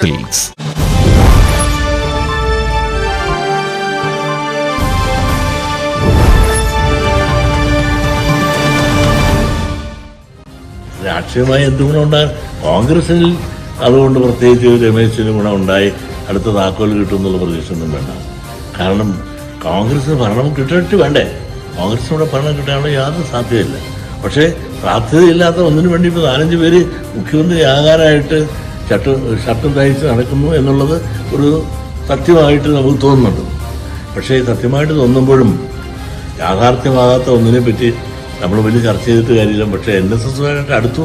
രാഷ്ട്രീയമായി എന്ത് ഗുണമുണ്ടാകും? കോൺഗ്രസിൽ അതുകൊണ്ട് പ്രത്യേകിച്ച് രമേശിന് ഗുണമുണ്ടായി അടുത്ത താക്കോൽ കിട്ടുമെന്നുള്ള പ്രതീക്ഷയൊന്നും വേണ്ട. കാരണം കോൺഗ്രസിന് ഭരണം കിട്ടിയിട്ട് വേണ്ടേ? കോൺഗ്രസിനൂടെ ഭരണം കിട്ടാനുള്ള യാതൊരു സാധ്യതയില്ല. പക്ഷേ സാധ്യതയില്ലാത്ത ഒന്നിനു വേണ്ടി ഇപ്പോൾ 4-5 പേര് മുഖ്യമന്ത്രിയാകാനായിട്ട് ഷർട്ടും തയ്ച്ച് നടക്കുന്നു എന്നുള്ളത് ഒരു സത്യമായിട്ട് നമുക്ക് തോന്നുന്നുണ്ട്. പക്ഷേ സത്യമായിട്ട് തോന്നുമ്പോഴും യാഥാർത്ഥ്യമാകാത്ത ഒന്നിനെ പറ്റി നമ്മൾ വലിയ ചർച്ച ചെയ്തിട്ട് കാര്യമില്ല. പക്ഷേ NSSമായിട്ട് അടുത്തു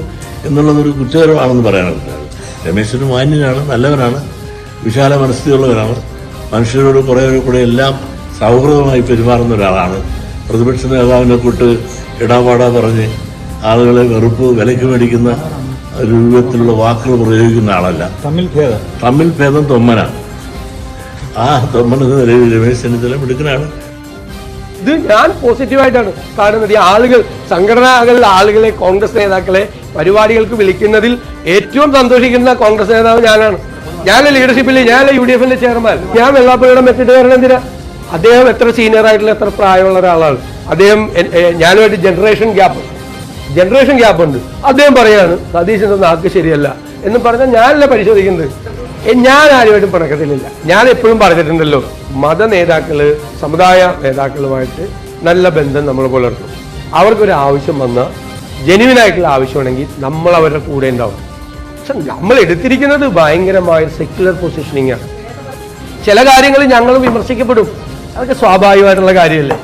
എന്നുള്ളതൊരു കുറ്റകരമാണെന്ന് പറയാനാണ്. രമേശിന് മാന്യനാണ്, നല്ലവനാണ്, വിശാല മനസ്ഥിതിയുള്ളവരാണ്, മനുഷ്യരോട് കുറേ കൂടെ എല്ലാം സൗഹൃദമായി പെരുമാറുന്ന ഒരാളാണ്. പ്രതിപക്ഷ നേതാവിനെ കൂട്ട് ഇടാപാടാ പറഞ്ഞ് ആളുകളെ വെറുപ്പ് വിലയ്ക്ക് മേടിക്കുന്ന രൂപത്തിലുള്ള വാക്കുകൾ പ്രയോഗിക്കുന്ന ആളല്ല. തമ്മിൽ ഭേദം തൊമ്മനാണ്. ആ തൊമ്മനെന്ന നിലയിൽ രമേശ് ചെന്നിത്തല മിടുക്കനാണ്. ഇത് ഞാൻ പോസിറ്റീവായിട്ടാണ് കാണുന്നത്. ഈ ആളുകൾ, സംഘടനകളിലെ ആളുകളെ, കോൺഗ്രസ് നേതാക്കളെ പരിപാടികൾക്ക് വിളിക്കുന്നതിൽ ഏറ്റവും സന്തോഷിക്കുന്ന കോൺഗ്രസ് നേതാവ് ഞാനാണ്. ഞാൻ ലീഡർഷിപ്പിൽ, ഞാൻ UDFന്റെ ചെയർമാൻ, ഞാൻ വെള്ളാപ്പള്ളിയുടെ മെറ്റിട്ട് കാരണം എന്തിനാ? അദ്ദേഹം എത്ര സീനിയർ ആയിട്ടുള്ള, എത്ര പ്രായമുള്ള ഒരാളാണ് അദ്ദേഹം. ഞാനുമായിട്ട് ജനറേഷൻ ഗ്യാപ്പ് ഉണ്ട്. അദ്ദേഹം പറയാണ് സതീശന്റെ നാക്ക് ശരിയല്ല എന്ന് പറഞ്ഞാൽ ഞാനല്ല പരിശോധിക്കുന്നത്. ഞാൻ ആരുമായിട്ടും പിണക്കത്തിലില്ല. ഞാൻ എപ്പോഴും പറഞ്ഞിട്ടുണ്ടല്ലോ, മത നേതാക്കള്, സമുദായ നേതാക്കളുമായിട്ട് നല്ല ബന്ധം നമ്മൾ പുലർത്തും. അവർക്കൊരു ആവശ്യം വന്നാൽ, ജെന്യുവിനായിട്ടുള്ള ആവശ്യമാണെങ്കിൽ നമ്മൾ അവരുടെ കൂടെ ഉണ്ടാവും. പക്ഷെ നമ്മൾ എടുത്തിരിക്കുന്നത് ഭയങ്കരമായ സെക്യുലർ പൊസിഷനിങ് ആണ്. ചില കാര്യങ്ങൾ ഞങ്ങൾ വിമർശിക്കപ്പെടും, അതൊക്കെ സ്വാഭാവികമായിട്ടുള്ള കാര്യമല്ലേ.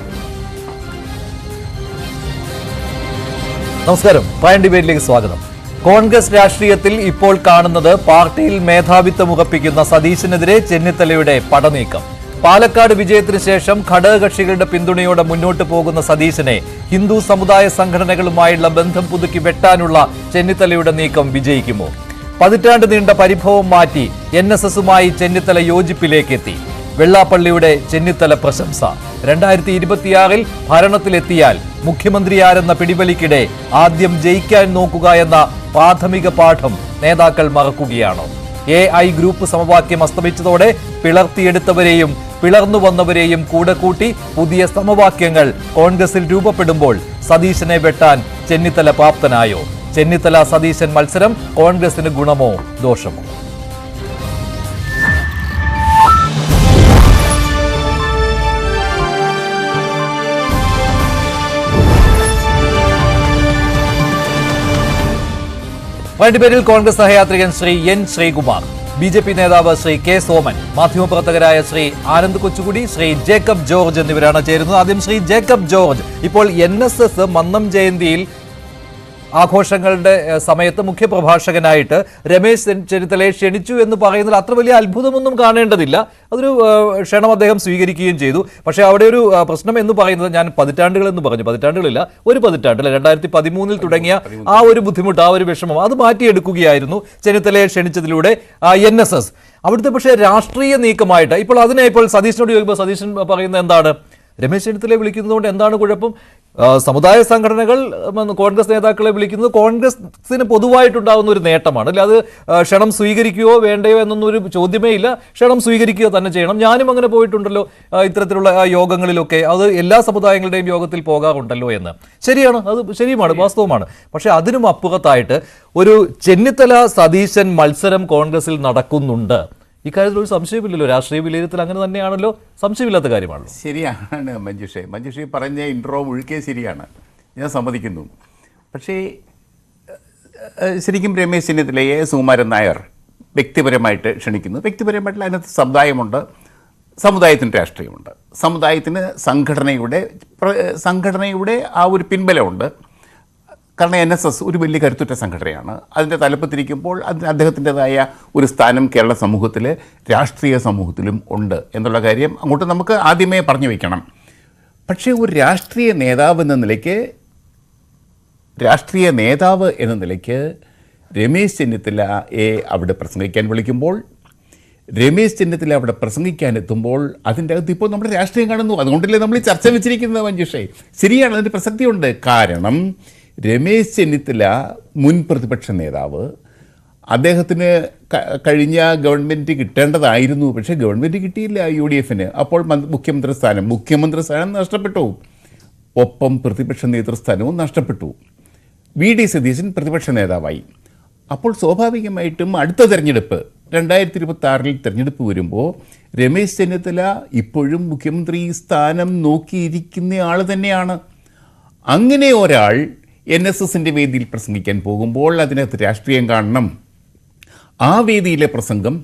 നമസ്കാരം, പ്രൈം ഡിബേറ്റിലേക്ക് സ്വാഗതം. കോൺഗ്രസ് രാഷ്ട്രീയത്തിൽ ഇപ്പോൾ കാണുന്നത് പാർട്ടിയിൽ മേധാവിത്വം ഉറപ്പിക്കുന്ന സതീശനെതിരെ ചെന്നിത്തലയുടെ പടനീക്കം. പാലക്കാട് വിജയത്തിന് ശേഷം ഘടകകക്ഷികളുടെ പിന്തുണയോടെ മുന്നോട്ട് പോകുന്ന സതീശനെ ഹിന്ദു സമുദായ സംഘടനകളുമായുള്ള ബന്ധം പുതുക്കി വെട്ടാനുള്ള ചെന്നിത്തലയുടെ നീക്കം വിജയിക്കുമോ? പതിറ്റാണ്ട് നീണ്ട പരിഭവം മാറ്റി NSSുമായി ചെന്നിത്തല യോജിപ്പിലേക്കെത്തി. വെള്ളാപ്പള്ളിയുടെ ചെന്നിത്തല പ്രശംസ. 2026 ഭരണത്തിലെത്തിയാൽ മുഖ്യമന്ത്രിയാരെന്ന പിടിവലിക്കിടെ ആദ്യം ജയിക്കാൻ നോക്കുക എന്ന പ്രാഥമിക പാഠം നേതാക്കൾ മറക്കുകയാണോ? AI ഗ്രൂപ്പ് സമവാക്യം അസ്തമിച്ചതോടെ പിളർത്തിയെടുത്തവരെയും പിളർന്നു വന്നവരെയും കൂടെ കൂട്ടി പുതിയ സമവാക്യങ്ങൾ കോൺഗ്രസിൽ രൂപപ്പെടുമ്പോൾ സതീശനെ വെട്ടാൻ ചെന്നിത്തല പ്രാപ്തനായോ? ചെന്നിത്തല സതീശൻ മത്സരം കോൺഗ്രസിന് ഗുണമോ ദോഷമോ? വണ്ടിപ്പേരിൽ കോൺഗ്രസ് സഹയാത്രികൻ ശ്രീ N ശ്രീകുമാർ, BJP നേതാവ് ശ്രീ K സോമൻ, മാധ്യമപ്രവർത്തകരായ ശ്രീ ആനന്ദ് കൊച്ചുകുടി, ശ്രീ ജേക്കബ് ജോർജ് എന്നിവരാണ് ചേരുന്നത്. ആദ്യം ശ്രീ ജേക്കബ് ജോർജ്, ഇപ്പോൾ NSS മന്നം ജയന്തിയിൽ ആഘോഷങ്ങളുടെ സമയത്ത് മുഖ്യപ്രഭാഷകനായിട്ട് രമേശ് ചെന്നിത്തലയെ ക്ഷണിച്ചു എന്ന് പറയുന്നതിൽ അത്ര വലിയ അത്ഭുതമൊന്നും കാണേണ്ടതില്ല. അതൊരു ക്ഷണം അദ്ദേഹം സ്വീകരിക്കുകയും ചെയ്തു. പക്ഷേ അവിടെ ഒരു പ്രശ്നം എന്ന് പറയുന്നത്, ഞാൻ പതിറ്റാണ്ടുകൾ എന്ന് പറഞ്ഞു, പതിറ്റാണ്ടുകളില്ല, ഒരു പതിറ്റാണ്ടിൽ 2013 തുടങ്ങിയ ആ ഒരു ബുദ്ധിമുട്ട്, ആ ഒരു വിഷമം അത് മാറ്റിയെടുക്കുകയായിരുന്നു ചെന്നിത്തലയെ ക്ഷണിച്ചതിലൂടെ NSS. അവിടുത്തെ പക്ഷേ രാഷ്ട്രീയ നീക്കമായിട്ട് ഇപ്പോൾ സതീശനോട് ചോദിക്കുമ്പോൾ സതീശൻ പറയുന്നത് എന്താണ്? രമേശ് ചെന്നിത്തലയെ വിളിക്കുന്നതുകൊണ്ട് എന്താണ് കുഴപ്പം? സമുദായ സംഘടനകൾ കോൺഗ്രസ് നേതാക്കളെ വിളിക്കുന്നത് കോൺഗ്രസിന് പൊതുവായിട്ടുണ്ടാകുന്ന ഒരു നേട്ടമാണ് അല്ലെ. അത് ക്ഷണം സ്വീകരിക്കുകയോ വേണ്ടയോ എന്നൊന്നും ഒരു ചോദ്യമേ ഇല്ല. ക്ഷണം സ്വീകരിക്കുക തന്നെ ചെയ്യണം. ഞാനും അങ്ങനെ പോയിട്ടുണ്ടല്ലോ ഇത്തരത്തിലുള്ള യോഗങ്ങളിലൊക്കെ. അത് എല്ലാ സമുദായങ്ങളുടെയും യോഗത്തിൽ പോകാറുണ്ടല്ലോ എന്ന്. ശരിയാണ്, അത് ശരിയുമാണ്, വാസ്തവമാണ്. പക്ഷെ അതിനും അപ്പുറത്തായിട്ട് ഒരു ചെന്നിത്തല സതീശൻ മത്സരം കോൺഗ്രസിൽ നടക്കുന്നുണ്ട്. ഇക്കാര്യത്തിൽ ഒരു സംശയമില്ലല്ലോ. രാഷ്ട്രീയ വിലയിരുത്തൽ അങ്ങനെ തന്നെയാണല്ലോ, സംശയമില്ലാത്ത കാര്യമാണല്ലോ. ശരിയാണ് മഞ്ജുഷേ പറഞ്ഞ ഇൻട്രോ മുഴുക്കെ ശരിയാണ്, ഞാൻ സമ്മതിക്കുന്നു. പക്ഷേ ശരിക്കും രമേശ് ചെന്നിത്തലയെ സുകുമാരൻ നായർ വ്യക്തിപരമായിട്ട് ക്ഷണിക്കുന്നു. വ്യക്തിപരമായിട്ടുള്ള അതിനകത്ത് സമുദായമുണ്ട്, സമുദായത്തിന് രാഷ്ട്രീയമുണ്ട്, സമുദായത്തിന് സംഘടനയുടെ ആ ഒരു പിൻബലമുണ്ട്. കാരണം NSS ഒരു വലിയ കരുത്തുറ്റ സംഘടനയാണ്. അതിൻ്റെ തലപ്പത്തിരിക്കുമ്പോൾ അദ്ദേഹത്തിൻ്റെതായ ഒരു സ്ഥാനം കേരള സമൂഹത്തിൽ, രാഷ്ട്രീയ സമൂഹത്തിലും ഉണ്ട് എന്നുള്ള കാര്യം അങ്ങോട്ട് നമുക്ക് ആദ്യമേ പറഞ്ഞു വയ്ക്കണം. പക്ഷേ ഒരു രാഷ്ട്രീയ നേതാവ് എന്ന നിലയ്ക്ക് രമേശ് ചെന്നിത്തലയെ അവിടെ പ്രസംഗിക്കാൻ വിളിക്കുമ്പോൾ, രമേശ് ചെന്നിത്തല അവിടെ പ്രസംഗിക്കാനെത്തുമ്പോൾ അതിൻ്റെ അകത്ത് ഇപ്പോൾ നമ്മുടെ രാഷ്ട്രീയം കാണുന്നു. അതുകൊണ്ടല്ലേ നമ്മൾ ഈ ചർച്ച വെച്ചിരിക്കുന്നത് മഞ്ജുഷേ. ശരിയാണ്, അതിൻ്റെ പ്രസക്തിയുണ്ട്. കാരണം രമേശ് ചെന്നിത്തല മുൻ പ്രതിപക്ഷ നേതാവ്, അദ്ദേഹത്തിന് കഴിഞ്ഞ ഗവൺമെൻറ് കിട്ടേണ്ടതായിരുന്നു, പക്ഷേ ഗവൺമെൻറ് കിട്ടിയില്ല UDF-ന്. അപ്പോൾ മുഖ്യമന്ത്രി സ്ഥാനം നഷ്ടപ്പെട്ടു. ഒപ്പം പ്രതിപക്ഷ നേതൃസ്ഥാനവും നഷ്ടപ്പെട്ടു. VD സതീശൻ പ്രതിപക്ഷ നേതാവായി. അപ്പോൾ സ്വാഭാവികമായിട്ടും അടുത്ത തെരഞ്ഞെടുപ്പ് 2026 തെരഞ്ഞെടുപ്പ് വരുമ്പോൾ രമേശ് ചെന്നിത്തല ഇപ്പോഴും മുഖ്യമന്ത്രി സ്ഥാനം നോക്കിയിരിക്കുന്ന ആൾ തന്നെയാണ്. അങ്ങനെ ഒരാൾ NSSൻ്റെ വേദിയിൽ പ്രസംഗിക്കാൻ പോകുമ്പോൾ അതിനകത്ത് രാഷ്ട്രീയം കാണണം. ആ വേദിയിലെ പ്രസംഗം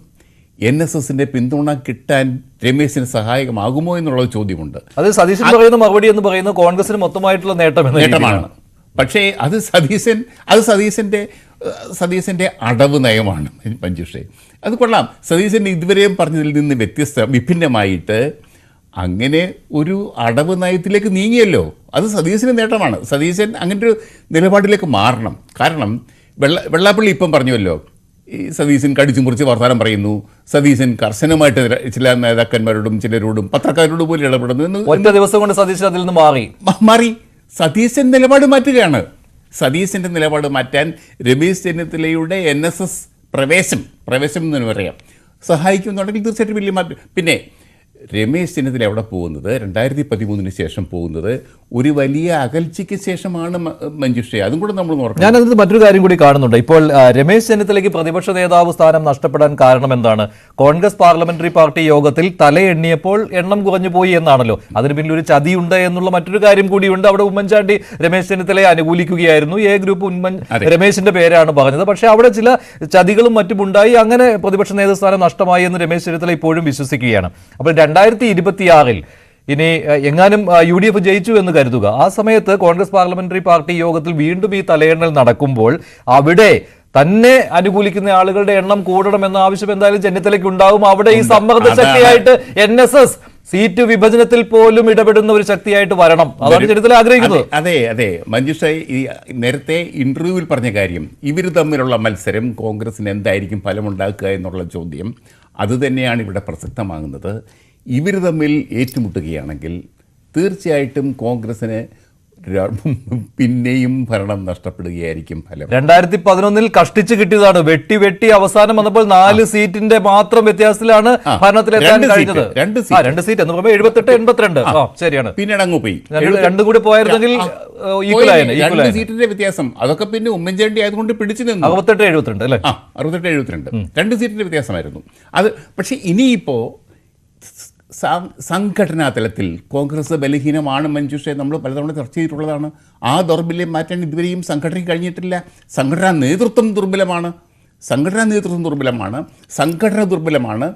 NSSൻ്റെ പിന്തുണ കിട്ടാൻ രമേശിന് സഹായകമാകുമോ എന്നുള്ളത് ചോദ്യമുണ്ട്. അത് സതീശൻ പറയുന്ന മറുപടി എന്ന് പറയുന്നത് കോൺഗ്രസിന് മൊത്തമായിട്ടുള്ള നേട്ടമാണ്. പക്ഷേ അത് സതീശൻ്റെ അടവ് നയമാണ് മഞ്ജുഷേ. അത് കൊള്ളാം. സതീശൻ ഇതുവരെയും പറഞ്ഞതിൽ നിന്ന് വിഭിന്നമായിട്ട് അങ്ങനെ ഒരു അടവ് നയത്തിലേക്ക് നീങ്ങിയല്ലോ. അത് സതീശന് നേട്ടമാണ്. സതീശൻ അങ്ങനെ ഒരു നിലപാടിലേക്ക് മാറണം. കാരണം വെള്ളാപ്പള്ളി ഇപ്പം പറഞ്ഞുവല്ലോ, ഈ സതീശൻ കടിച്ചു മുറിച്ച് വർത്തമാനം പറയുന്നു, സതീശൻ കർശനമായിട്ട് ചില നേതാക്കന്മാരോടും ചിലരോടും പത്രക്കാരോടും പോലും ഇടപെടുന്നു. ഒറ്റ ദിവസം കൊണ്ട് സതീശൻ അതിൽ നിന്ന് മാറി. സതീശൻ നിലപാട് മാറ്റുകയാണ്. സതീശൻ്റെ നിലപാട് മാറ്റാൻ രമേശ് ചെന്നിത്തലയുടെ NSS പ്രവേശം എന്ന് പറയാം സഹായിക്കുന്നുണ്ടെങ്കിൽ തീർച്ചയായിട്ടും വലിയ മാറ്റം. പിന്നെ രമേശ് ചെന്നിത്തല എവിടെ പോകുന്നത് 2013 ശേഷം പോകുന്നത് ഒരു വലിയ അകൽച്ചയ്ക്ക് ശേഷമാണ് മഞ്ജുഷേ. അതും കൂടെ നമ്മൾ നോക്കണം. ഞാനതിന് മറ്റൊരു കാര്യം കൂടി കാണുന്നുണ്ട്. ഇപ്പോൾ രമേശ് ചെന്നിത്തലയ്ക്ക് പ്രതിപക്ഷ നേതാവ് സ്ഥാനം നഷ്ടപ്പെടാൻ കാരണം എന്താണ്? കോൺഗ്രസ് പാർലമെന്ററി പാർട്ടി യോഗത്തിൽ തലയെണ്ണിയപ്പോൾ എണ്ണം കുറഞ്ഞു പോയി എന്നാണല്ലോ. അതിന് പിന്നിൽ ഒരു ചതിയുണ്ട് എന്നുള്ള മറ്റൊരു കാര്യം കൂടിയുണ്ട്. അവിടെ ഉമ്മൻചാണ്ടി രമേശ് ചെന്നിത്തലയെ അനുകൂലിക്കുകയായിരുന്നു. എ ഗ്രൂപ്പ് രമേശിന്റെ പേരാണ് പറഞ്ഞത്. പക്ഷേ അവിടെ ചില ചതികളും മറ്റും ഉണ്ടായി. അങ്ങനെ പ്രതിപക്ഷ നേതൃസ്ഥാനം നഷ്ടമായി എന്ന് രമേശ് ചെന്നിത്തല ഇപ്പോഴും വിശ്വസിക്കുകയാണ്. അപ്പോൾ 2026 ഇനി എങ്ങാനും UDF ജയിച്ചു എന്ന് കരുതുക. ആ സമയത്ത് കോൺഗ്രസ് പാർലമെന്ററി പാർട്ടി യോഗത്തിൽ വീണ്ടും ഈ തലയെണ്ണൽ നടക്കുമ്പോൾ അവിടെ തന്നെ അനുകൂലിക്കുന്ന ആളുകളുടെ എണ്ണം കൂടണമെന്ന ആവശ്യം എന്തായാലും ചെന്നിത്തലയ്ക്ക് ഉണ്ടാവും. അവിടെ ഈ സമ്മർദ്ദ ശക്തിയായിട്ട് NSS സീറ്റ് വിഭജനത്തിൽ പോലും ഇടപെടുന്ന ഒരു ശക്തിയായിട്ട് വരണം. അതാണ് ചെന്നിത്തല ആഗ്രഹിക്കുന്നത്. അതെ മഞ്ജുഷ ഈ നേരത്തെ ഇന്റർവ്യൂവിൽ പറഞ്ഞ കാര്യം, ഇവർ തമ്മിലുള്ള മത്സരം കോൺഗ്രസിന് എന്തായിരിക്കും ഫലമുണ്ടാക്കുക എന്നുള്ള ചോദ്യം അത് തന്നെയാണ് ഇവിടെ പ്രസക്തമാകുന്നത്. ഇവർ തമ്മിൽ ഏറ്റുമുട്ടുകയാണെങ്കിൽ തീർച്ചയായിട്ടും കോൺഗ്രസിന് പിന്നെയും ഭരണം നഷ്ടപ്പെടുകയായിരിക്കും ഫലം. 2011 കഷ്ടിച്ച് കിട്ടിയതാണ്. വെട്ടി അവസാനം വന്നപ്പോൾ 4 സീറ്റിന്റെ മാത്രം വ്യത്യാസത്തിലാണ് ഭരണത്തിലെത്താൻ കഴിഞ്ഞത്. 2 സീറ്റ് എന്ന് പറയുമ്പോൾ 78-82. ശരിയാണ്. പിന്നീട് അങ്ങ് പോയി. രണ്ടും കൂടി പോയിരുന്നെങ്കിൽ സീറ്റിന്റെ വ്യത്യാസം. അതൊക്കെ പിന്നെ ഉമ്മൻചാണ്ടി ആയതുകൊണ്ട് പിടിച്ചു നിന്നു. 68-72 അല്ലേ? 68-72 2 സീറ്റിന്റെ വ്യത്യാസമായിരുന്നു അത്. പക്ഷെ ഇനിയിപ്പോ സംഘടനാ തലത്തിൽ കോൺഗ്രസ് ബലഹീനമാണ് മഞ്ജുഷെ. നമ്മൾ പലതവണ ചർച്ച ചെയ്തിട്ടുള്ളതാണ്. ആ ദൗർബല്യം മാറ്റാൻ ഇതുവരെയും സംഘടനയ്ക്ക് കഴിഞ്ഞിട്ടില്ല. സംഘടനാ നേതൃത്വം ദുർബലമാണ്. സംഘടന ദുർബലമാണ്.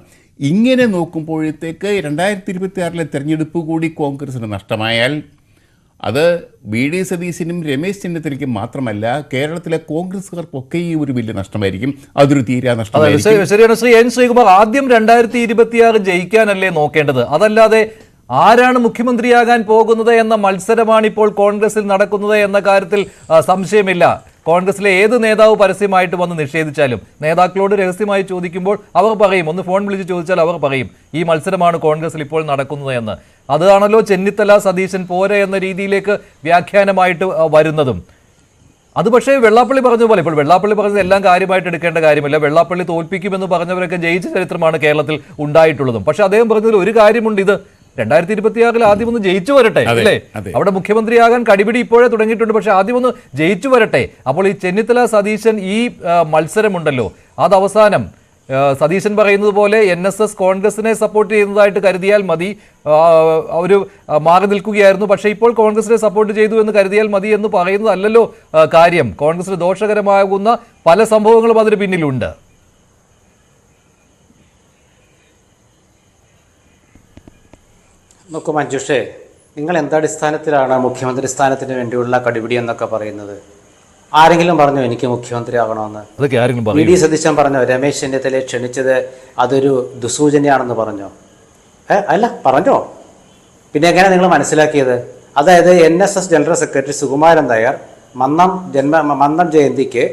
ഇങ്ങനെ നോക്കുമ്പോഴത്തേക്ക് 2026 തെരഞ്ഞെടുപ്പ് കൂടി കോൺഗ്രസിന് നഷ്ടമായാൽ അത് VD സതീശനും രമേശ് ചെന്നിത്തലയ്ക്കും മാത്രമല്ല കേരളത്തിലെ കോൺഗ്രസ്സുകാർക്കൊക്കെ ഈ ഒരു വലിയ നഷ്ടമായിരിക്കും. അതൊരു തീരാ നഷ്ടമായിരിക്കും. ശരിയാണ്. ശ്രീ N ശ്രീകുമാർ, ആദ്യം 2026 ജയിക്കാനല്ലേ നോക്കേണ്ടത്? അതല്ലാതെ ആരാണ് മുഖ്യമന്ത്രിയാകാൻ പോകുന്നത് എന്ന മത്സരമാണ് ഇപ്പോൾ കോൺഗ്രസിൽ നടക്കുന്നത് എന്ന കാര്യത്തിൽ സംശയമില്ല. കോൺഗ്രസിലെ ഏത് നേതാവ് പരസ്യമായിട്ട് വന്ന് നിഷേധിച്ചാലും നേതാക്കളോട് രഹസ്യമായി ചോദിക്കുമ്പോൾ അവർ പറയും, ഒന്ന് ഫോൺ വിളിച്ച് ചോദിച്ചാൽ അവർ പറയും ഈ മത്സരമാണ് കോൺഗ്രസിൽ ഇപ്പോൾ നടക്കുന്നത് എന്ന്. അതാണല്ലോ ചെന്നിത്തല സതീശൻ പോരെ എന്ന രീതിയിലേക്ക് വ്യാഖ്യാനമായിട്ട് വരുന്നതും. അത് പക്ഷേ വെള്ളാപ്പള്ളി പറഞ്ഞ പോലെ, ഇപ്പോൾ വെള്ളാപ്പള്ളി പറഞ്ഞത് എല്ലാം കാര്യമായിട്ട് എടുക്കേണ്ട കാര്യമില്ല. വെള്ളാപ്പള്ളി തോൽപ്പിക്കുമെന്ന് പറഞ്ഞവരൊക്കെ ജയിച്ച ചരിത്രമാണ് കേരളത്തിൽ ഉണ്ടായിട്ടുള്ളതും. പക്ഷെ അദ്ദേഹം പറഞ്ഞതിൽ ഒരു കാര്യമുണ്ട്, ഇത് 2026 ആദ്യം ഒന്ന് ജയിച്ചു വരട്ടെ അല്ലേ? അവിടെ മുഖ്യമന്ത്രിയാകാൻ കടിപിടി ഇപ്പോഴേ തുടങ്ങിയിട്ടുണ്ട്. പക്ഷെ ആദ്യം ഒന്ന് ജയിച്ചു വരട്ടെ. അപ്പോൾ ഈ ചെന്നിത്തല സതീശൻ ഈ മത്സരമുണ്ടല്ലോ, അത് അവസാനം സതീശൻ പറയുന്നത് പോലെ NSS കോൺഗ്രസിനെ സപ്പോർട്ട് ചെയ്യുന്നതായിട്ട് കരുതിയാൽ മതി, ഒരു മാറി നിൽക്കുകയായിരുന്നു. പക്ഷേ ഇപ്പോൾ കോൺഗ്രസിനെ സപ്പോർട്ട് ചെയ്തു എന്ന് കരുതിയാൽ മതി എന്ന് പറയുന്നതല്ലല്ലോ കാര്യം. കോൺഗ്രസിന് ദോഷകരമാകുന്ന പല സംഭവങ്ങളും അതിന് പിന്നിലുണ്ട്. നോക്കൂ മഞ്ജുഷേ, നിങ്ങൾ എന്തടിസ്ഥാനത്തിലാണ് മുഖ്യമന്ത്രി സ്ഥാനത്തിന് വേണ്ടിയുള്ള കടിപിടി എന്നൊക്കെ പറയുന്നത്? ആരെങ്കിലും പറഞ്ഞോ എനിക്ക് മുഖ്യമന്ത്രി ആകണമെന്ന്? VD സതീശൻ പറഞ്ഞോ രമേശ് ചെന്നിത്തലയെ ക്ഷണിച്ചത് അതൊരു ദുസൂചനയാണെന്ന് പറഞ്ഞോ? അല്ല, പറഞ്ഞോ? പിന്നെ എങ്ങനെ നിങ്ങൾ മനസ്സിലാക്കിയത്? അതായത് NSS general secretary Sukumaran Nair Mannam ജയന്തിക്ക്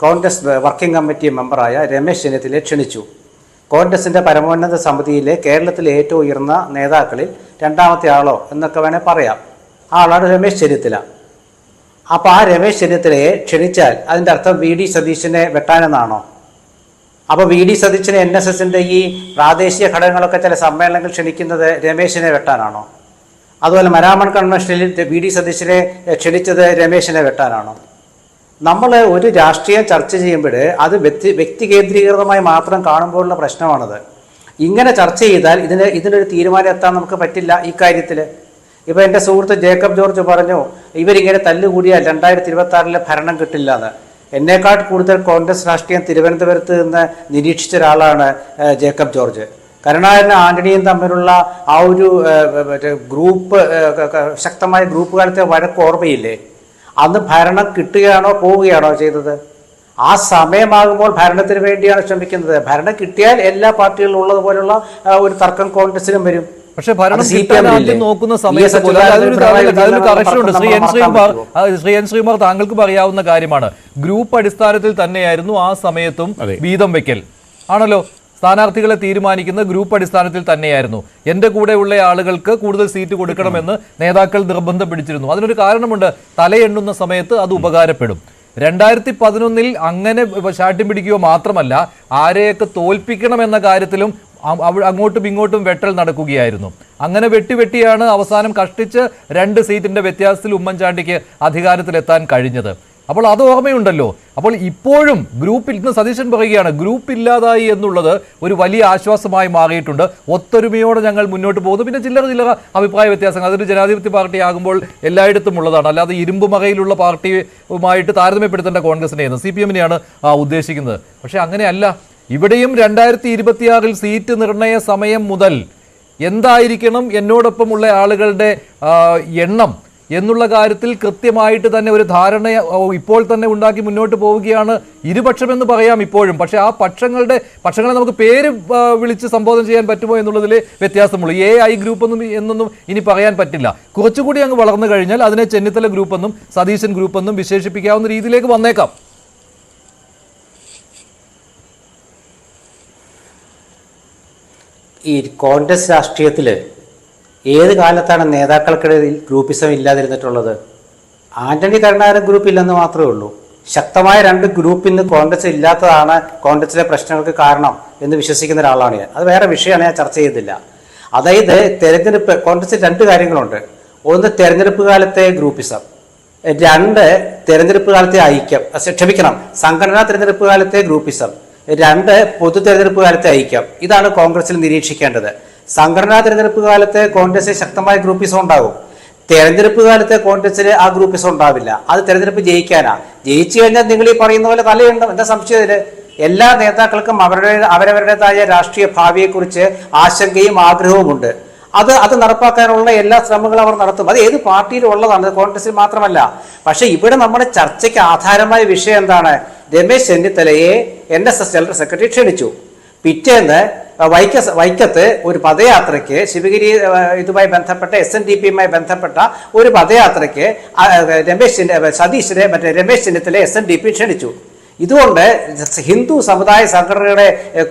കോൺഗ്രസ് വർക്കിംഗ് കമ്മിറ്റി മെമ്പറായ രമേശ് ചെന്നിത്തലയെ ക്ഷണിച്ചു. കോൺഗ്രസിൻ്റെ പരമോന്നത സമിതിയിലെ കേരളത്തിലെ ഏറ്റവും ഉയർന്ന നേതാക്കളിൽ രണ്ടാമത്തെ ആളോ എന്നൊക്കെ വേണേൽ പറയാം. ആ ആളാണ് രമേശ് ചെന്നിത്തല. അപ്പോൾ ആ രമേശ് ചെന്നിത്തലയെ ക്ഷണിച്ചാൽ അതിൻ്റെ അർത്ഥം വി ഡി സതീശനെ വെട്ടാനെന്നാണോ? അപ്പോൾ വി ഡി സതീശനെ NSSന്റെ ഈ പ്രാദേശിക ഘടകങ്ങളൊക്കെ ചില സമ്മേളനങ്ങൾ ക്ഷണിക്കുന്നത് രമേശിനെ വെട്ടാനാണോ? അതുപോലെ മരാമൺ കൺവെൻഷനിൽ വി ഡി സതീശനെ ക്ഷണിച്ചത് രമേശിനെ വെട്ടാനാണോ? നമ്മൾ ഒരു രാഷ്ട്രീയം ചർച്ച ചെയ്യുമ്പോൾ അത് വ്യക്തി കേന്ദ്രീകൃതമായി മാത്രം കാണുമ്പോഴുള്ള പ്രശ്നമാണത്. ഇങ്ങനെ ചർച്ച ചെയ്താൽ ഇതിനൊരു തീരുമാനം എത്താൻ നമുക്ക് പറ്റില്ല ഈ കാര്യത്തിൽ. ഇപ്പോൾ എൻ്റെ സുഹൃത്ത് ജേക്കബ് ജോർജ് പറഞ്ഞു ഇവരിങ്ങനെ തല്ലുകൂടിയാൽ 2026 ഭരണം കിട്ടില്ല എന്ന്. എന്നേക്കാൾ കൂടുതൽ കോൺഗ്രസ് രാഷ്ട്രീയം തിരുവനന്തപുരത്ത് നിന്ന് നിരീക്ഷിച്ച ഒരാളാണ് ജേക്കബ് ജോർജ്. കരുണാകരനും ആന്റണിയും തമ്മിലുള്ള ആ ഒരു ഗ്രൂപ്പ് ശക്തമായ ഗ്രൂപ്പ് കാലത്തെ വഴക്ക് ഓർമ്മയില്ലേ? അന്ന് ഭരണം കിട്ടുകയാണോ പോവുകയാണോ ചെയ്തത്? ആ സമയമാകുമ്പോൾ ഭരണത്തിന് വേണ്ടിയാണ് ശ്രമിക്കുന്നത്. ഭരണം കിട്ടിയാൽ എല്ലാ പാർട്ടികളിലും ഉള്ളതുപോലുള്ള ഒരു തർക്കം കോൺഗ്രസിലും വരും. പക്ഷേ ഭരണം കിട്ടാൻ ആദ്യം നോക്കുന്ന സമയത്ത് പോലും അതിലൊരു കറക്ഷനുണ്ട്. ശ്രീ എൻ ശ്രീകുമാർ, താങ്കൾക്കും അറിയാവുന്ന കാര്യമാണ്. ഗ്രൂപ്പ് അടിസ്ഥാനത്തിൽ തന്നെയായിരുന്നു ആ സമയത്തും വീതം വെക്കൽ ആണല്ലോ. സ്ഥാനാർത്ഥികളെ തീരുമാനിക്കുന്ന ഗ്രൂപ്പ് അടിസ്ഥാനത്തിൽ തന്നെയായിരുന്നു. എൻ്റെ കൂടെയുള്ള ആളുകൾക്ക് കൂടുതൽ സീറ്റ് കൊടുക്കണമെന്ന് നേതാക്കൾ നിർബന്ധം പിടിച്ചിരുന്നു. അതിനൊരു കാരണമുണ്ട്. തലയെണ്ണുന്ന സമയത്ത് അത് ഉപകാരപ്പെടും. 2011 അങ്ങനെ ശാഠ്യം പിടിക്കുകയോ മാത്രമല്ല, ആരെയൊക്കെ തോൽപ്പിക്കണമെന്ന കാര്യത്തിലും അങ്ങോട്ടും ഇങ്ങോട്ടും വെട്ടൽ നടക്കുകയായിരുന്നു. അങ്ങനെ വെട്ടിയാണ് അവസാനം കഷ്ടിച്ച് 2 സീറ്റിന്റെ വ്യത്യാസത്തിൽ ഉമ്മൻചാണ്ടിക്ക് അധികാരത്തിലെത്താൻ കഴിഞ്ഞത്. അപ്പോൾ അത് ഓർമ്മയുണ്ടല്ലോ. അപ്പോൾ ഇപ്പോഴും ഗ്രൂപ്പിൽ ഇന്ന് സതീശൻ പറയുകയാണ് ഗ്രൂപ്പ് ഇല്ലാതായി എന്നുള്ളത് ഒരു വലിയ ആശ്വാസമായി മാറിയിട്ടുണ്ട്. ഒത്തൊരുമയോടെ ഞങ്ങൾ മുന്നോട്ട് പോകുന്നു. പിന്നെ ചില്ലറ അഭിപ്രായ വ്യത്യാസങ്ങൾ അതൊരു ജനാധിപത്യ പാർട്ടി ആകുമ്പോൾ എല്ലായിടത്തും ഉള്ളതാണ്. അല്ലാതെ ഇരുമ്പുമകയിലുള്ള പാർട്ടിയുമായിട്ട് താരതമ്യപ്പെടുത്തേണ്ട കോൺഗ്രസിനെയാണ് CPM-നെയാണ് ഉദ്ദേശിക്കുന്നത്. പക്ഷെ അങ്ങനെയല്ല. ഇവിടെയും 2026 സീറ്റ് നിർണയ സമയം മുതൽ എന്തായിരിക്കണം എന്നോടൊപ്പമുള്ള ആളുകളുടെ എണ്ണം എന്നുള്ള കാര്യത്തിൽ കൃത്യമായിട്ട് തന്നെ ഒരു ധാരണ ഇപ്പോൾ തന്നെ ഉണ്ടാക്കി മുന്നോട്ട് പോവുകയാണ് ഇരുപക്ഷമെന്ന് പറയാം ഇപ്പോഴും. പക്ഷേ ആ പക്ഷങ്ങളെ നമുക്ക് പേര് വിളിച്ച് സംബോധന ചെയ്യാൻ പറ്റുമോ എന്നുള്ളതിൽ വ്യത്യാസമുള്ളൂ. AI ഗ്രൂപ്പ് എന്നൊന്നും ഇനി പറയാൻ പറ്റില്ല. കുറച്ചുകൂടി അങ്ങ് വളർന്നു കഴിഞ്ഞാൽ അതിനെ ചെന്നിത്തല ഗ്രൂപ്പെന്നും സതീശൻ ഗ്രൂപ്പെന്നും വിശേഷിപ്പിക്കാവുന്ന രീതിയിലേക്ക് വന്നേക്കാം. ഈ കോൺഗ്രസ് രാഷ്ട്രീയത്തിൽ ഏത് കാലത്താണ് നേതാക്കൾക്കിടയിൽ ഗ്രൂപ്പിസം ഇല്ലാതിരുന്നിട്ടുള്ളത്? ആന്റണി കരുണാകരൻ ഗ്രൂപ്പ് ഇല്ലെന്ന് മാത്രമേ ഉള്ളൂ. ശക്തമായ 2 ഗ്രൂപ്പിൽ നിന്ന് കോൺഗ്രസ് ഇല്ലാത്തതാണ് കോൺഗ്രസിലെ പ്രശ്നങ്ങൾക്ക് കാരണം എന്ന് വിശ്വസിക്കുന്ന ഒരാളാണ് ഞാൻ. അത് വേറെ വിഷയമാണ്, ഞാൻ ചർച്ച ചെയ്തില്ല. അതായത് തെരഞ്ഞെടുപ്പ് കോൺഗ്രസിൽ 2 കാര്യങ്ങളുണ്ട്. ഒന്ന് തെരഞ്ഞെടുപ്പ് കാലത്തെ ഗ്രൂപ്പിസം, 2 തെരഞ്ഞെടുപ്പ് കാലത്തെ ഐക്യം. സംഘടനാ തെരഞ്ഞെടുപ്പ് കാലത്തെ ഗ്രൂപ്പിസം, 2 പൊതു തെരഞ്ഞെടുപ്പ് കാലത്തെ ഐക്യം. ഇതാണ് കോൺഗ്രസിൽ നിരീക്ഷിക്കേണ്ടത്. സംഘടനാ തെരഞ്ഞെടുപ്പ് കാലത്ത് കോൺഗ്രസിൽ ശക്തമായ ഗ്രൂപ്പിസം ഉണ്ടാകും. തെരഞ്ഞെടുപ്പ് കാലത്ത് കോൺഗ്രസിൽ ആ ഗ്രൂപ്പിസം ഉണ്ടാവില്ല. അത് തെരഞ്ഞെടുപ്പ് ജയിക്കാനാ. ജയിച്ചു കഴിഞ്ഞാൽ നിങ്ങൾ ഈ പറയുന്ന പോലെ തലയുണ്ടാവും. എന്താ സംശയത്തില്? എല്ലാ നേതാക്കൾക്കും അവരവരുടേതായ രാഷ്ട്രീയ ഭാവിയെക്കുറിച്ച് ആശങ്കയും ആഗ്രഹവുമുണ്ട്. അത് നടപ്പാക്കാനുള്ള എല്ലാ ശ്രമങ്ങളും അവർ നടത്തും. അത് ഏത് പാർട്ടിയിലും ഉള്ളതാണ്, കോൺഗ്രസിൽ മാത്രമല്ല. പക്ഷെ ഇവിടെ നമ്മുടെ ചർച്ചയ്ക്ക് ആധാരമായ വിഷയം എന്താണ്? രമേശ് ചെന്നിത്തലയെ NSS ജനറൽ സെക്രട്ടറി ക്ഷണിച്ചു. പിറ്റേന്ന് വൈക്കത്ത് ഒരു പദയാത്രയ്ക്ക് ശിവഗിരി ഇതുമായി ബന്ധപ്പെട്ട SNDP-യുമായി ബന്ധപ്പെട്ട ഒരു പദയാത്രയ്ക്ക് രമേശ് ചെന്നിത്തല SNDP ക്ഷണിച്ചു. ഇതുകൊണ്ട് ഹിന്ദു സമുദായ സംഘടനയുടെ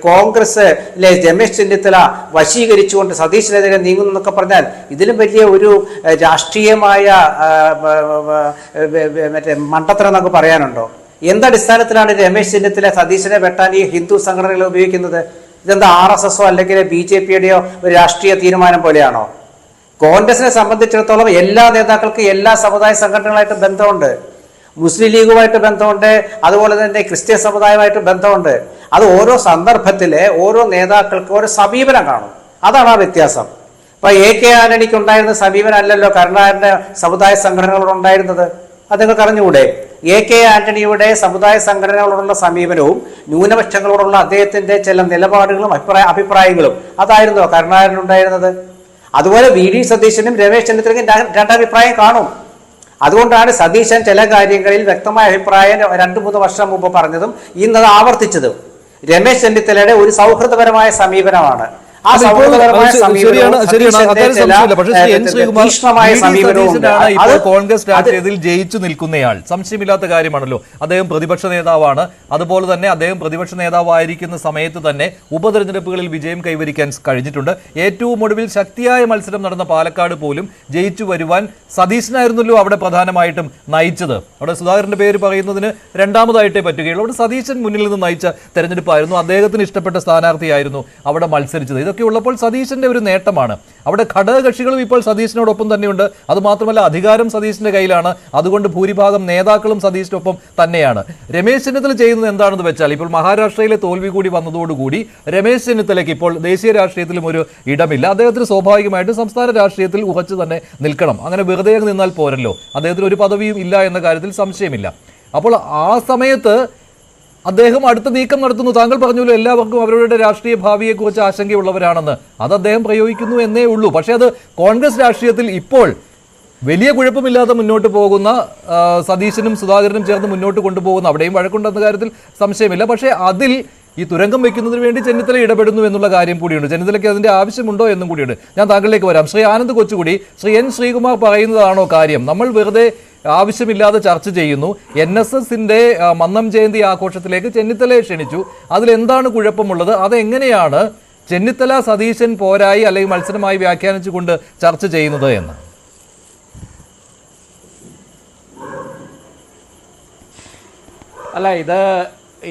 കോൺഗ്രസിലെ രമേശ് ചെന്നിത്തല വശീകരിച്ചുകൊണ്ട് സതീശനെതിരെ നീങ്ങുന്നു എന്നൊക്കെ പറഞ്ഞാൽ ഇതിലും വലിയ ഒരു രാഷ്ട്രീയമായ മണ്ടത്തരം എന്നൊക്കെ പറയാനുണ്ടോ? എന്തടിസ്ഥാനത്തിലാണ് രമേശ് ചെന്നിത്തല സതീശനെ വെട്ടാൻ ഈ ഹിന്ദു സംഘടനകളെ ഉപയോഗിക്കുന്നത്? ഇതെന്താ RSSO അല്ലെങ്കിൽ BJP-യുടെയോ ഒരു രാഷ്ട്രീയ തീരുമാനം പോലെയാണോ? കോൺഗ്രസിനെ സംബന്ധിച്ചിടത്തോളം എല്ലാ നേതാക്കൾക്കും എല്ലാ സമുദായ സംഘടനകളായിട്ട് ബന്ധമുണ്ട്. മുസ്ലിം ലീഗുമായിട്ട് ബന്ധമുണ്ട്, അതുപോലെ തന്നെ ക്രിസ്ത്യൻ സമുദായമായിട്ട് ബന്ധമുണ്ട്. അത് ഓരോ സന്ദർഭത്തിലെ ഓരോ നേതാക്കൾക്ക് ഓരോ സമീപനം കാണും. അതാണ് ആ വ്യത്യാസം. ഇപ്പൊ AK ആന്റണിക്ക് ഉണ്ടായിരുന്ന സമീപനം അല്ലല്ലോ കരുണാകരന്റെ സമുദായ സംഘടനകളോട് ഉണ്ടായിരുന്നത്. അത് നിങ്ങൾക്ക് അറിഞ്ഞുകൂടെ? AK ആന്റണിയുടെ സമുദായ സംഘടനകളോടുള്ള സമീപനവും ന്യൂനപക്ഷങ്ങളോടുള്ള അദ്ദേഹത്തിന്റെ ചില നിലപാടുകളും അഭിപ്രായങ്ങളും അതായിരുന്നോ കരുണാകരനുണ്ടായിരുന്നത്? അതുപോലെ VD സതീശനും രമേശ് ചെന്നിത്തലയ്ക്കും 2 അഭിപ്രായം കാണും. അതുകൊണ്ടാണ് സതീശൻ ചില കാര്യങ്ങളിൽ വ്യക്തമായ അഭിപ്രായം 2-3 വർഷം മുമ്പ് പറഞ്ഞതും ഇന്നത് ആവർത്തിച്ചതും. രമേശ് ചെന്നിത്തലയുടെ ഒരു സൗഹൃദപരമായ സമീപനമാണ്. ആ സൗഹൃദപരമായ ശരിയാണ്. അക്കാര്യം സംശയമില്ല. പക്ഷേ ശ്രീ എൻ ശ്രീകുമാർ സതീശനാണ് ഇപ്പോൾ കോൺഗ്രസ് രാഷ്ട്രീയത്തിൽ ജയിച്ചു നിൽക്കുന്നയാൾ, സംശയമില്ലാത്ത കാര്യമാണല്ലോ. അദ്ദേഹം പ്രതിപക്ഷ നേതാവാണ്. അതുപോലെ തന്നെ അദ്ദേഹം പ്രതിപക്ഷ നേതാവായിരിക്കുന്ന സമയത്ത് തന്നെ ഉപതെരഞ്ഞെടുപ്പുകളിൽ വിജയം കൈവരിക്കാൻ കഴിഞ്ഞിട്ടുണ്ട്. ഏറ്റവും ഒടുവിൽ ശക്തിയായ മത്സരം നടന്ന പാലക്കാട് പോലും ജയിച്ചു വരുവാൻ സതീശനായിരുന്നല്ലോ അവിടെ പ്രധാനമായിട്ടും നയിച്ചത്. അവിടെ സുധാകരന്റെ പേര് പറയുന്നതിന് രണ്ടാമതായിട്ടേ പറ്റുകയുള്ളൂ. അവിടെ സതീശൻ മുന്നിൽ നിന്ന് നയിച്ച തെരഞ്ഞെടുപ്പായിരുന്നു. അദ്ദേഹത്തിന് ഇഷ്ടപ്പെട്ട സ്ഥാനാർത്ഥിയായിരുന്നു അവിടെ മത്സരിച്ചത്. ഇതൊക്കെ ഉള്ളപ്പോൾ സതീശന്റെ ഒരു നേട്ടമാണ്. അവിടെ ഘടകകക്ഷികളും ഇപ്പോൾ സതീശനോടൊപ്പം തന്നെയുണ്ട്. അതുമാത്രമല്ല അധികാരം സതീശന്റെ കയ്യിലാണ്. അതുകൊണ്ട് ഭൂരിഭാഗം നേതാക്കളും സതീശനൊപ്പം തന്നെയാണ്. രമേശ് ചെന്നിത്തല ചെയ്യുന്നത് എന്താണെന്ന് വെച്ചാൽ ഇപ്പോൾ മഹാരാഷ്ട്രയിലെ തോൽവി കൂടി വന്നതോടുകൂടി രമേശ് ചെന്നിത്തലയ്ക്ക് ഇപ്പോൾ ദേശീയ രാഷ്ട്രീയത്തിലും ഒരു ഇടമില്ല. അദ്ദേഹത്തിന് സ്വാഭാവികമായിട്ടും സംസ്ഥാന രാഷ്ട്രീയത്തിൽ ഉറച്ചു തന്നെ നിൽക്കണം. അങ്ങനെ വെറുതെ നിന്നാൽ പോരല്ലോ. അദ്ദേഹത്തിന് ഒരു പദവിയും ഇല്ല എന്ന കാര്യത്തിൽ സംശയമില്ല. അപ്പോൾ ആ സമയത്ത് അദ്ദേഹം അടുത്ത നീക്കം നടത്തുന്നു. താങ്കൾ പറഞ്ഞല്ലോ എല്ലാവർക്കും അവരുടെ രാഷ്ട്രീയ ഭാവിയെക്കുറിച്ച് ആശങ്കയുള്ളവരാണെന്ന്. അത് അദ്ദേഹം പ്രയോഗിക്കുന്നു എന്നേ ഉള്ളൂ. പക്ഷേ അത് കോൺഗ്രസ് രാഷ്ട്രീയത്തിൽ ഇപ്പോൾ വലിയ കുഴപ്പമില്ലാതെ മുന്നോട്ട് പോകുന്ന സതീശനും സുധാകരനും ചേർന്ന് മുന്നോട്ട് കൊണ്ടുപോകുന്ന, അവിടെയും വഴക്കുണ്ടെന്ന കാര്യത്തിൽ സംശയമില്ല. പക്ഷേ അതിൽ ഈ തുരങ്കം വെക്കുന്നതിന് വേണ്ടി ചെന്നിത്തല ഇടപെടുന്നു എന്നുള്ള കാര്യം കൂടിയുണ്ട്. ചെന്നിത്തലയ്ക്ക് അതിന്റെ ആവശ്യമുണ്ടോ എന്നും കൂടിയുണ്ട്. ഞാൻ താങ്കളിലേക്ക് വരാം. ശ്രീ ആനന്ദ് കൊച്ചുകൂടി, ശ്രീ എൻ ശ്രീകുമാർ പറയുന്നതാണോ കാര്യം? നമ്മൾ വെറുതെ ആവശ്യമില്ലാതെ ചർച്ച ചെയ്യുന്നു. NSSന്റെ മന്നം ജയന്തി ആഘോഷത്തിലേക്ക് ചെന്നിത്തലയെ ക്ഷണിച്ചു. അതിലെന്താണ് കുഴപ്പമുള്ളത്? അതെങ്ങനെയാണ് ചെന്നിത്തല സതീശൻ പോരായി അല്ലെങ്കിൽ മത്സരമായി വ്യാഖ്യാനിച്ചുകൊണ്ട് ചർച്ച ചെയ്യുന്നത് എന്ന്? അല്ല, ഇത്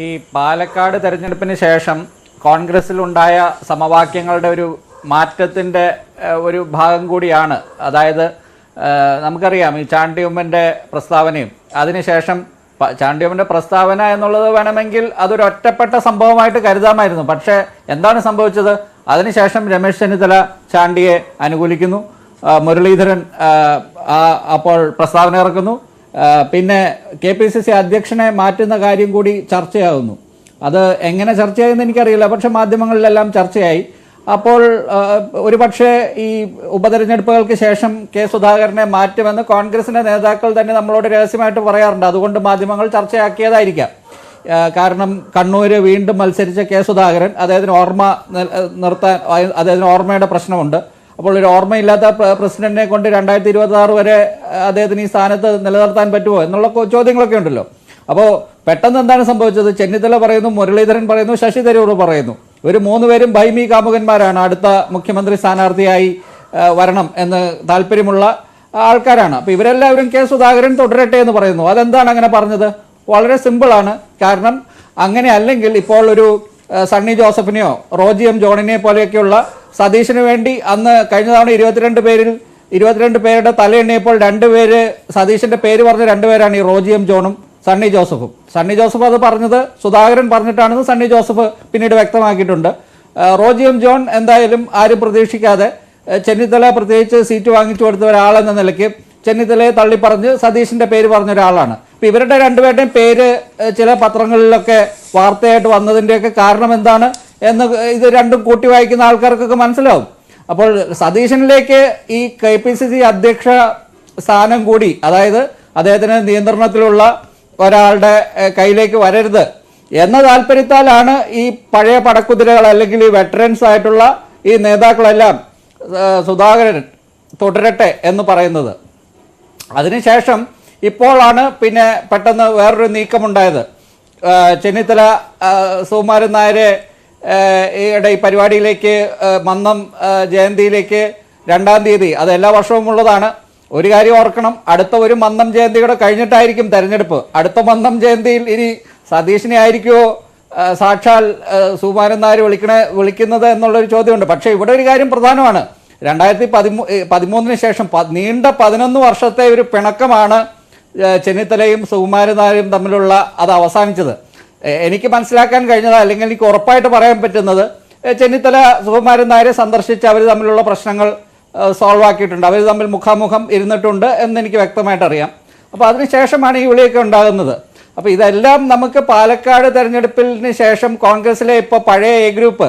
ഈ പാലക്കാട് തെരഞ്ഞെടുപ്പിന് ശേഷം കോൺഗ്രസിലുണ്ടായ സമവാക്യങ്ങളുടെ ഒരു മാറ്റത്തിൻ്റെ ഒരു ഭാഗം കൂടിയാണ്. അതായത് നമുക്കറിയാം ഈ ചാണ്ടിയുമ്മൻ്റെ പ്രസ്താവനയും അതിനുശേഷം ചാണ്ടിയുമ്മൻ്റെ പ്രസ്താവന എന്നുള്ളത് വേണമെങ്കിൽ അതൊരു ഒറ്റപ്പെട്ട സംഭവമായിട്ട് കരുതാമായിരുന്നു. പക്ഷേ എന്താണ് സംഭവിച്ചത്? അതിനുശേഷം രമേശ് ചെന്നിത്തല ചാണ്ടിയെ അനുകൂലിക്കുന്നു, മുരളീധരൻ അപ്പോൾ പ്രസ്താവന ഇറക്കുന്നു, പിന്നെ KPCC അധ്യക്ഷനെ മാറ്റുന്ന കാര്യം കൂടി ചർച്ചയാകുന്നു. അത് എങ്ങനെ ചർച്ചയായെന്ന് എനിക്കറിയില്ല, പക്ഷെ മാധ്യമങ്ങളിലെല്ലാം ചർച്ചയായി. അപ്പോൾ ഒരുപക്ഷെ ഈ ഉപതെരഞ്ഞെടുപ്പുകൾക്ക് ശേഷം K സുധാകരനെ മാറ്റുമെന്ന് കോൺഗ്രസിൻ്റെ നേതാക്കൾ തന്നെ നമ്മളോട് രഹസ്യമായിട്ട് പറയാറുണ്ട്. അതുകൊണ്ട് മാധ്യമങ്ങൾ ചർച്ചയാക്കിയതായിരിക്കാം. കാരണം കണ്ണൂർ വീണ്ടും മത്സരിച്ച K സുധാകരൻ അദ്ദേഹത്തിന് അദ്ദേഹത്തിന് ഓർമ്മയുടെ പ്രശ്നമുണ്ട്. അപ്പോൾ ഒരു ഓർമ്മയില്ലാത്ത പ്രസിഡന്റിനെ കൊണ്ട് 2026 വരെ അദ്ദേഹത്തിന് ഈ സ്ഥാനത്ത് നിലനിർത്താൻ പറ്റുമോ എന്നുള്ള ചോദ്യങ്ങളൊക്കെ ഉണ്ടല്ലോ. അപ്പോൾ പെട്ടെന്ന് എന്താണ് സംഭവിച്ചത്? ചെന്നിത്തല പറയുന്നു, മുരളീധരൻ പറയുന്നു, ശശി തരൂർ പറയുന്നു. ഒരു 3 പേരും ഭൈമി കാമുകന്മാരാണ്. അടുത്ത മുഖ്യമന്ത്രി സ്ഥാനാർത്ഥിയായി വരണം എന്ന് താല്പര്യമുള്ള ആൾക്കാരാണ്. അപ്പോൾ ഇവരെല്ലാവരും K സുധാകരൻ തുടരട്ടെ എന്ന് പറയുന്നു. അതെന്താണ് അങ്ങനെ പറഞ്ഞത്? വളരെ സിമ്പിളാണ്. കാരണം അങ്ങനെ അല്ലെങ്കിൽ ഇപ്പോൾ ഒരു സണ്ണി ജോസഫിനെയോ റോജി എം ജോണിനെ പോലെയൊക്കെയുള്ള സതീശന് വേണ്ടി അന്ന് കഴിഞ്ഞ തവണ 22 പേരുടെ തലയെണ്ണിയപ്പോൾ 2 പേര് സതീശന്റെ പേര് പറഞ്ഞ 2 പേരാണ് ഈ റോജി എം ജോണും സണ്ണി ജോസഫും. സണ്ണി ജോസഫ് അത് പറഞ്ഞത് സുധാകരൻ പറഞ്ഞിട്ടാണെന്ന് സണ്ണി ജോസഫ് പിന്നീട് വ്യക്തമാക്കിയിട്ടുണ്ട്. റോജി എം ജോൺ എന്തായാലും ആരും പ്രതീക്ഷിക്കാതെ ചെന്നിത്തല പ്രത്യേകിച്ച് സീറ്റ് വാങ്ങിച്ചു കൊടുത്ത ഒരാളെന്ന നിലയ്ക്ക് ചെന്നിത്തലയെ തള്ളിപ്പറഞ്ഞ് സതീശന്റെ പേര് പറഞ്ഞ ഒരാളാണ്. ഇപ്പം ഇവരുടെ 2 പേരുടെയും പേര് ചില പത്രങ്ങളിലൊക്കെ വാർത്തയായിട്ട് വന്നതിൻ്റെയൊക്കെ കാരണം എന്താണ് എന്ന് ഇത് രണ്ടും കൂട്ടി വായിക്കുന്ന ആൾക്കാർക്കൊക്കെ മനസ്സിലാവും. അപ്പോൾ സതീശനിലേക്ക് ഈ KPCC അധ്യക്ഷ സ്ഥാനം കൂടി, അതായത് അദ്ദേഹത്തിന് നിയന്ത്രണത്തിലുള്ള ഒരാളുടെ കയ്യിലേക്ക് വരരുത് എന്ന താല്പര്യത്താലാണ് ഈ പഴയ പടക്കുതിരകൾ അല്ലെങ്കിൽ ഈ വെറ്ററൻസ് ആയിട്ടുള്ള ഈ നേതാക്കളെല്ലാം സുധാകരൻ തുടരട്ടെ എന്ന് പറയുന്നത്. അതിനുശേഷം ഇപ്പോഴാണ് പിന്നെ പെട്ടെന്ന് വേറൊരു നീക്കമുണ്ടായത്. ചെന്നിത്തല സുകുമാരൻ നായരെ ഈ പരിപാടിയിലേക്ക് മന്നം ജയന്തിയിലേക്ക് 2-ാം തീയതി, അത് എല്ലാ വർഷവും ഉള്ളതാണ്. ഒരു കാര്യം ഓർക്കണം, അടുത്ത ഒരു മന്നം ജയന്തിയുടെ കഴിഞ്ഞിട്ടായിരിക്കും തെരഞ്ഞെടുപ്പ്. അടുത്ത മന്നം ജയന്തിയിൽ ഇനി സതീശനെ ആയിരിക്കുമോ സാക്ഷാൽ സുകുമാരൻ നായർ വിളിക്കുന്നത് എന്നുള്ളൊരു ചോദ്യമുണ്ട്. പക്ഷേ ഇവിടെ ഒരു കാര്യം പ്രധാനമാണ്. 2013 ശേഷം നീണ്ട 11 വർഷത്തെ ഒരു പിണക്കമാണ് ചെന്നിത്തലയും സുകുമാരൻ നായരും തമ്മിലുള്ള അത് അവസാനിച്ചത്. എനിക്ക് മനസ്സിലാക്കാൻ കഴിഞ്ഞത്, അല്ലെങ്കിൽ എനിക്ക് ഉറപ്പായിട്ട് പറയാൻ പറ്റുന്നത്, ചെന്നിത്തല സുകുമാരൻ നായരെ സന്ദർശിച്ച് അവർ തമ്മിലുള്ള പ്രശ്നങ്ങൾ സോൾവ് ആക്കിയിട്ടുണ്ട്. അവർ തമ്മിൽ മുഖാമുഖം ഇരുന്നിട്ടുണ്ട് എന്ന് എനിക്ക് വ്യക്തമായിട്ട് അറിയാം. അപ്പോൾ അതിനുശേഷമാണ് ഈ വിളിയൊക്കെ ഉണ്ടാകുന്നത്. അപ്പോൾ ഇതെല്ലാം നമുക്ക് പാലക്കാട് തെരഞ്ഞെടുപ്പിന് ശേഷം കോൺഗ്രസിലെ ഇപ്പോൾ പഴയ A ഗ്രൂപ്പ്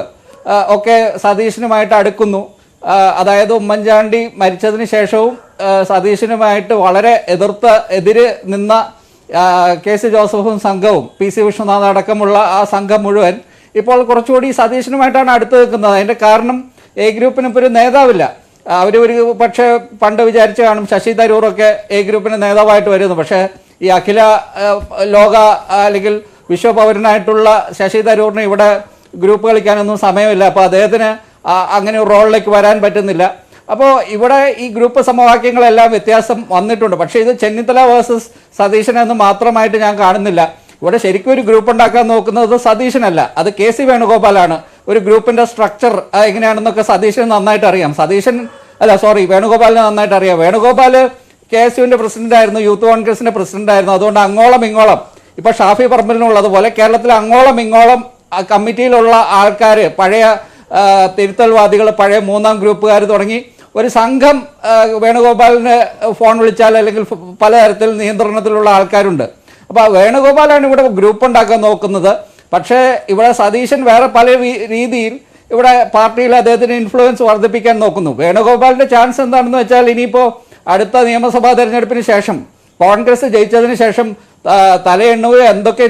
ഒക്കെ സതീശനുമായിട്ട് അടുക്കുന്നു. അതായത് ഉമ്മൻചാണ്ടി മരിച്ചതിന് ശേഷവും സതീശനുമായിട്ട് വളരെ എതിര് നിന്ന KC ജോസഫും സംഘവും PC വിശ്വനാഥ് അടക്കമുള്ള ആ സംഘം മുഴുവൻ ഇപ്പോൾ കുറച്ചുകൂടി സതീശനുമായിട്ടാണ് അടുത്ത് നിൽക്കുന്നത്. അതിൻ്റെ കാരണം എ ഗ്രൂപ്പിന് ഇപ്പോൾ ഒരു നേതാവില്ല. അവർ ഒരു പക്ഷേ പണ്ട് വിചാരിച്ച് കാണും ശശി തരൂറൊക്കെ എ ഗ്രൂപ്പിന് നേതാവായിട്ട് വരുന്നു. പക്ഷേ ഈ അഖില ലോക അല്ലെങ്കിൽ വിശ്വപൗരനായിട്ടുള്ള ശശി തരൂറിന് ഇവിടെ ഗ്രൂപ്പ് കളിക്കാനൊന്നും സമയമില്ല. അപ്പോൾ അദ്ദേഹത്തിന് അങ്ങനെ ഒരു റോളിലേക്ക് വരാൻ പറ്റുന്നില്ല. അപ്പോൾ ഇവിടെ ഈ ഗ്രൂപ്പ് സമവാക്യങ്ങളെല്ലാം വ്യത്യാസം വന്നിട്ടുണ്ട്. പക്ഷേ ഇത് ചെന്നിത്തല വേഴ്സസ് സതീശനെന്ന് മാത്രമായിട്ട് ഞാൻ കാണുന്നില്ല. ഇവിടെ ശരിക്കും ഒരു ഗ്രൂപ്പ് ഉണ്ടാക്കാൻ നോക്കുന്നത് സതീശനല്ല, അത് കെ സി വേണുഗോപാലാണ്. ഒരു ഗ്രൂപ്പിന്റെ സ്ട്രക്ചർ എങ്ങനെയാണെന്നൊക്കെ സതീശന് നന്നായിട്ട് അറിയാം. വേണുഗോപാലിന് നന്നായിട്ട് അറിയാം. വേണുഗോപാൽ കെ എസ് യുവിന്റെ പ്രസിഡന്റ് ആയിരുന്നു, യൂത്ത് കോൺഗ്രസിന്റെ പ്രസിഡന്റ് ആയിരുന്നു. അതുകൊണ്ട് അങ്ങോളം ഇങ്ങോളം ഇപ്പൊ ഷാഫി പറമ്പലിനുള്ളതുപോലെ കേരളത്തിൽ അങ്ങോളം ഇങ്ങോളം കമ്മിറ്റിയിലുള്ള ആൾക്കാർ, പഴയ തിരുത്തൽവാദികൾ, പഴയ മൂന്നാം ഗ്രൂപ്പുകാർ തുടങ്ങി ഒരു സംഘം വേണുഗോപാലിന് ഫോൺ വിളിച്ചാൽ അല്ലെങ്കിൽ പലതരത്തിൽ നിയന്ത്രണത്തിലുള്ള ആൾക്കാരുണ്ട്. അപ്പോൾ വേണുഗോപാലാണ് ഇവിടെ ഗ്രൂപ്പ് ഉണ്ടാക്കാൻ നോക്കുന്നത്. പക്ഷേ ഇവിടെ സതീശൻ വേറെ പല രീതിയിൽ ഇവിടെ പാർട്ടിയിൽ അദ്ദേഹത്തിന് ഇൻഫ്ലുവൻസ് വർദ്ധിപ്പിക്കാൻ നോക്കുന്നു. വേണുഗോപാലിന്റെ ചാൻസ് എന്താണെന്ന് വെച്ചാൽ ഇനിയിപ്പോൾ അടുത്ത നിയമസഭാ തെരഞ്ഞെടുപ്പിന് ശേഷം കോൺഗ്രസ് ജയിച്ചതിന് ശേഷം തലയെണ്ണുകയോ എന്തൊക്കെ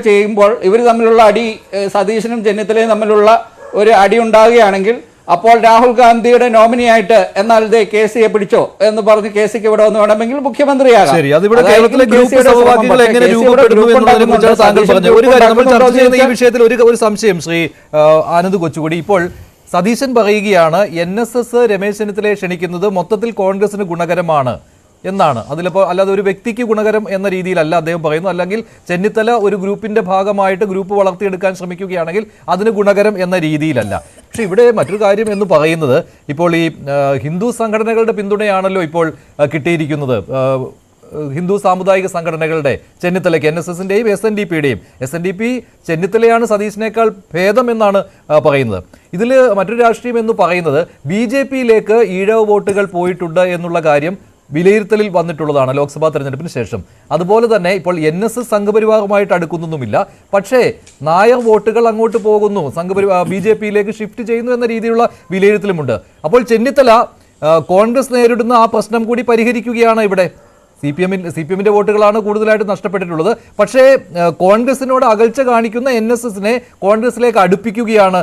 ചെയ്യുമ്പോൾ ഇവർ തമ്മിലുള്ള അടി, സതീശനും ചെന്നിത്തലയും തമ്മിലുള്ള ഒരു അടി ഉണ്ടാവുകയാണെങ്കിൽ അപ്പോൾ രാഹുൽ ഗാന്ധിയുടെ നോമിനിയായിട്ട് എന്നാൽ കെ സിയെ പിടിച്ചോ എന്ന് പറഞ്ഞ് കെ സിക്ക് ഇവിടെ വന്ന് വേണമെങ്കിൽ മുഖ്യമന്ത്രിയാകാം. ശരി, അതിവിടെ കേരളത്തിലെ ഗ്രൂപ്പ് സമവാക്യങ്ങൾ എങ്ങനെ രൂപപ്പെടുന്നു എന്നതിനെ കുറിച്ചാണ് താങ്കൾ പറഞ്ഞത്. ഒരു കാര്യം നമ്മൾ ചർച്ച ചെയ്യുന്ന ഈ വിഷയത്തിൽ ഒരു സംശയം ശ്രീ ആനന്ദ് കൊച്ചുകൂടി, ഇപ്പോൾ സതീശൻ പറയുകയാണ് NSS രമേശ് ചെന്നിത്തലയെ ക്ഷണിക്കുന്നത് മൊത്തത്തിൽ കോൺഗ്രസിന് ഗുണകരമാണ് എന്നാണ്. അതിലിപ്പോൾ അല്ലാതെ ഒരു വ്യക്തിക്ക് ഗുണകരം എന്ന രീതിയിലല്ല അദ്ദേഹം പറയുന്നു. അല്ലെങ്കിൽ ചെന്നിത്തല ഒരു ഗ്രൂപ്പിന്റെ ഭാഗമായിട്ട് ഗ്രൂപ്പ് വളർത്തിയെടുക്കാൻ ശ്രമിക്കുകയാണെങ്കിൽ അതിന് ഗുണകരം എന്ന രീതിയിലല്ല. പക്ഷെ ഇവിടെ മറ്റൊരു കാര്യം എന്ന് പറയുന്നത്, ഇപ്പോൾ ഈ ഹിന്ദു സംഘടനകളുടെ പിന്തുണയാണല്ലോ ഇപ്പോൾ കിട്ടിയിരിക്കുന്നത്. ഹിന്ദു സാമുദായിക സംഘടനകളുടെ ചെന്നിത്തലയ്ക്ക് NSSന്റെയും SNDPയുടെയും. SNDP ചെന്നിത്തലയാണ് സതീശിനേക്കാൾ ഭേദം എന്നാണ് പറയുന്നത്. ഇതിൽ മറ്റൊരു രാഷ്ട്രീയം എന്ന് പറയുന്നത് BJPയിലേക്ക് ഈഴവ വോട്ടുകൾ പോയിട്ടുണ്ട് എന്നുള്ള കാര്യം വിലയിരുത്തലിൽ വന്നിട്ടുള്ളതാണ് ലോക്സഭാ തെരഞ്ഞെടുപ്പിന് ശേഷം. അതുപോലെ തന്നെ ഇപ്പോൾ NSS സംഘപരിവാറുമായിട്ട് അടുക്കുന്നൊന്നുമില്ല, പക്ഷേ നായർ വോട്ടുകൾ അങ്ങോട്ട് പോകുന്നു, BJPയിലേക്ക് ഷിഫ്റ്റ് ചെയ്യുന്നു എന്ന രീതിയിലുള്ള വിലയിരുത്തലുമുണ്ട്. അപ്പോൾ ചെന്നിത്തല കോൺഗ്രസ് നേരിടുന്ന ആ പ്രശ്നം കൂടി പരിഹരിക്കുകയാണ് ഇവിടെ. CPMന്റെ വോട്ടുകളാണ് കൂടുതലായിട്ട് നഷ്ടപ്പെട്ടിട്ടുള്ളത്. പക്ഷേ കോൺഗ്രസിനോട് അകൽച്ച കാണിക്കുന്ന NSSനെ കോൺഗ്രസിലേക്ക് അടുപ്പിക്കുകയാണ്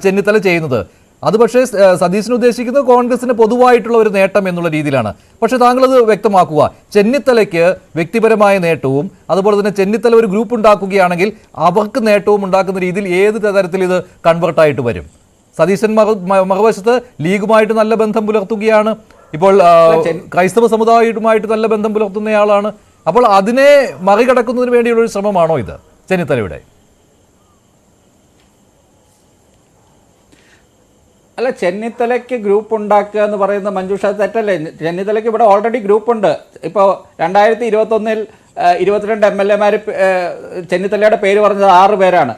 ചെന്നിത്തല ചെയ്യുന്നത്. അത് പക്ഷേ സതീശന് ഉദ്ദേശിക്കുന്നത് കോൺഗ്രസിന് പൊതുവായിട്ടുള്ള ഒരു നേട്ടം എന്നുള്ള രീതിയിലാണ്. പക്ഷെ താങ്കളത് വ്യക്തമാക്കുക, ചെന്നിത്തലയ്ക്ക് വ്യക്തിപരമായ നേട്ടവും അതുപോലെ തന്നെ ചെന്നിത്തല ഒരു ഗ്രൂപ്പ് ഉണ്ടാക്കുകയാണെങ്കിൽ അവർക്ക് നേട്ടവും ഉണ്ടാക്കുന്ന രീതിയിൽ ഏത് തരത്തിൽ ഇത് കൺവേർട്ടായിട്ട് വരും? സതീശൻ മറുവശത്ത് ലീഗുമായിട്ട് നല്ല ബന്ധം പുലർത്തുകയാണ്, ഇപ്പോൾ ക്രൈസ്തവ സമുദായവുമായിട്ട് നല്ല ബന്ധം പുലർത്തുന്നയാളാണ്. അപ്പോൾ അതിനെ മറികടക്കുന്നതിന് വേണ്ടിയുള്ള ഒരു ശ്രമമാണോ ഇത് ചെന്നിത്തലയുടെ? അല്ല, ചെന്നിത്തലയ്ക്ക് ഗ്രൂപ്പ് ഉണ്ടാക്കുക എന്ന് പറയുന്ന മഞ്ജുഷ തെറ്റല്ലേ? ചെന്നിത്തലയ്ക്ക് ഇവിടെ ഓൾറെഡി ഗ്രൂപ്പുണ്ട്. ഇപ്പോൾ 2021 22 MLA ചെന്നിത്തലയുടെ പേര് പറഞ്ഞത് 6 പേരാണ്.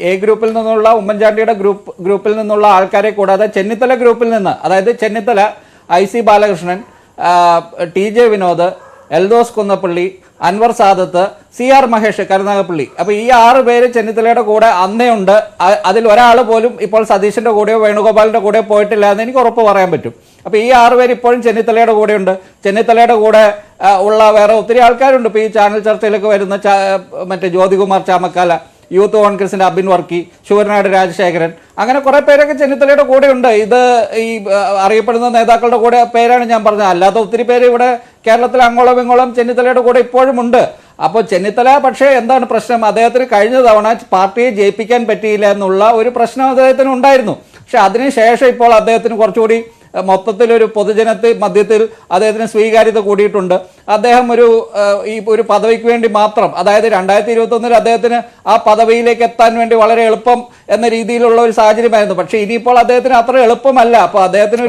എ ഗ്രൂപ്പിൽ നിന്നുള്ള ഉമ്മൻചാണ്ടിയുടെ ഗ്രൂപ്പിൽ നിന്നുള്ള ആൾക്കാരെ കൂടാതെ ചെന്നിത്തല ഗ്രൂപ്പിൽ നിന്ന്, അതായത് Chennithala, IC Balakrishnan, TJ Vinod, Eldhose Kunnappilly, Anwar Sadath, CR Mahesh Karunagappally. അപ്പോൾ ഈ 6 പേര് ചെന്നിത്തലയുടെ കൂടെ അന്നേ ഉണ്ട്. അതിൽ ഒരാൾ പോലും ഇപ്പോൾ സതീശന്റെ കൂടെയോ വേണുഗോപാലിന്റെ കൂടെയോ പോയിട്ടില്ല എന്ന് എനിക്ക് ഉറപ്പ് പറയാൻ പറ്റും. അപ്പോൾ ഈ 6 പേര് ഇപ്പോഴും ചെന്നിത്തലയുടെ കൂടെയുണ്ട്. ചെന്നിത്തലയുടെ കൂടെ ഉള്ള വേറെ ഒത്തിരി ആൾക്കാരുണ്ട്. ഇപ്പോൾ ഈ ചാനൽ ചർച്ചയിലൊക്കെ വരുന്ന മറ്റേ ജ്യോതികുമാർ ചാമക്കാല, യൂത്ത് കോൺഗ്രസിന്റെ അബിൻ വർക്കി, ശൂരനാട് രാജശേഖരൻ, അങ്ങനെ കുറെ പേരൊക്കെ ചെന്നിത്തലയുടെ കൂടെ ഉണ്ട്. ഇത് ഈ അറിയപ്പെടുന്ന നേതാക്കളുടെ കൂടെ പേരാണ് ഞാൻ പറഞ്ഞത്. അല്ലാത്ത ഒത്തിരി പേര് ഇവിടെ കേരളത്തിൽ അങ്ങോളം ഇങ്ങോളം ചെന്നിത്തലയുടെ കൂടെ ഇപ്പോഴും ഉണ്ട്. അപ്പോൾ ചെന്നിത്തല പക്ഷേ എന്താണ് പ്രശ്നം? അദ്ദേഹത്തിന് കഴിഞ്ഞ തവണ പാർട്ടിയെ ജയിപ്പിക്കാൻ പറ്റിയില്ല എന്നുള്ള ഒരു പ്രശ്നം അദ്ദേഹത്തിന് ഉണ്ടായിരുന്നു. പക്ഷെ അതിനുശേഷം ഇപ്പോൾ അദ്ദേഹത്തിന് കുറച്ചുകൂടി മൊത്തത്തിലൊരു മധ്യത്തിൽ അദ്ദേഹത്തിന് സ്വീകാര്യത കൂടിയിട്ടുണ്ട്. അദ്ദേഹം ഒരു പദവിക്ക് വേണ്ടി മാത്രം, അതായത് 2021 അദ്ദേഹത്തിന് ആ പദവിയിലേക്ക് എത്താൻ വേണ്ടി വളരെ എളുപ്പം എന്ന രീതിയിലുള്ള ഒരു സാഹചര്യമായിരുന്നു. പക്ഷേ ഇനിയിപ്പോൾ അദ്ദേഹത്തിന് അത്ര എളുപ്പമല്ല. അപ്പൊ അദ്ദേഹത്തിന്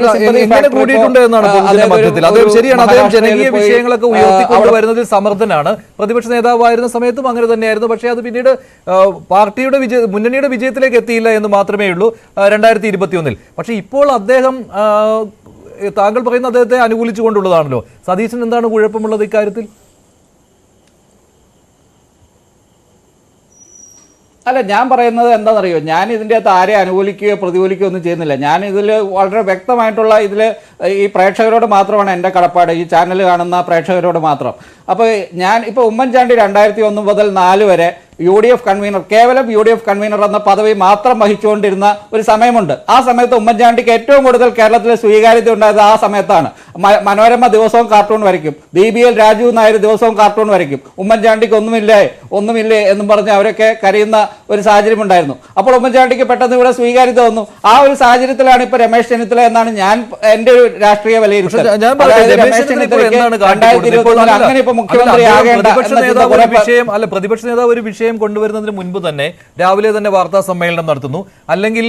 ജനകീയ വിഷയങ്ങളൊക്കെ ഉയർത്തിക്കൊണ്ടുവരുന്നതിൽ സമർത്ഥനാണ്. പ്രതിപക്ഷ നേതാവായിരുന്ന സമയത്തും അങ്ങനെ തന്നെയായിരുന്നു. പക്ഷേ അത് പിന്നീട് പാർട്ടിയുടെ മുന്നണിയുടെ വിജയത്തിലേക്ക് എത്തിയില്ല എന്ന് മാത്രമേ ഉള്ളൂ 2021. പക്ഷേ ഇപ്പോൾ അദ്ദേഹം താങ്കൾ പറയുന്ന അദ്ദേഹത്തെ അനുകൂലിച്ചുകൊണ്ടുള്ളതാണല്ലോ. സതീശൻ എന്താണ് കുഴപ്പമുള്ളത് ഇക്കാര്യത്തിൽ? അല്ല, ഞാൻ പറയുന്നത് എന്താണെന്നറിയോ, ഞാൻ ഇതിൻ്റെ അകത്ത് ആരെ അനുകൂലിക്കുകയോ പ്രതികൂലിക്കുകയോ ഒന്നും ചെയ്യുന്നില്ല. ഞാൻ ഇതിൽ വളരെ വ്യക്തമായിട്ടുള്ള ഈ പ്രേക്ഷകരോട് മാത്രമാണ് എൻ്റെ കടപ്പാട്, ഈ ചാനൽ കാണുന്ന പ്രേക്ഷകരോട് മാത്രം. അപ്പോൾ ഞാൻ ഇപ്പോൾ ഉമ്മൻചാണ്ടി 2001 മുതൽ 4 വരെ UDF കൺവീനർ, കേവലം UDF കൺവീനർ എന്ന പദവി മാത്രം വഹിച്ചുകൊണ്ടിരുന്ന ഒരു സമയമുണ്ട്. ആ സമയത്ത് ഉമ്മൻചാണ്ടിക്ക് ഏറ്റവും കൂടുതൽ കേരളത്തിലെ സ്വീകാര്യത ഉണ്ടായത് ആ സമയത്താണ്. മനോരമ ദിവസവും കാർട്ടൂൺ വരയ്ക്കും, DBL രാജീവ് നായർ ദിവസവും കാർട്ടൂൺ വരയ്ക്കും, ഉമ്മൻചാണ്ടിക്ക് ഒന്നുമില്ലേ എന്നും പറഞ്ഞ് അവരൊക്കെ കരയുന്ന ഒരു സാഹചര്യം ഉണ്ടായിരുന്നു. അപ്പോൾ ഉമ്മൻചാണ്ടിക്ക് പെട്ടെന്ന് ഇവിടെ സ്വീകാര്യത വന്നു. ആ ഒരു സാഹചര്യത്തിലാണ് ഇപ്പൊ രമേശ് ചെന്നിത്തല എന്നാണ് എൻ്റെ ഒരു രാഷ്ട്രീയ വിലയിരുത്തൽ. രമേശ് ചെന്നിത്തലയ്ക്ക് 2024 അങ്ങനെ ഇപ്പൊ മുഖ്യമന്ത്രി ആകേണ്ട പ്രതിപക്ഷ നേതാവ് ഒരു വിഷയം കൊണ്ടുവരുന്നതിന് മുൻപ് തന്നെ രാവിലെ തന്നെ വാർത്താ സമ്മേളനം നടത്തുന്നു, അല്ലെങ്കിൽ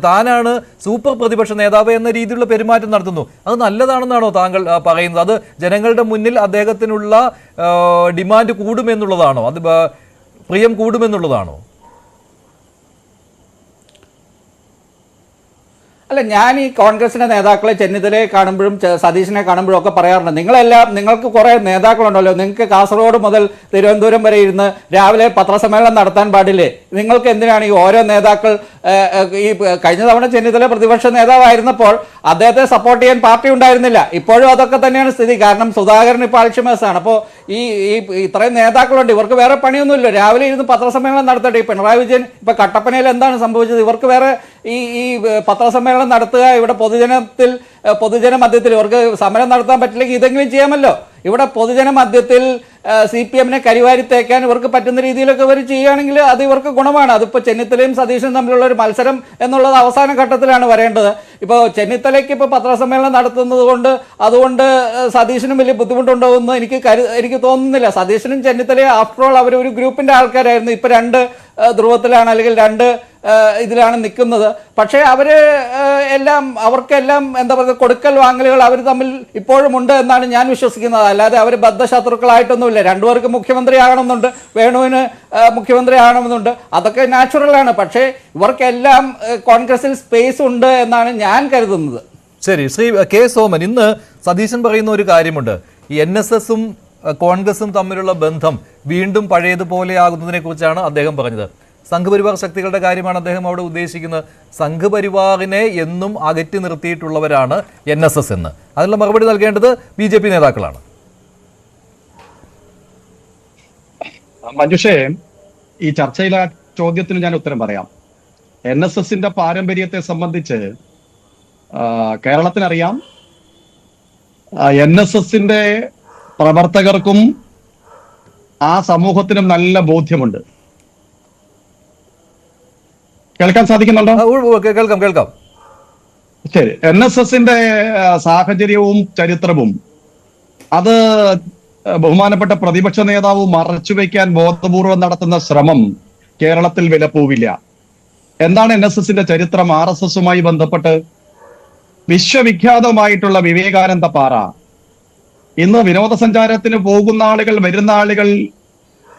താനാണ് സൂപ്പർ പ്രതിപക്ഷ നേതാവ് എന്ന രീതിയിലുള്ള പെരുമാറ്റം നടത്തുന്നു. അത് നല്ലതാണെന്നാണോ താങ്കൾ പറയുന്നത്? അത് ജനങ്ങളുടെ മുന്നിൽ അദ്ദേഹത്തിനുള്ള ഡിമാൻഡ് കൂടുമെന്നുള്ളതാണോ, അത് പ്രിയം കൂടുമെന്നുള്ളതാണോ? അല്ല, ഞാൻ ഈ കോൺഗ്രസിന്റെ നേതാക്കളെ ചെന്നിത്തലയെ കാണുമ്പോഴും സതീശനെ കാണുമ്പോഴും ഒക്കെ പറയാറുണ്ട്, നിങ്ങൾക്ക് കുറെ നേതാക്കളുണ്ടല്ലോ, നിങ്ങൾക്ക് കാസർഗോഡ് മുതൽ തിരുവനന്തപുരം വരെ ഇരുന്ന് രാവിലെ പത്രസമ്മേളനം നടത്താൻ പാടില്ലേ? നിങ്ങൾക്ക് എന്തിനാണ് ഈ ഓരോ നേതാക്കൾ? ഈ കഴിഞ്ഞ തവണ ചെന്നിത്തല പ്രതിപക്ഷ നേതാവായിരുന്നപ്പോൾ അദ്ദേഹത്തെ സപ്പോർട്ട് ചെയ്യാൻ പാർട്ടി ഉണ്ടായിരുന്നില്ല. ഇപ്പോഴും അതൊക്കെ തന്നെയാണ് സ്ഥിതി. കാരണം സുധാകരൻ ഇപ്പോൾ അൽഷിമേഴ്സാണ്. അപ്പോൾ ഈ ഇത്രയും നേതാക്കളുണ്ട്, ഇവർക്ക് വേറെ പണിയൊന്നുമില്ല, രാവിലെ ഇരുന്ന് പത്രസമ്മേളനം നടത്തട്ടെ. ഈ പിണറായി വിജയൻ ഇപ്പൊ കട്ടപ്പനയിൽ എന്താണ് സംഭവിച്ചത്? ഇവർക്ക് വേറെ ഈ പത്രസമ്മേളനം നടത്തുക, ഇവിടെ പൊതുജന മധ്യത്തിൽ ഇവർക്ക് സമരം നടത്താൻ പറ്റില്ലെങ്കിൽ ഇതെങ്കിലും ചെയ്യാമല്ലോ. ഇവിടെ പൊതുജന മധ്യത്തിൽ CPM-നെ കരിവാരി തേക്കാൻ ഇവർക്ക് പറ്റുന്ന രീതിയിലൊക്കെ ഇവർ ചെയ്യുകയാണെങ്കിൽ അത് ഇവർക്ക് ഗുണമാണ്. അതിപ്പോൾ ചെന്നിത്തലയും സതീശനും തമ്മിലുള്ള ഒരു മത്സരം എന്നുള്ളത് അവസാന ഘട്ടത്തിലാണ് വരേണ്ടത്. ഇപ്പോൾ ചെന്നിത്തലയ്ക്ക് ഇപ്പോൾ പത്രസമ്മേളനം നടത്തുന്നത് അതുകൊണ്ട് സതീശനും വലിയ ബുദ്ധിമുട്ടുണ്ടാവുമെന്ന് എനിക്ക് തോന്നുന്നില്ല. സതീശനും ചെന്നിത്തലയും ആഫ്റ്റർ ഓൾ അവർ ഒരു ഗ്രൂപ്പിന്റെ ആൾക്കാരായിരുന്നു. ഇപ്പൊ രണ്ട് ധ്രുവത്തിലാണ്, അല്ലെങ്കിൽ രണ്ട് ഇതിലാണ് നിൽക്കുന്നത്. പക്ഷേ അവർക്കെല്ലാം എന്താ പറയുക, കൊടുക്കൽ വാങ്ങലുകൾ അവർ തമ്മിൽ ഇപ്പോഴും ഉണ്ട് എന്നാണ് ഞാൻ വിശ്വസിക്കുന്നത്. അല്ലാതെ അവർ ബദ്ധശത്രുക്കളായിട്ടൊന്നുമില്ല. രണ്ടുപേർക്ക് മുഖ്യമന്ത്രി ആകണമെന്നുണ്ട്, വേണുവിന് മുഖ്യമന്ത്രി ആകണമെന്നുണ്ട്, അതൊക്കെ നാച്ചുറലാണ്. പക്ഷേ ഇവർക്കെല്ലാം കോൺഗ്രസിൽ സ്പേസ് ഉണ്ട് എന്നാണ് ഞാൻ കരുതുന്നത്. ശരി, ശ്രീ കെ സോമൻ, ഇന്ന് സതീശൻ പറയുന്ന ഒരു കാര്യമുണ്ട്, ഈ NSS-ഉം കോൺഗ്രസും തമ്മിലുള്ള ബന്ധം വീണ്ടും പഴയതുപോലെ ആകുന്നതിനെ കുറിച്ചാണ് അദ്ദേഹം പറഞ്ഞത്. സംഘപരിവാർ ശക്തികളുടെ കാര്യമാണ് അദ്ദേഹം അവിടെ ഉദ്ദേശിക്കുന്നത്. സംഘപരിവാറിനെ എന്നും അകറ്റി നിർത്തിയിട്ടുള്ളവരാണ് NSS എന്ന്. അതിനുള്ള മറുപടി നൽകേണ്ടത് BJP നേതാക്കളാണ്. മഞ്ജുഷേ, ഈ ചർച്ചയിലെ ചോദ്യത്തിന് ഞാൻ ഉത്തരം പറയാം. NSS-ന്റെ പാരമ്പര്യത്തെ സംബന്ധിച്ച് കേരളത്തിനറിയാം. NSS-ന്റെ പ്രവർത്തകർക്കും ആ സമൂഹത്തിനും നല്ല ബോധ്യമുണ്ട്. കേൾക്കാൻ സാധിക്കുന്നുണ്ടോ? കേൾക്കാം. ശരി. NSS-ന്റെ സാഹചര്യവും ചരിത്രവും അത് ബഹുമാനപ്പെട്ട പ്രതിപക്ഷ നേതാവ് മറച്ചുവെക്കാൻ ബോധപൂർവം നടത്തുന്ന ശ്രമം കേരളത്തിൽ വിലപ്പോവില്ല. എന്താണ് NSS-ന്റെ ചരിത്രം? RSS-ഉമായി ബന്ധപ്പെട്ട് വിശ്വവിഖ്യാതമായിട്ടുള്ള വിവേകാനന്ദ പാറ, ഇന്ന് വിനോദസഞ്ചാരത്തിന് പോകുന്ന ആളുകൾ, വരുന്ന ആളുകൾ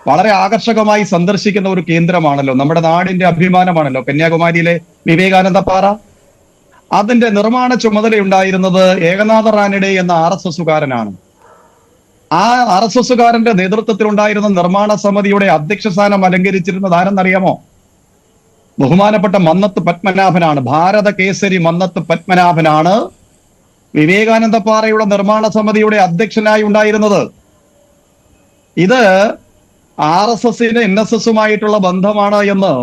വളരെ ആകർഷകമായി സന്ദർശിക്കുന്ന ഒരു കേന്ദ്രമാണല്ലോ, നമ്മുടെ നാടിന്റെ അഭിമാനമാണല്ലോ കന്യാകുമാരിയിലെ വിവേകാനന്ദ പാറ. അതിന്റെ നിർമ്മാണ ചുമതലയുണ്ടായിരുന്നത് ഏകനാഥ റാനഡെ എന്ന RSS-കാരനാണ്. ആ RSS-കാരന്റെ നേതൃത്വത്തിലുണ്ടായിരുന്ന നിർമ്മാണ സമിതിയുടെ അധ്യക്ഷ സ്ഥാനം അലങ്കരിച്ചിരുന്നത് ആരെന്നറിയാമോ? ബഹുമാനപ്പെട്ട മന്നത്ത് പത്മനാഭനാണ്. ഭാരത കേസരി മന്നത്ത് പത്മനാഭനാണ് വിവേകാനന്ദ പാറയുടെ നിർമ്മാണ സമിതിയുടെ അധ്യക്ഷനായി ഉണ്ടായിരുന്നത്. ഇത് RSS-ന് NSS-ഉമായിട്ടുള്ള ബന്ധമാണ് എന്ന്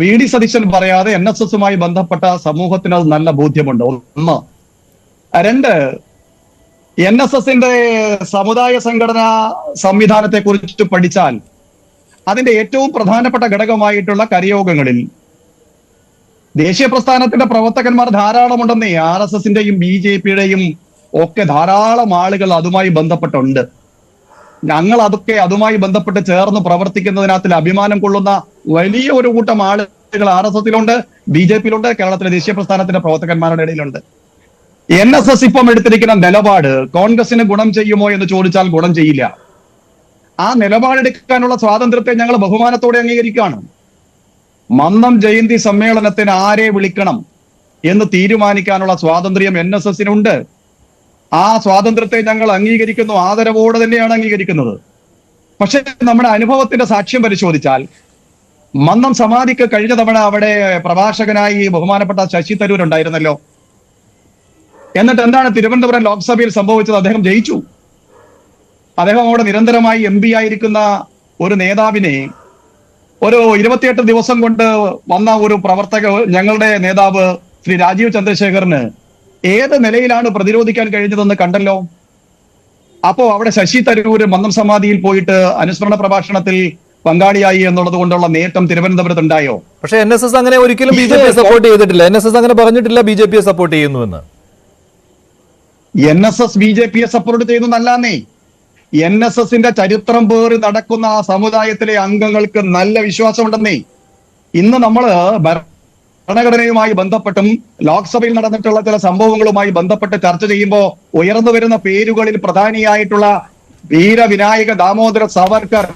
VD സതീശൻ പറയാതെ NSS-ഉമായി ബന്ധപ്പെട്ട സമൂഹത്തിന് അത് നല്ല ബോധ്യമുണ്ട്. ഒന്ന്. രണ്ട്, NSS-ന്റെ സമുദായ സംഘടനാ സംവിധാനത്തെ കുറിച്ച് പഠിച്ചാൽ അതിന്റെ ഏറ്റവും പ്രധാനപ്പെട്ട ഘടകമായിട്ടുള്ള കരയോഗങ്ങളിൽ ദേശീയ പ്രസ്ഥാനത്തിന്റെ പ്രവർത്തകന്മാർ ധാരാളമുണ്ടെന്നേ. RSS-ന്റെയും BJP-യുടെയും ഒക്കെ ധാരാളം ആളുകൾ അതുമായി ബന്ധപ്പെട്ടുണ്ട്. ഞങ്ങൾ അതൊക്കെ അതുമായി ബന്ധപ്പെട്ട് ചേർന്ന് പ്രവർത്തിക്കുന്നതിനകത്തിൽ അഭിമാനം കൊള്ളുന്ന വലിയ ഒരു കൂട്ടം ആളുകൾ RSS-ലുണ്ട്, BJP-യിലുണ്ട്, കേരളത്തിലെ ദേശീയ പ്രസ്ഥാനത്തിന്റെ പ്രവർത്തകന്മാരുടെ ഇടയിലുണ്ട്. NSS ഇപ്പം എടുത്തിരിക്കുന്ന നിലപാട് കോൺഗ്രസിന് ഗുണം ചെയ്യുമോ എന്ന് ചോദിച്ചാൽ ഗുണം ചെയ്യില്ല. ആ നിലപാടെടുക്കാനുള്ള സ്വാതന്ത്ര്യത്തെ ഞങ്ങൾ ബഹുമാനത്തോടെ അംഗീകരിക്കുകയാണ്. മന്നം ജയന്തി സമ്മേളനത്തിന് ആരെ വിളിക്കണം എന്ന് തീരുമാനിക്കാനുള്ള സ്വാതന്ത്ര്യം NSS-നുണ്ട്. ആ സ്വാതന്ത്ര്യത്തെ ഞങ്ങൾ അംഗീകരിക്കുന്നു, ആദരവോടെ തന്നെയാണ് അംഗീകരിക്കുന്നത്. പക്ഷെ നമ്മുടെ അനുഭവത്തിന്റെ സാക്ഷ്യം പരിശോധിച്ചാൽ മന്നം സമാധിക്ക് കഴിഞ്ഞ തവണ അവിടെ പ്രഭാഷകനായി ബഹുമാനപ്പെട്ട ശശി തരൂർ ഉണ്ടായിരുന്നല്ലോ. എന്നിട്ട് എന്താണ് തിരുവനന്തപുരം ലോക്സഭയിൽ സംഭവിച്ചത്? അദ്ദേഹം ജയിച്ചു. അദ്ദേഹം അവിടെ നിരന്തരമായി MP ആയിരിക്കുന്ന ഒരു നേതാവിനെ ഒരു 28 ദിവസം കൊണ്ട് വന്ന ഒരു ഞങ്ങളുടെ നേതാവ് ശ്രീ രാജീവ് ചന്ദ്രശേഖറിന് ഏത് നിലയിലാണ് പ്രതിരോധിക്കാൻ കഴിഞ്ഞതെന്ന് കണ്ടല്ലോ. അപ്പോ അവിടെ ശശി തരൂര് മന്നം സമാധിയിൽ പോയിട്ട് അനുസ്മരണ പ്രഭാഷണത്തിൽ പങ്കാളിയായി എന്നുള്ളത് കൊണ്ടുള്ള നേട്ടം തിരുവനന്തപുരത്ത് ഉണ്ടായോ? പക്ഷേ NSS അങ്ങനെ ഒരിക്കലും BJP സപ്പോർട്ട് ചെയ്തിട്ടില്ല. NSS അങ്ങനെ പറഞ്ഞിട്ടില്ല BJP സപ്പോർട്ട് ചെയ്യുന്നുവെന്ന്. NSS BJP സപ്പോർട്ട് ചെയ്യുന്നതല്ലാന്നേ. NSSന്റെ ചരിത്രം പേറി നടക്കുന്ന ആ സമുദായത്തിലെ അംഗങ്ങൾക്ക് നല്ല വിശ്വാസമുണ്ടെന്നേ. ഇന്ന് നമ്മള് ഭരണഘടനയുമായി ബന്ധപ്പെട്ടും ലോക്സഭയിൽ നടന്നിട്ടുള്ള ചില സംഭവങ്ങളുമായി ബന്ധപ്പെട്ട് ചർച്ച ചെയ്യുമ്പോൾ ഉയർന്നു വരുന്ന പേരുകളിൽ പ്രധാനിയായിട്ടുള്ള വീരവിനായക ദാമോദര സവർക്കർ,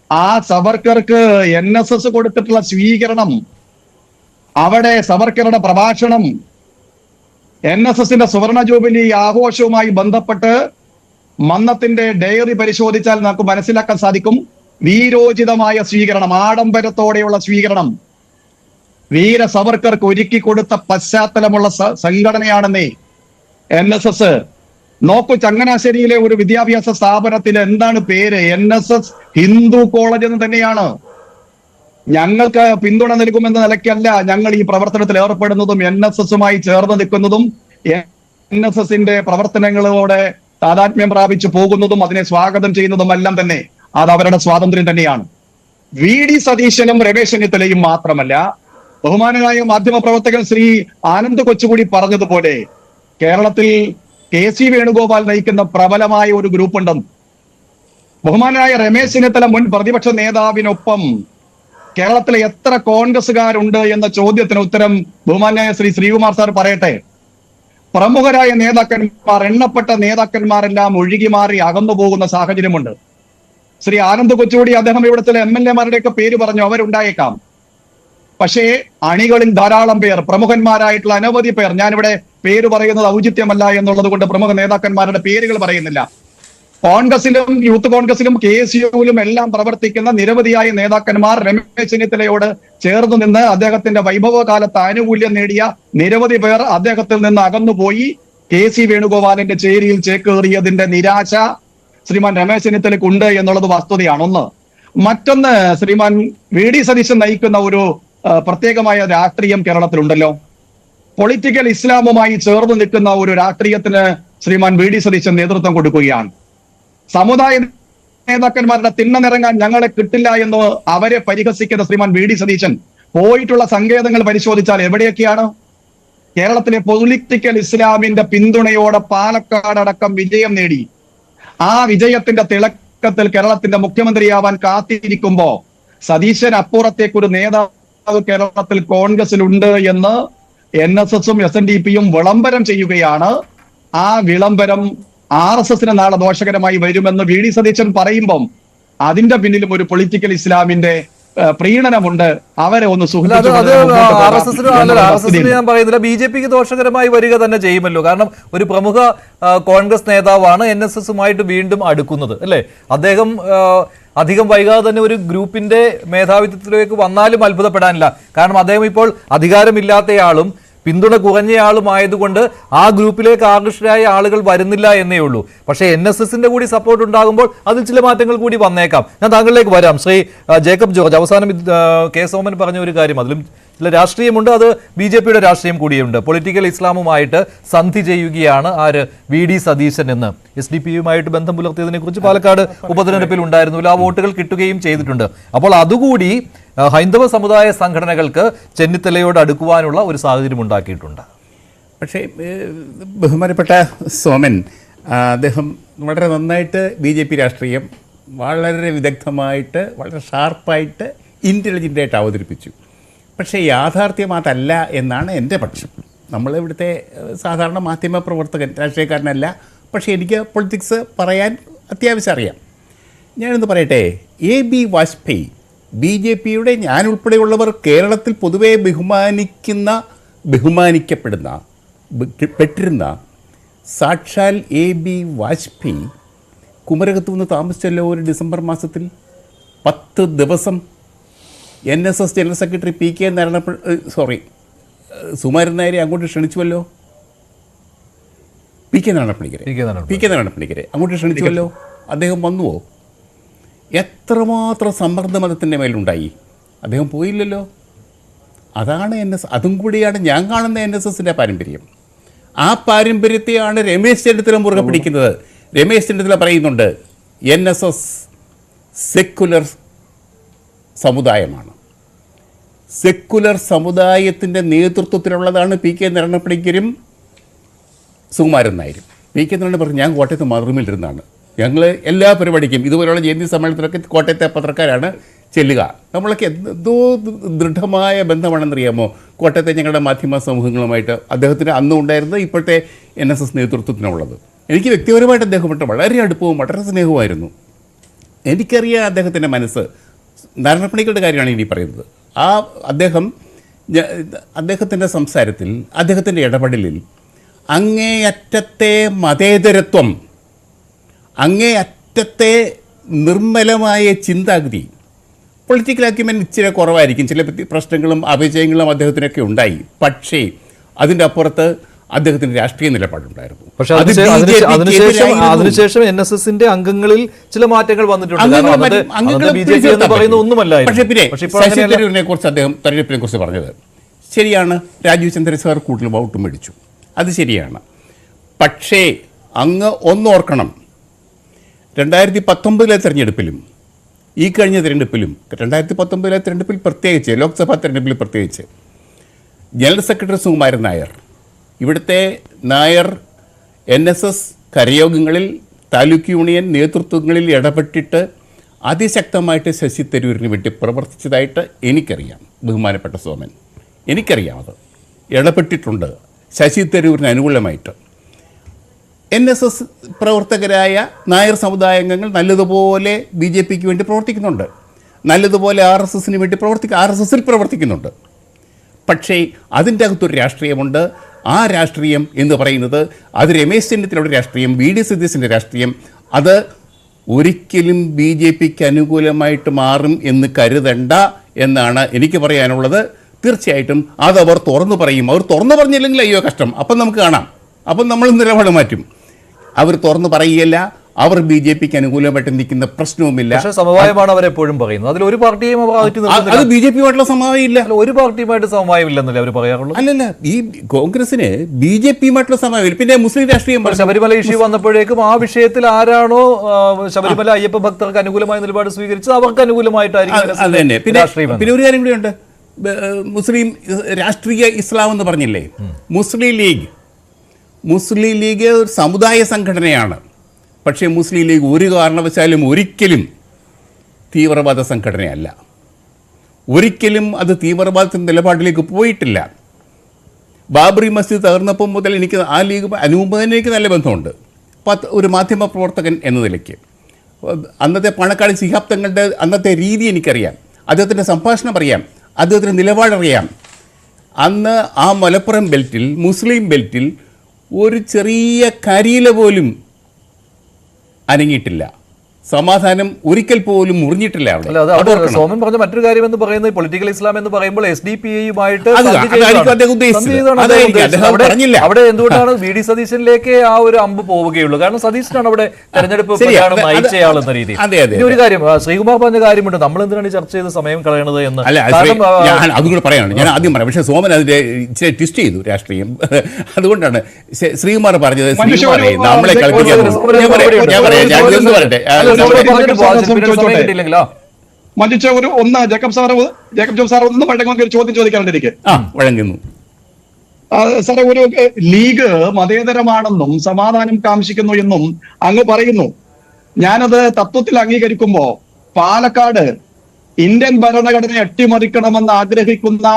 ആ സവർക്കർക്ക് NSS കൊടുത്തിട്ടുള്ള സ്വീകരണം, അവിടെ സവർക്കറുടെ പ്രഭാഷണം, NSSന്റെ സുവർണ ജൂബിലി ആഘോഷവുമായി ബന്ധപ്പെട്ട് മന്നത്തിന്റെ ഡയറി പരിശോധിച്ചാൽ നമുക്ക് മനസ്സിലാക്കാൻ സാധിക്കും. വീരോചിതമായ സ്വീകരണം, ആഡംബരത്തോടെയുള്ള സ്വീകരണം വീര സവർക്കർക്ക് ഒരുക്കി കൊടുത്ത പശ്ചാത്തലമുള്ള സംഘടനയാണെന്നേ NSS. നോക്കൂ, ചങ്ങനാശ്ശേരിയിലെ ഒരു വിദ്യാഭ്യാസ സ്ഥാപനത്തിൽ എന്താണ് പേര്? NSS ഹിന്ദു കോളേജ് എന്ന് തന്നെയാണ്. ഞങ്ങൾക്ക് പിന്തുണ നൽകുമെന്ന നിലയ്ക്കല്ല ഞങ്ങൾ ഈ പ്രവർത്തനത്തിൽ ഏർപ്പെടുന്നതും NSSുമായി ചേർന്ന് നിൽക്കുന്നതും NSSന്റെ പ്രവർത്തനങ്ങളോടെ താതാത്മ്യം പ്രാപിച്ചു പോകുന്നതും അതിനെ സ്വാഗതം ചെയ്യുന്നതും എല്ലാം തന്നെ അത് അവരുടെ സ്വാതന്ത്ര്യം തന്നെയാണ്. VD സതീശനും രമേശ് ചെന്നിത്തലയും മാത്രമല്ല, ബഹുമാനനായ മാധ്യമ പ്രവർത്തകൻ ശ്രീ ആനന്ദ് കൊച്ചുകൂടി പറഞ്ഞതുപോലെ കേരളത്തിൽ KC വേണുഗോപാൽ നയിക്കുന്ന പ്രബലമായ ഒരു ഗ്രൂപ്പ് ഉണ്ടെന്ന്. ബഹുമാനായ രമേശ് ചെന്നിത്തല മുൻ പ്രതിപക്ഷ നേതാവിനൊപ്പം കേരളത്തിലെ എത്ര കോൺഗ്രസുകാരുണ്ട് എന്ന ചോദ്യത്തിന് ഉത്തരം ബഹുമാനായ ശ്രീ ശ്രീകുമാർ സാർ പറയട്ടെ. പ്രമുഖരായ നേതാക്കന്മാർ, എണ്ണപ്പെട്ട നേതാക്കന്മാരെല്ലാം ഒഴുകി മാറി അകന്നു പോകുന്ന സാഹചര്യമുണ്ട്. ശ്രീ ആനന്ദ് കൊച്ചുകൂടി അദ്ദേഹം ഇവിടുത്തെ MLA-മാരുടെയൊക്കെ പേര് പറഞ്ഞു, അവരുണ്ടായേക്കാം. പക്ഷേ അണികളിൽ ധാരാളം പേർ, പ്രമുഖന്മാരായിട്ടുള്ള അനവധി പേർ, ഞാനിവിടെ പേര് പറയുന്നത് ഔചിത്യമല്ല എന്നുള്ളത് കൊണ്ട് പ്രമുഖ നേതാക്കന്മാരുടെ പേരുകൾ പറയുന്നില്ല. കോൺഗ്രസിലും യൂത്ത് കോൺഗ്രസിലും KSUവിലും എല്ലാം പ്രവർത്തിക്കുന്ന നിരവധിയായ നേതാക്കന്മാർ രമേശ് ചെന്നിത്തലയോട് ചേർന്ന് നിന്ന് അദ്ദേഹത്തിന്റെ വൈഭവകാലത്ത് ആനുകൂല്യം നേടിയ നിരവധി പേർ അദ്ദേഹത്തിൽ നിന്ന് അകന്നുപോയി. KC വേണുഗോപാലിന്റെ ചേരിയിൽ ചേക്കേറിയതിന്റെ നിരാശ ശ്രീമാൻ രമേശ് ചെന്നിത്തലയ്ക്കുണ്ട് എന്നുള്ളത് വസ്തുതയാണ്. ഒന്ന്. മറ്റൊന്ന്, ശ്രീമാൻ VD സതീശൻ നയിക്കുന്ന ഒരു പ്രത്യേകമായ രാഷ്ട്രീയം കേരളത്തിലുണ്ടല്ലോ. പൊളിറ്റിക്കൽ ഇസ്ലാമുമായി ചേർന്ന് നിൽക്കുന്ന ഒരു രാഷ്ട്രീയത്തിന് ശ്രീമാൻ VD സതീശൻ നേതൃത്വം കൊടുക്കുകയാണ്. സമുദായ നേതാക്കന്മാരുടെ തിണ്ണനിറങ്ങാൻ ഞങ്ങളെ കിട്ടില്ല എന്ന് അവരെ പരിഹസിക്കുന്ന ശ്രീമാൻ VD സതീശൻ പോയിട്ടുള്ള സങ്കേതങ്ങൾ പരിശോധിച്ചാൽ എവിടെയൊക്കെയാണ്? കേരളത്തിലെ പൊളിറ്റിക്കൽ ഇസ്ലാമിന്റെ പിന്തുണയോടെ പാലക്കാട് അടക്കം വിജയം നേടി. ആ വിജയത്തിന്റെ തിളക്കത്തിൽ കേരളത്തിന്റെ മുഖ്യമന്ത്രിയാവാൻ കാത്തിരിക്കുമ്പോ സതീശൻ അപ്പുറത്തേക്കൊരു നേതാവ് കേരളത്തിൽ കോൺഗ്രസിലുണ്ട് എന്ന് NSSും SNDPയും വിളംബരം ചെയ്യുകയാണ്. ആ വിളംബരം RSSന് നാളെ ദോഷകരമായി വരുമെന്ന് VD സതീശൻ പറയുമ്പം അതിന്റെ പിന്നിലും ഒരു പൊളിറ്റിക്കൽ ഇസ്ലാമിന്റെ പ്രീണനമുണ്ട്. അവരെ ഒന്ന് ഞാൻ പറയുന്നില്ല, BJPക്ക് ദോഷകരമായി വരിക തന്നെ ചെയ്യുമല്ലോ. കാരണം ഒരു പ്രമുഖ കോൺഗ്രസ് നേതാവാണ് NSSുമായിട്ട് വീണ്ടും അടുക്കുന്നത്, അല്ലേ? അദ്ദേഹം അധികം വൈകാതെ തന്നെ ഒരു ഗ്രൂപ്പിന്റെ മേധാവിത്വത്തിലേക്ക് വന്നാലും അത്ഭുതപ്പെടാനില്ല. കാരണം അദ്ദേഹം ഇപ്പോൾ അധികാരമില്ലാത്തയാളും പിന്തുണ കുറഞ്ഞയാളുമായതുകൊണ്ട് ആ ഗ്രൂപ്പിലേക്ക് ആകർഷകരായ ആളുകൾ വരുന്നില്ല എന്നേ ഉള്ളൂ. പക്ഷേ NSSന്റെ കൂടി സപ്പോർട്ട് ഉണ്ടാകുമ്പോൾ അതിൽ ചില മാറ്റങ്ങൾ കൂടി വന്നേക്കാം. ഞാൻ താങ്കളിലേക്ക് വരാം. ശ്രീ ജേക്കബ് ജോർജ്, അവസാനം കെ സോമൻ പറഞ്ഞ ഒരു കാര്യം, അതിലും ചില രാഷ്ട്രീയമുണ്ട്, അത് BJPയുടെ രാഷ്ട്രീയം കൂടിയുണ്ട്. പൊളിറ്റിക്കൽ ഇസ്ലാമുമായിട്ട് സന്ധി ചെയ്യുകയാണ് ആര്? VD സതീശൻ എന്ന്. SDP-യുമായിട്ട് ബന്ധം പുലർത്തിയതിനെ കുറിച്ച് പാലക്കാട് ഉപതെരഞ്ഞെടുപ്പിൽ ഉണ്ടായിരുന്നില്ല, ആ വോട്ടുകൾ കിട്ടുകയും ചെയ്തിട്ടുണ്ട്. അപ്പോൾ അതുകൂടി ഹൈന്ദവ സമുദായ സംഘടനകൾക്ക് ചെന്നിത്തലയോട് അടുക്കുവാനുള്ള ഒരു സാഹചര്യം ഉണ്ടാക്കിയിട്ടുണ്ട്. പക്ഷേ ബഹുമാനപ്പെട്ട സോമൻ, അദ്ദേഹം വളരെ നന്നായിട്ട് BJP രാഷ്ട്രീയം വളരെ വിദഗ്ധമായിട്ട്, വളരെ ഷാർപ്പായിട്ട്, ഇൻ്റലിജൻ്റായിട്ട് അവതരിപ്പിച്ചു. പക്ഷേ യാഥാർത്ഥ്യം അതല്ല എന്നാണ് എൻ്റെ പക്ഷം. നമ്മളിവിടുത്തെ സാധാരണ മാധ്യമ പ്രവർത്തകൻ, രാഷ്ട്രീയക്കാരനല്ല, പക്ഷേ എനിക്ക് പൊളിറ്റിക്സ് പറയാൻ അത്യാവശ്യം അറിയാം. ഞാനൊന്ന് പറയട്ടെ, AB വാജ്പേയി BJPയുടെ ഞാനുൾപ്പെടെയുള്ളവർ കേരളത്തിൽ പൊതുവെ ബഹുമാനിക്കപ്പെട്ടിരുന്ന സാക്ഷാൽ AB വാജ്പേയി കുമരകത്ത് നിന്ന് താമസിച്ചല്ലോ ഒരു ഡിസംബർ മാസത്തിൽ. 10 ദിവസം NSS general secretary PK Sukumaran നായരെ അങ്ങോട്ട് ക്ഷണിച്ചുവല്ലോ. PK നാരായണപ്പണിക്കരെ അങ്ങോട്ട് ക്ഷണിച്ചുവല്ലോ. അദ്ദേഹം വന്നുവോ? എത്രമാത്രം സമ്മർദ്ദം മതത്തിൻ്റെ മേലുണ്ടായി. അദ്ദേഹം പോയില്ലല്ലോ. അതാണ് അതും കൂടിയാണ് ഞാൻ കാണുന്ന NSSൻ്റെ പാരമ്പര്യം. ആ പാരമ്പര്യത്തെയാണ് രമേശ് ചെന്നിത്തല മുറുകെ പിടിക്കുന്നത്. രമേശ് ചെന്നിത്തല പറയുന്നുണ്ട് NSS സെക്കുലർ സമുദായമാണ്. സെക്കുലർ സമുദായത്തിൻ്റെ നേതൃത്വത്തിലുള്ളതാണ് PK നാരായണപ്പണിക്കരും സുകുമാരൻ നായരും. PK നാരായണൻ പറഞ്ഞു, ഞാൻ കോട്ടയത്ത് മാതൃഭൂമിയിലിരുന്നാണ്, ഞങ്ങൾ എല്ലാ പരിപാടിക്കും ഇതുപോലെയുള്ള ജയന്തി സമ്മേളനത്തിലൊക്കെ കോട്ടയത്തെ പത്രക്കാരാണ് ചെല്ലുക. നമ്മളൊക്കെ എന്തോ ദൃഢമായ ബന്ധമാണെന്നറിയാമോ കോട്ടയത്തെ ഞങ്ങളുടെ മാധ്യമ സമൂഹങ്ങളുമായിട്ട്. അദ്ദേഹത്തിന് അന്നും ഉണ്ടായിരുന്നത് ഇപ്പോഴത്തെ NSS നേതൃത്വത്തിനുള്ളത്. എനിക്ക് വ്യക്തിപരമായിട്ട് അദ്ദേഹമായിട്ട് വളരെ അടുപ്പവും വളരെ സ്നേഹവുമായിരുന്നു. എനിക്കറിയാം അദ്ദേഹത്തിൻ്റെ മനസ്സ്. നാരായണപ്പണിക്കരുടെ കാര്യമാണ് ഇനി പറയുന്നത്. അദ്ദേഹത്തിൻ്റെ സംസാരത്തിൽ, അദ്ദേഹത്തിൻ്റെ ഇടപെടലിൽ അങ്ങേയറ്റത്തെ മതേതരത്വം, അങ്ങേയറ്റത്തെ നിർമ്മലമായ ചിന്താഗതി. പൊളിറ്റിക്കൽ അക്യുമെൻ്റ് ഇച്ചിരി കുറവായിരിക്കും, ചില പ്രശ്നങ്ങളും അപജയങ്ങളും അദ്ദേഹത്തിനൊക്കെ ഉണ്ടായി. പക്ഷേ അതിൻ്റെ അപ്പുറത്ത് അദ്ദേഹത്തിന് രാഷ്ട്രീയ നിലപാടുണ്ടായിരുന്നു. പക്ഷേ അതിനുശേഷം NSSന്റെ അംഗങ്ങളിൽ ചില മാറ്റങ്ങൾ വന്നിട്ടുണ്ട്. പക്ഷേ പിന്നെ ശശി തരൂരിനെ കുറിച്ച് അദ്ദേഹം തെരഞ്ഞെടുപ്പിനെ കുറിച്ച് പറഞ്ഞത് ശരിയാണ്. രാജീവ് ചന്ദ്രശേഖർ കൂടുതൽ വോട്ട് മേടിച്ചു, അത് ശരിയാണ്. പക്ഷേ അങ്ങ് ഒന്നോർക്കണം, 2019 തെരഞ്ഞെടുപ്പിലും ഈ കഴിഞ്ഞ തിരഞ്ഞെടുപ്പിലും, 2019 തിരഞ്ഞെടുപ്പിൽ പ്രത്യേകിച്ച്, ലോക്സഭാ തിരഞ്ഞെടുപ്പിൽ പ്രത്യേകിച്ച്, ജനറൽ സെക്രട്ടറി സുകുമാരൻ നായർ, ഇവിടുത്തെ നായർ NSS കരയോഗങ്ങളിൽ, താലൂക്ക് യൂണിയൻ നേതൃത്വങ്ങളിൽ ഇടപെട്ടിട്ട് അതിശക്തമായിട്ട് ശശി തരൂരിന് വേണ്ടി പ്രവർത്തിച്ചതായിട്ട് എനിക്കറിയാം. ബഹുമാനപ്പെട്ട സോമൻ, എനിക്കറിയാം. അത് ഇടപെട്ടിട്ടുണ്ട് ശശി തരൂരിന് അനുകൂലമായിട്ട്. NSS പ്രവർത്തകരായ നായർ സമുദായാംഗങ്ങൾ നല്ലതുപോലെ BJPക്ക് വേണ്ടി പ്രവർത്തിക്കുന്നുണ്ട്, നല്ലതുപോലെ RSSന് വേണ്ടി RSSൽ പ്രവർത്തിക്കുന്നുണ്ട്. പക്ഷേ അതിൻ്റെ അകത്തൊരു രാഷ്ട്രീയമുണ്ട്. ആ രാഷ്ട്രീയം എന്ന് പറയുന്നത് അത് രമേശ് ചെന്നിത്തലയുടെ രാഷ്ട്രീയം, VD സതീശൻ്റെ രാഷ്ട്രീയം, അത് ഒരിക്കലും BJPക്ക് അനുകൂലമായിട്ട് മാറും എന്ന് കരുതണ്ട എന്നാണ് എനിക്ക് പറയാനുള്ളത്. തീർച്ചയായിട്ടും അതവർ തുറന്നു പറയും. അവർ തുറന്നു പറഞ്ഞില്ലെങ്കിൽ അയ്യോ കഷ്ടം, അപ്പം നമുക്ക് കാണാം, അപ്പം നമ്മൾ നിലപാട് മാറ്റും. അവർ തുറന്നു പറയുകയല്ല, അവർ BJPക്ക് അനുകൂലമായിട്ട് നിൽക്കുന്ന പ്രശ്നവുമില്ല. പക്ഷേ സമവായമാണ് അവരെപ്പോഴും പറയുന്നത്. അതിൽ ഒരു പാർട്ടിയും അത് BJPയുമായിട്ടുള്ള സമവായം ഇല്ല, ഒരു പാർട്ടിയുമായിട്ട് സമവായമില്ലെന്നല്ലേ അവർ പറയാറുള്ളൂ. അല്ലല്ല, ഈ കോൺഗ്രസിന് BJPയുമായിട്ടുള്ള സമവായം. പിന്നെ മുസ്ലിം രാഷ്ട്രീയം, ശബരിമല ഇഷ്യൂ വന്നപ്പോഴേക്കും ആ വിഷയത്തിൽ ആരാണോ ശബരിമല അയ്യപ്പ ഭക്തർക്ക് അനുകൂലമായ നിലപാട് സ്വീകരിച്ചത് അവർക്ക് അനുകൂലമായിട്ടായിരിക്കും. അതന്നെ. പിന്നെ ഒരു കാര്യം കൂടിയുണ്ട്. മുസ്ലിം രാഷ്ട്രീയ ഇസ്ലാം എന്ന് പറഞ്ഞില്ലേ, മുസ്ലിം ലീഗ് ഒരു സമുദായ സംഘടനയാണ്. പക്ഷേ മുസ്ലിം ലീഗ് ഒരു കാരണവശാലും ഒരിക്കലും തീവ്രവാദ സംഘടനയല്ല. ഒരിക്കലും അത് തീവ്രവാദത്തിൻ്റെ നിലപാടിലേക്ക് പോയിട്ടില്ല. ബാബറി മസ്ജിദ് തകർന്നപ്പോൾ മുതൽ എനിക്ക് ആ ലീഗ് അനുകൂലമായി എനിക്ക് നല്ല ബന്ധമുണ്ട്. ഒരു മാധ്യമ പ്രവർത്തകൻ എന്ന നിലയ്ക്ക് അന്നത്തെ പണക്കാട് ശിഹാബ് തങ്ങളുടെ അന്നത്തെ രീതി എനിക്കറിയാം, അദ്ദേഹത്തിൻ്റെ സംഭാഷണം അറിയാം, അദ്ദേഹത്തിൻ്റെ നിലപാടറിയാം. അന്ന് ആ മലപ്പുറം ബെൽറ്റിൽ, മുസ്ലിം ബെൽറ്റിൽ ഒരു ചെറിയ കരിയില പോലും അനങ്ങിയിട്ടില്ല. സമാധാനം ഒരിക്കൽ പോലും മുറിഞ്ഞിട്ടില്ല അവിടെ. സോമൻ പറഞ്ഞ മറ്റൊരു കാര്യം എന്ന് പറയുന്നത് പൊളിറ്റിക്കൽ ഇസ്ലാം എന്ന് പറയുമ്പോൾ SDPAയുമായിട്ട് അവിടെ എന്തുകൊണ്ടാണ് VD സതീശനിലേക്ക് ആ ഒരു അമ്പ് പോവുകയുള്ളൂ? കാരണം സതീശനാണ് അവിടെ തെരഞ്ഞെടുപ്പ് നയിച്ചയാളെന്ന രീതിയിൽ. ഒരു കാര്യം ശ്രീകുമാർ പറഞ്ഞ കാര്യമുണ്ട്, നമ്മൾ എന്തിനാണ് ചർച്ച ചെയ്ത് സമയം കളയണത് എന്ന്. അതും കൂടെ പറയാണ്, ഞാൻ ആദ്യം പറയാം. പക്ഷേ സോമൻ അതിന്റെ ഇച്ചിരി ട്വിസ്റ്റ് ചെയ്തു രാഷ്ട്രീയം. അതുകൊണ്ടാണ് ശ്രീകുമാർ പറഞ്ഞത് നമ്മളെ കളിപ്പിക്കാൻ. മഞ്ജുച്ച ഒന്ന് ജേക്കബ് ജോബ് സാർ ഒന്ന് വഴങ്ങുന്ന ഒരു ചോദ്യം ചോദിക്കാറുണ്ട് എനിക്ക്. വഴങ്ങുന്നു സാറേ. ഒരു ലീഗ് മതേതരമാണെന്നും സമാധാനം കാംക്ഷിക്കുന്നു എന്നും അങ്ങ് പറയുന്നു. ഞാനത് തത്വത്തിൽ അംഗീകരിക്കുമ്പോ പാലക്കാട് ഇന്ത്യൻ ഭരണഘടന അട്ടിമറിക്കണമെന്ന് ആഗ്രഹിക്കുന്ന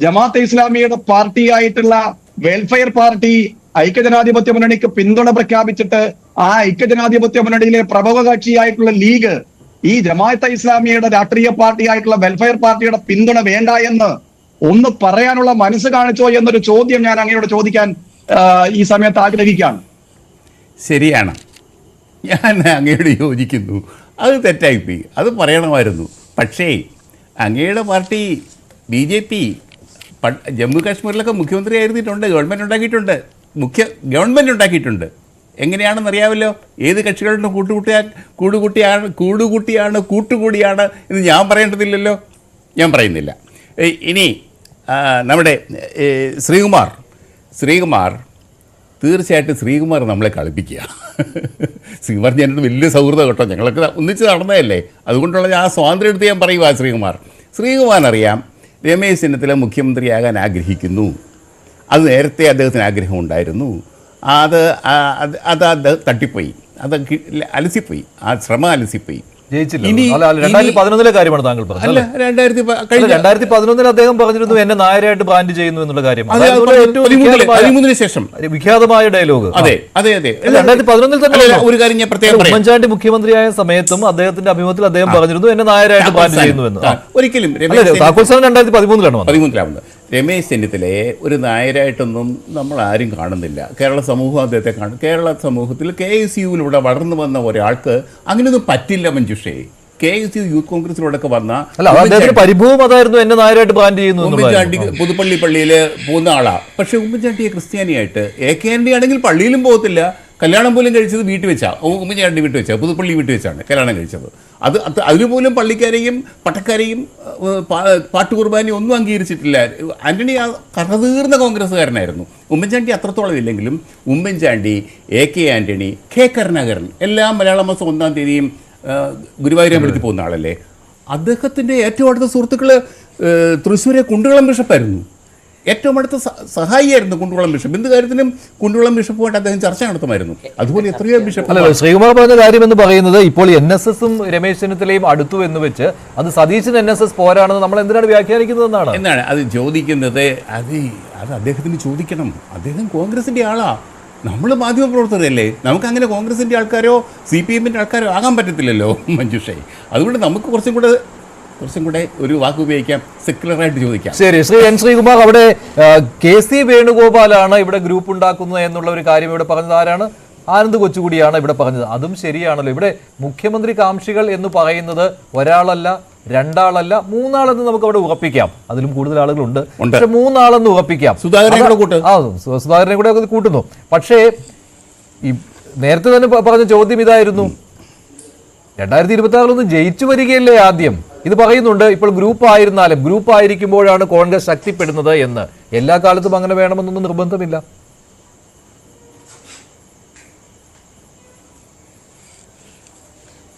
ജമാഅത്തെ ഇസ്ലാമിയുടെ പാർട്ടിയായിട്ടുള്ള വെൽഫെയർ പാർട്ടി ഐക്യജനാധിപത്യ മുന്നണിക്ക് പിന്തുണ പ്രഖ്യാപിച്ചിട്ട് ആ ഐക്യജനാധിപത്യ മുന്നണിയിലെ പ്രഭവ കക്ഷിയായിട്ടുള്ള ലീഗ് ഈ ജമാഅത്തെ ഇസ്ലാമിയുടെ രാഷ്ട്രീയ പാർട്ടിയായിട്ടുള്ള വെൽഫെയർ പാർട്ടിയുടെ പിന്തുണ വേണ്ട എന്ന് ഒന്ന് പറയാനുള്ള മനസ്സ് കാണിച്ചോ എന്നൊരു ചോദ്യം ഞാൻ അങ്ങയോട് ചോദിക്കാൻ ഈ സമയത്ത് ആഗ്രഹിക്കുകയാണ്. ശരിയാണ്, ഞാൻ അങ്ങയോട് യോജിക്കുന്നു. അത് തെറ്റായിപ്പോയി, അത് പറയണമായിരുന്നു. പക്ഷേ അങ്ങയുടെ പാർട്ടി BJP ജമ്മു കാശ്മീരിലൊക്കെ മുഖ്യമന്ത്രി ആയിരുന്നിട്ടുണ്ട്, ഗവൺമെൻറ് ഉണ്ടാക്കിയിട്ടുണ്ട്. എങ്ങനെയാണെന്ന് അറിയാമല്ലോ. ഏത് കക്ഷികളുടെ കൂട്ടുകൂടിയാണ് എന്ന് ഞാൻ പറയേണ്ടതില്ലല്ലോ, ഞാൻ പറയുന്നില്ല. ഇനി നമ്മുടെ ശ്രീകുമാർ തീർച്ചയായിട്ടും ശ്രീകുമാർ നമ്മളെ കളിപ്പിക്കുക. ശ്രീകുമാർ ഞാനൊരു വലിയ സൗഹൃദം കേട്ടോ, ഞങ്ങളൊക്കെ ഒന്നിച്ച് നടന്നതല്ലേ, അതുകൊണ്ടുള്ള ആ സ്വാതന്ത്ര്യം എടുത്ത് ഞാൻ പറയുക. ശ്രീകുമാറിനറിയാം രമേശ് ചെന്നിത്തല മുഖ്യമന്ത്രിയാകാൻ ആഗ്രഹിക്കുന്നു. അത് നേരത്തെ അദ്ദേഹത്തിന് ആഗ്രഹം ഉണ്ടായിരുന്നു. അത് തട്ടിപ്പോയി, അത് അലസിപ്പോയി, ആ ശ്രമം അലസിപ്പോയി. ജയിച്ചില്ല. 2011 കാര്യമാണ് താങ്കൾ പറഞ്ഞത്. അല്ല, 2011 അദ്ദേഹം പറഞ്ഞിരുന്നു എന്നെ നായരായിട്ട് ബ്രാൻഡ് ചെയ്യുന്നു എന്നുള്ള കാര്യം. 13 ശേഷം വിഖ്യാതമായ ഡയലോഗ്. അതെ 2011 തന്നെ ഒരു കാര്യം ഞാൻ പ്രത്യേകം ഉമ്മൻചാണ്ടി മുഖ്യമന്ത്രിയായ സമയത്തും അദ്ദേഹത്തിന്റെ അഭിമുഖത്തിൽ അദ്ദേഹം പറഞ്ഞിരുന്നു എന്നെ നായരായിട്ട് ബ്രാൻഡ് ചെയ്യുന്നു എന്ന്. ഒരിക്കലും താക്കോൽ സ്ഥാനം 2013 രമേശ് ചെന്നിത്തലയെ ഒരു നായരായിട്ടൊന്നും നമ്മൾ ആരും കാണുന്നില്ല. കേരള സമൂഹം അദ്ദേഹത്തെ കാണും. കേരള സമൂഹത്തിൽ KSUവിലൂടെ വളർന്നു വന്ന ഒരാൾക്ക് അങ്ങനെയൊന്നും പറ്റില്ല മഞ്ജുഷേ. KSU യൂത്ത് കോൺഗ്രസിലൂടെയൊക്കെ വന്ന പരിഭവം അതായിരുന്നു എന്നെ നായരായിട്ട് ബ്രാൻഡ് ചെയ്യുന്നു. ഉമ്മൻചാണ്ടി പുതുപ്പള്ളി പള്ളിയിൽ പോകുന്ന ആളാ. പക്ഷെ ഉമ്മൻചാണ്ടിയെ ക്രിസ്ത്യാനിയായിട്ട് AK ആന്റണി ആണെങ്കിൽ പള്ളിയിലും പോകത്തില്ല. കല്യാണം പോലും കഴിച്ചത് വീട്ടിൽ വെച്ചാണ്, ഉമ്മൻചാണ്ടി വീട്ടിൽ വെച്ചാൽ, പുതുപ്പള്ളി വീട്ടിൽ വെച്ചാണ് കല്യാണം കഴിച്ചത്. അതിനുപോലും പള്ളിക്കാരെയും പട്ടക്കാരെയും പാട്ടുകുർബാനയും ഒന്നും അംഗീകരിച്ചിട്ടില്ല. ആന്റണി കറതീർന്ന കോൺഗ്രസ്സുകാരനായിരുന്നു. ഉമ്മൻചാണ്ടി അത്രത്തോളം ഇല്ലെങ്കിലും ഉമ്മൻചാണ്ടി, AK ആന്റണി, K കരുണാകരൻ എല്ലാം മലയാള മാസം 1-ാം തീയതിയും ഗുരുവായൂർ അമ്പലത്തിൽ പോകുന്ന ആളല്ലേ. അദ്ദേഹത്തിൻ്റെ ഏറ്റവും അടുത്ത സുഹൃത്തുക്കൾ തൃശ്ശൂരെ കുണ്ടുകുളം ബിഷപ്പായിരുന്നു. ഏറ്റവും അടുത്ത സഹായിയായിരുന്നു കുണ്ടുകുളം ബിഷപ്പ്. എന്ത് കാര്യത്തിനും കുണ്ടുകുളം ബിഷപ്പുമായിട്ട് അദ്ദേഹം ചർച്ച നടത്തുമായിരുന്നു. അതുപോലെ എത്രയോ ബിഷപ്പ്. ശ്രീകുമാർ പറഞ്ഞ കാര്യം എന്ന് പറയുന്നത് ഇപ്പോൾ NSSും രമേശ് ചെന്നിത്തലയും അടുത്തു എന്ന് വെച്ച് അത് സതീശൻ NSS പോരാണെന്ന് നമ്മൾ എന്തിനാണ് വ്യാഖ്യാനിക്കുന്നത് എന്നാണ് അത് ചോദിക്കുന്നത്. അത് അദ്ദേഹത്തിന് ചോദിക്കണം. അദ്ദേഹം കോൺഗ്രസിൻ്റെ ആളാ. നമ്മൾ മാധ്യമപ്രവർത്തകരല്ലേ, നമുക്കങ്ങനെ കോൺഗ്രസിൻ്റെ ആൾക്കാരോ CPMൻ്റെ ആൾക്കാരോ ആകാൻ പറ്റത്തില്ലല്ലോ മഞ്ജുഷേ. അതുകൊണ്ട് നമുക്ക് കുറച്ചും കൂടെ ഒരു വാക്ക് ഉപയോഗിക്കാം, സെക്യുലറായിട്ട് ചോദിക്കാം. ശരി, ശ്രീകുമാർ, അവിടെ KC വേണുഗോപാലാണ് ഇവിടെ ഗ്രൂപ്പ് ഉണ്ടാക്കുന്നത് എന്നുള്ള ഒരു കാര്യം ഇവിടെ പറഞ്ഞത് ആരാണ്? ആനന്ദ് കൊച്ചുകൂടിയാണ് ഇവിടെ പറഞ്ഞത്. അതും ശരിയാണല്ലോ. ഇവിടെ മുഖ്യമന്ത്രി കാംക്ഷികൾ എന്ന് പറയുന്നത് ഒരാളല്ല, രണ്ടാളല്ല, 3 ആളെന്ന് നമുക്ക് അവിടെ ഉറപ്പിക്കാം. അതിലും കൂടുതൽ ആളുകളുണ്ട്, പക്ഷെ 3 ആളെന്ന് ഉറപ്പിക്കാം. സുധാകരനെ കൂടെ കൂട്ടുന്നു. പക്ഷേ ഈ നേരത്തെ തന്നെ പറഞ്ഞ ചോദ്യം ഇതായിരുന്നു, 2026 ജയിച്ചു വരികയല്ലേ ആദ്യം. ഇത് പറയുന്നുണ്ട് ഇപ്പോൾ ഗ്രൂപ്പ് ആയിരിക്കുമ്പോഴാണ് കോൺഗ്രസ് ശക്തിപ്പെടുന്നത് എന്ന്. എല്ലാ കാലത്തും അങ്ങനെ വേണമെന്നൊന്നും നിർബന്ധമില്ല.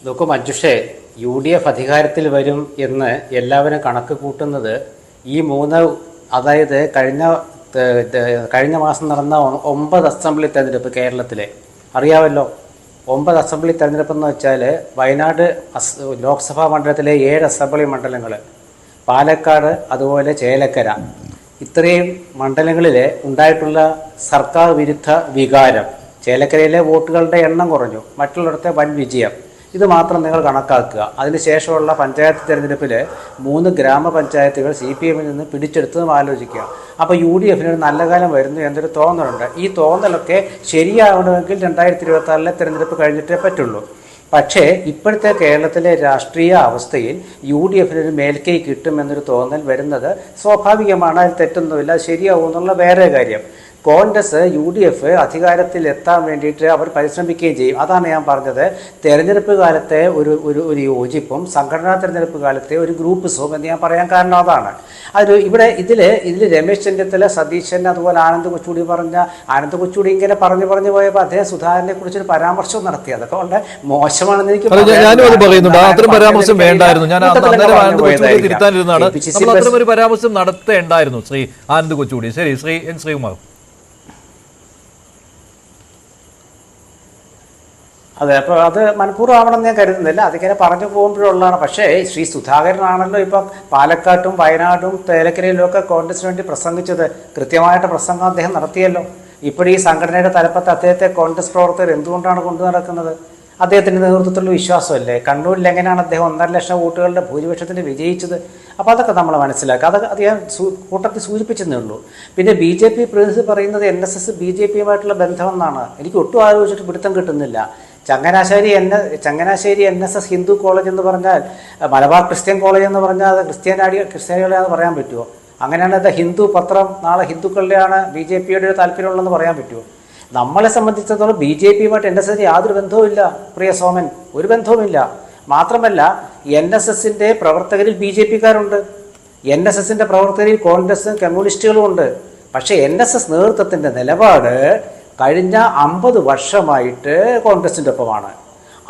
നോക്കൂ മഞ്ജുഷേ, UDF അധികാരത്തിൽ വരും എന്ന് എല്ലാവരും കണക്ക് കൂട്ടുന്നത് ഈ 3, അതായത് കഴിഞ്ഞ മാസം നടന്ന 9 അസംബ്ലി തെരഞ്ഞെടുപ്പ് കേരളത്തിലെ അറിയാമല്ലോ. 9 അസംബ്ലി തെരഞ്ഞെടുപ്പ് എന്ന് വെച്ചാൽ വയനാട് ലോക്സഭാ മണ്ഡലത്തിലെ 7 അസംബ്ലി മണ്ഡലങ്ങൾ, പാലക്കാട്, അതുപോലെ ചേലക്കര, ഇത്രയും മണ്ഡലങ്ങളിൽ ഉണ്ടായിട്ടുള്ള സർക്കാർ വിരുദ്ധ വികാരം. ചേലക്കരയിലെ വോട്ടുകളുടെ എണ്ണം കുറഞ്ഞു, മറ്റുള്ളിടത്തെ വൻ വിജയം. ഇത് മാത്രം നിങ്ങൾ കണക്കാക്കുക. അതിനുശേഷമുള്ള പഞ്ചായത്ത് തിരഞ്ഞെടുപ്പിൽ 3 ഗ്രാമപഞ്ചായത്തുകൾ CPMൽ നിന്ന് പിടിച്ചെടുത്തതും ആലോചിക്കുക. അപ്പോൾ UDFന് ഒരു നല്ല കാലം വരുന്നു എന്നൊരു തോന്നലുണ്ട്. ഈ തോന്നലൊക്കെ ശരിയാവണമെങ്കിൽ 2026 തിരഞ്ഞെടുപ്പ് കഴിഞ്ഞിട്ടേ പറ്റുള്ളൂ. പക്ഷേ ഇപ്പോഴത്തെ കേരളത്തിലെ രാഷ്ട്രീയ അവസ്ഥയിൽ UDFന് ഒരു മേൽക്കൈ കിട്ടുമെന്നൊരു തോന്നൽ വരുന്നത് സ്വാഭാവികമാണ്. അതിൽ തെറ്റൊന്നുമില്ല. ശരിയാവും എന്നുള്ള വേറെ കാര്യം. കോൺഗ്രസ് UDF അധികാരത്തിൽ എത്താൻ വേണ്ടിയിട്ട് അവർ പരിശ്രമിക്കുകയും ചെയ്യും. അതാണ് ഞാൻ പറഞ്ഞത്, തെരഞ്ഞെടുപ്പ് കാലത്തെ ഒരു യോജിപ്പും സംഘടനാ തെരഞ്ഞെടുപ്പ് കാലത്തെ ഒരു ഗ്രൂപ്പ് സുഖം എന്ന് ഞാൻ പറയാൻ കാരണം അതാണ്. ഇവിടെ ഇതിൽ രമേശ് ചെന്നിത്തല, സതീശൻ, അതുപോലെ ആനന്ദ് കൊച്ചുകൂടി ഇങ്ങനെ പറഞ്ഞു പോയപ്പോൾ അദ്ദേഹം സുധാകരനെ കുറിച്ചൊരു പരാമർശം നടത്തി. അതൊക്കെ വളരെ മോശമാണെന്ന് എനിക്ക് പരാമർശം നടത്തേണ്ടായിരുന്നു ശ്രീ ആനന്ദ് കൊച്ചുകൂടി. ശരി, ശ്രീ N ശ്രീകുമാർ. അതെ, അപ്പോൾ അത് മനഃപൂർവ്വം ആവണമെന്ന് ഞാൻ കരുതുന്നില്ല. അതിങ്ങനെ പറഞ്ഞു പോകുമ്പോഴുള്ളതാണ്. പക്ഷേ ശ്രീ സുധാകരനാണല്ലോ ഇപ്പം പാലക്കാട്ടും വയനാടും ചേലക്കരയിലും ഒക്കെ കോൺഗ്രസിന് വേണ്ടി പ്രസംഗിച്ചത്. കൃത്യമായിട്ട് പ്രസംഗം അദ്ദേഹം നടത്തിയല്ലോ. ഇപ്പോൾ ഈ സംഘടനയുടെ തലപ്പത്ത് അദ്ദേഹത്തെ കോൺഗ്രസ് പ്രവർത്തകർ എന്തുകൊണ്ടാണ് കൊണ്ടു നടക്കുന്നത്? അദ്ദേഹത്തിൻ്റെ നേതൃത്വത്തിലുള്ള വിശ്വാസമല്ലേ. കണ്ണൂരിൽ എങ്ങനെയാണ് അദ്ദേഹം 1.5 ലക്ഷം വോട്ടുകളുടെ ഭൂരിപക്ഷത്തിന് വിജയിച്ചത്? അപ്പോൾ അതൊക്കെ നമ്മൾ മനസ്സിലാക്കുക. അത് ഞാൻ കൂട്ടത്തിൽ സൂചിപ്പിച്ചതേ ഉള്ളൂ. പിന്നെ BJP പ്രതിനിധി പറയുന്നത് NSS BJPയുമായിട്ടുള്ള ബന്ധമെന്നാണ്. എനിക്ക് ഒട്ടും ആലോചിച്ചിട്ട് പിടുത്തം കിട്ടുന്നില്ല. ചങ്ങനാശ്ശേരി NSS ഹിന്ദു കോളേജ് എന്ന് പറഞ്ഞാൽ, മലബാർ ക്രിസ്ത്യൻ കോളേജ് എന്ന് പറഞ്ഞാൽ അത് ക്രിസ്ത്യാനികളെയാണെന്ന് പറയാൻ പറ്റുമോ? അങ്ങനെയാണ് ഹിന്ദു പത്രം നാളെ ഹിന്ദുക്കളുടെയാണ് BJPയുടെ ഒരു താല്പര്യമുള്ളതെന്ന് പറയാൻ പറ്റുമോ? നമ്മളെ സംബന്ധിച്ചിടത്തോളം BJPയുമായിട്ട് NSS യാതൊരു ബന്ധവുമില്ല പ്രിയ സോമൻ, ഒരു ബന്ധവുമില്ല. മാത്രമല്ല NSSന്റെ പ്രവർത്തകരിൽ BJPക്കാരുണ്ട്, NSSന്റെ പ്രവർത്തകരിൽ കോൺഗ്രസും കമ്മ്യൂണിസ്റ്റുകളും ഉണ്ട്. പക്ഷേ NSS നേതൃത്വത്തിൻ്റെ നിലപാട് കഴിഞ്ഞ 50 വർഷമായിട്ട് കോൺഗ്രസിൻ്റെ ഒപ്പമാണ്.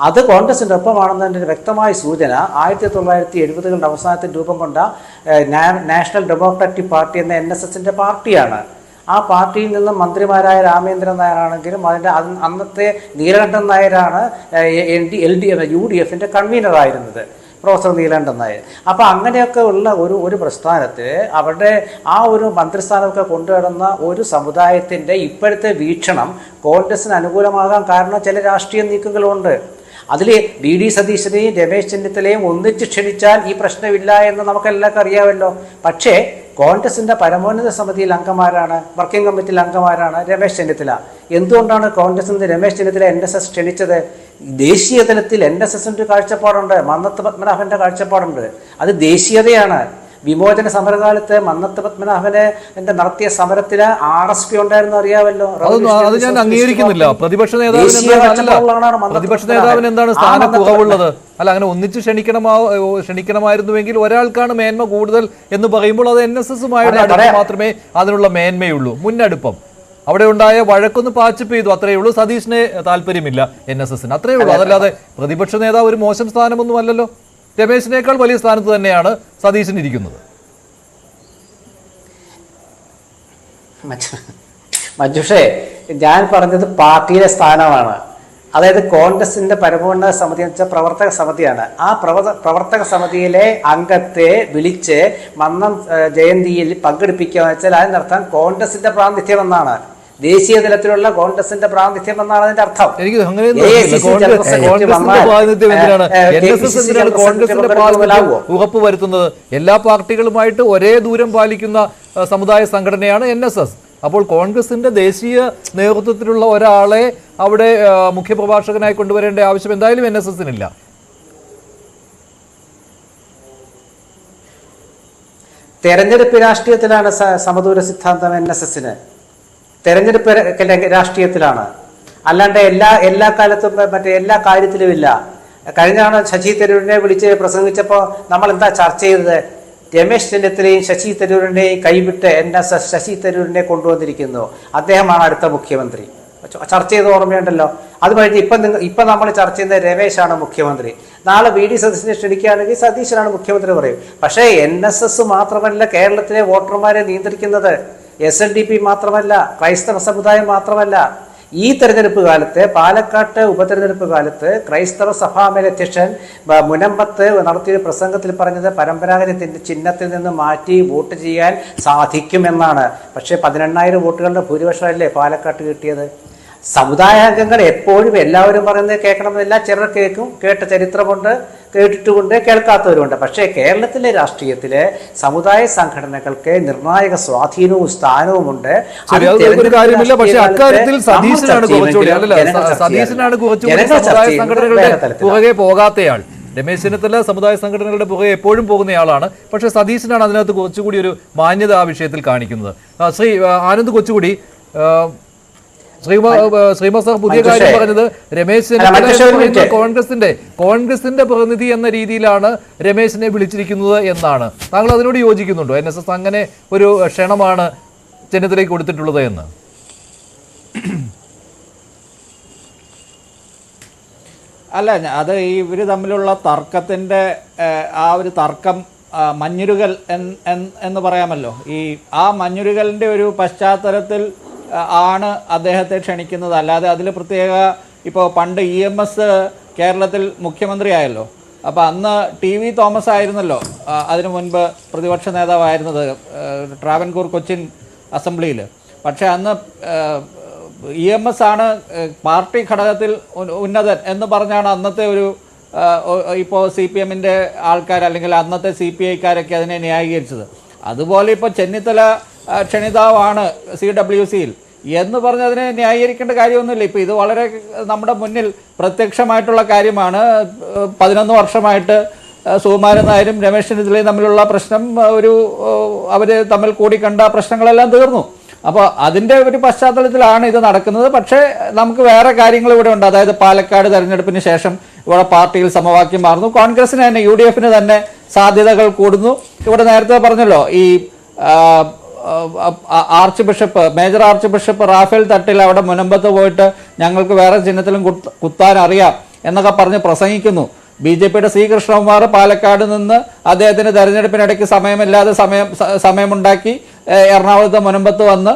അത് കോൺഗ്രസിൻ്റെ ഒപ്പമാണെന്നതിൻ്റെ വ്യക്തമായ സൂചന 1970കളുടെ അവസാനത്തിൽ രൂപം കൊണ്ട നാഷണൽ ഡെമോക്രാറ്റിക് പാർട്ടി എന്ന NSSന്റെ പാർട്ടിയാണ്. ആ പാർട്ടിയിൽ നിന്നും മന്ത്രിമാരായ രാമേന്ദ്രൻ നായരാണെങ്കിലും അതിൻ്റെ അന്നത്തെ നീലകണ്ഠൻ നായരാണ് UDFന്റെ കൺവീനറായിരുന്നത്, പ്രൊഫസർ നീലകണ്ഠൻ നായർ. അപ്പോൾ അങ്ങനെയൊക്കെ ഉള്ള ഒരു പ്രസ്ഥാനത്ത് അവരുടെ ആ ഒരു മന്ത്രിസ്ഥാനമൊക്കെ കൊണ്ടുവരുന്ന ഒരു സമുദായത്തിൻ്റെ ഇപ്പോഴത്തെ വീക്ഷണം കോൺഗ്രസിന് അനുകൂലമാകാൻ കാരണം ചില രാഷ്ട്രീയ നീക്കങ്ങളുണ്ട്. അതിൽ DD സതീശനെയും രമേശ് ചെന്നിത്തലയും ഒന്നിച്ച് ക്ഷണിച്ചാൽ ഈ പ്രശ്നമില്ല എന്ന് നമുക്കെല്ലാവർക്കും അറിയാമല്ലോ. പക്ഷേ കോൺഗ്രസിൻ്റെ പരമോന്നത സമിതിയിൽ അംഗമാരാണ്, വർക്കിംഗ് കമ്മിറ്റിയിൽ അംഗമാരാണ് രമേശ് ചെന്നിത്തല. എന്തുകൊണ്ടാണ് കോൺഗ്രസിൻ്റെ രമേശ് ചെന്നിത്തല NSS ക്ഷണിച്ചത്? ദേശീയ തലത്തിൽ NSSന്റെ ഒരു കാഴ്ചപ്പാടുണ്ട്, മന്നത്ത് പത്മനാഭൻ്റെ കാഴ്ചപ്പാടുണ്ട്. അത് ദേശീയതയാണ്. വിമോചന സമരകാലത്ത് മന്നത്ത് പത്മനാഭന് നടത്തിയ സമരത്തിന് RSP ഉണ്ടായിരുന്നു, അറിയാമല്ലോ. അത് ഞാൻ അംഗീകരിക്കുന്നില്ല. പ്രതിപക്ഷ നേതാവിന് എന്താണ് സ്ഥാനക്കുറവുള്ളത്? അല്ല, അങ്ങനെ ഒന്നിച്ച് ക്ഷണിക്കണമായിരുന്നുവെങ്കിൽ ഒരാൾക്കാണ് മേന്മ കൂടുതൽ എന്ന് പറയുമ്പോൾ അത് NSSുമായിട്ട് അടുപ്പം മാത്രമേ അതിനുള്ള മേന്മയുള്ളൂ. മുന്നടുപ്പം അവിടെ ഉണ്ടായ വഴക്കൊന്ന് പാച്ചിപ്പ് ചെയ്തു, അത്രയേ ഉള്ളൂ. സതീഷിന് താല്പര്യമില്ല NSSന്, അത്രയേ ഉള്ളൂ. അതല്ലാതെ പ്രതിപക്ഷ നേതാവ് ഒരു മോശം സ്ഥാനമൊന്നും അല്ലല്ലോ. രമേശിനേക്കാൾ വലിയ സ്ഥാനത്ത് തന്നെയാണ് സതീശൻ ഇരിക്കുന്നത്. മഞ്ജുഷേ, ഞാൻ പറഞ്ഞത് പാർട്ടിയിലെ സ്ഥാനമാണ്. അതായത് കോൺഗ്രസിന്റെ പരമോന്നത സമിതി എന്ന് വെച്ചാൽ പ്രവർത്തക സമിതിയാണ്. ആ പ്രവർത്തക സമിതിയിലെ അംഗത്തെ വിളിച്ച് മന്നം ജയന്തിയിൽ പങ്കെടുപ്പിക്കുക എന്ന് വെച്ചാൽ അതിനർത്ഥം കോൺഗ്രസിന്റെ പ്രാതിനിധ്യം എന്നാണ്, ദേശീയ തലത്തിലുള്ള കോൺഗ്രസിന്റെ പ്രാതിനിധ്യം എന്നാണ് അതിന്റെ അർത്ഥം. എനിക്ക് ഉറപ്പ് വരുത്തുന്നത് എല്ലാ പാർട്ടികളുമായിട്ട് ഒരേ ദൂരം പാലിക്കുന്ന സമുദായ സംഘടനയാണ് NSS. അപ്പോൾ കോൺഗ്രസിന്റെ ദേശീയ നേതൃത്വത്തിലുള്ള ഒരാളെ അവിടെ മുഖ്യപ്രഭാഷകനായി കൊണ്ടുവരേണ്ട ആവശ്യം എന്തായാലും NSSനില്ല. തെരഞ്ഞെടുപ്പ് രാഷ്ട്രീയത്തിലാണ് സമദൂര സിദ്ധാന്തം NSSന്. തെരഞ്ഞെടുപ്പ് രാഷ്ട്രീയത്തിലാണ്, അല്ലാണ്ട് എല്ലാ കാലത്തും എല്ലാ കാര്യത്തിലും ഇല്ല. കഴിഞ്ഞാണ് ശശി തരൂരിനെ വിളിച്ച് പ്രസംഗിച്ചപ്പോൾ നമ്മൾ എന്താ ചർച്ച ചെയ്തത്? രമേശ് ചെന്നിത്തലയും ശശി തരൂരിനെയും കൈവിട്ട് NSS ശശി തരൂരിനെ കൊണ്ടുവന്നിരിക്കുന്നു, അദ്ദേഹമാണ് അടുത്ത മുഖ്യമന്ത്രി. ചർച്ച ചെയ്ത് ഓർമ്മയുണ്ടല്ലോ. അത് കഴിഞ്ഞ് ഇപ്പം നമ്മൾ ചർച്ച ചെയ്യുന്ന രമേശാണ് മുഖ്യമന്ത്രി. നാളെ VD സതീശനെ ക്ഷണിക്കുകയാണെങ്കിൽ സതീശനാണ് മുഖ്യമന്ത്രി പറയും. പക്ഷേ NSS മാത്രമല്ല കേരളത്തിലെ വോട്ടർമാരെ നിയന്ത്രിക്കുന്നത്, SNDP മാത്രമല്ല, ക്രൈസ്തവ സമുദായം മാത്രമല്ല. ഈ തെരഞ്ഞെടുപ്പ് കാലത്ത്, പാലക്കാട്ട് ഉപതെരഞ്ഞെടുപ്പ് കാലത്ത് ക്രൈസ്തവ സഭാമേലധ്യക്ഷൻ മുനമ്പത്ത് നടത്തിയ പ്രസംഗത്തിൽ പറഞ്ഞത് പരമ്പരാഗത ചിഹ്നത്തിൽ നിന്ന് മാറ്റി വോട്ട് ചെയ്യാൻ സാധിക്കുമെന്നാണ്. പക്ഷേ 18,000 വോട്ടുകളുടെ ഭൂരിപക്ഷമല്ലേ പാലക്കാട്ട് കിട്ടിയത്? സമുദായാംഗങ്ങൾ എപ്പോഴും എല്ലാവരും പറയുന്നത് കേൾക്കണമെന്നില്ല, ചിലർ കേൾക്കും, കേട്ട ചരിത്രമുണ്ട്, കേട്ടിട്ടുമുണ്ട്, കേൾക്കാത്തവരുമുണ്ട്. പക്ഷേ കേരളത്തിലെ രാഷ്ട്രീയത്തിലെ സമുദായ സംഘടനകൾക്ക് നിർണായക സ്വാധീനവും സ്ഥാനവുമുണ്ട്. ഒരു കാര്യമില്ല. പക്ഷേ അക്കാര്യത്തിൽ സതീശനാണ് കുറച്ചുകൂടി സമുദായ സംഘടനകളുടെ പുറകെ പോകാത്തയാൾ. രമേശ് ചെന്നിത്തല സമുദായ സംഘടനകളുടെ പുറകെ എപ്പോഴും പോകുന്നയാളാണ്. പക്ഷേ സതീശനാണ് അതിനകത്ത് കുറച്ചുകൂടി ഒരു മാന്യത ആ വിഷയത്തിൽ കാണിക്കുന്നത്. ശ്രീ ആനന്ദ് കൊച്ചുകൂടി, ശ്രീമ സാർ പുതിയ കാര്യം പറഞ്ഞത് രമേശ് ചെന്നിത്തല കോൺഗ്രസിന്റെ പ്രതിനിധി എന്ന രീതിയിലാണ് രമേശിനെ വിളിച്ചിരിക്കുന്നത് എന്നാണ്. താങ്കൾ അതിനോട് യോജിക്കുന്നുണ്ടോ? NSS അങ്ങനെ ഒരു ക്ഷണമാണ് ചെന്നിത്തലയ്ക്ക് കൊടുത്തിട്ടുള്ളത് എന്ന്? അല്ല, അത് ഇവർ തമ്മിലുള്ള തർക്കത്തിൻ്റെ ആ ഒരു തർക്കം മഞ്ഞുരുകൽ എന്ന് പറയാമല്ലോ. ആ മഞ്ഞുരുകലിൻ്റെ ഒരു പശ്ചാത്തലത്തിൽ ആണ് അദ്ദേഹത്തെ ക്ഷണിക്കുന്നത്. അല്ലാതെ അതിൽ പ്രത്യേക, ഇപ്പോൾ പണ്ട് EMS കേരളത്തിൽ മുഖ്യമന്ത്രിയായല്ലോ, അപ്പോൾ അന്ന് TV തോമസ് ആയിരുന്നല്ലോ അതിനു മുൻപ് പ്രതിപക്ഷ നേതാവായിരുന്നത് ട്രാവൻകൂർ കൊച്ചിൻ അസംബ്ലിയിൽ. പക്ഷേ അന്ന് EMS ആണ് പാർട്ടി ഘടകത്തിൽ ഉന്നതൻ എന്ന് പറഞ്ഞാണ് അന്നത്തെ ഒരു ഇപ്പോൾ CPMൻ്റെ ആൾക്കാർ അല്ലെങ്കിൽ അന്നത്തെ CPIക്കാരൊക്കെ അതിനെ ന്യായീകരിച്ചത്. അതുപോലെ ഇപ്പോൾ ചെന്നിത്തല ക്ഷണിതാവാണ് CWCയിൽ എന്ന് പറഞ്ഞതിനെ ന്യായീകരിക്കേണ്ട കാര്യമൊന്നുമില്ല. ഇപ്പോൾ ഇത് വളരെ നമ്മുടെ മുന്നിൽ പ്രത്യക്ഷമായിട്ടുള്ള കാര്യമാണ്. 11 വർഷമായിട്ട് സുകുമാരൻ നായരും രമേശ് ചെന്നിത്തലയും തമ്മിലുള്ള പ്രശ്നം അവർ തമ്മിൽ കൂടി കണ്ട പ്രശ്നങ്ങളെല്ലാം തീർന്നു. അപ്പോൾ അതിൻ്റെ ഒരു പശ്ചാത്തലത്തിലാണ് ഇത് നടക്കുന്നത്. പക്ഷേ നമുക്ക് വേറെ കാര്യങ്ങൾ ഇവിടെ ഉണ്ട്. അതായത് പാലക്കാട് തെരഞ്ഞെടുപ്പിന് ശേഷം ഇവിടെ പാർട്ടിയിൽ സമവാക്യം മാറുന്നു. കോൺഗ്രസിന് തന്നെ UDF-ന് തന്നെ സാധ്യതകൾ കൂടുന്നു. ഇവിടെ നേരത്തെ പറഞ്ഞല്ലോ, ഈ archbishop, major archbishop Raphael Thattil അവിടെ മുനമ്പത്ത് പോയിട്ട് ഞങ്ങൾക്ക് വേറെ ചിഹ്നത്തിലും കുത്താൻ അറിയാം എന്നൊക്കെ പറഞ്ഞ് പ്രസംഗിക്കുന്നു. BJP-യുടെ C. കൃഷ്ണകുമാർ പാലക്കാട് നിന്ന് അദ്ദേഹത്തിന് തെരഞ്ഞെടുപ്പിനിടയ്ക്ക് സമയമില്ലാതെ സമയമുണ്ടാക്കി എറണാകുളത്ത് മുനമ്പത്ത് വന്ന്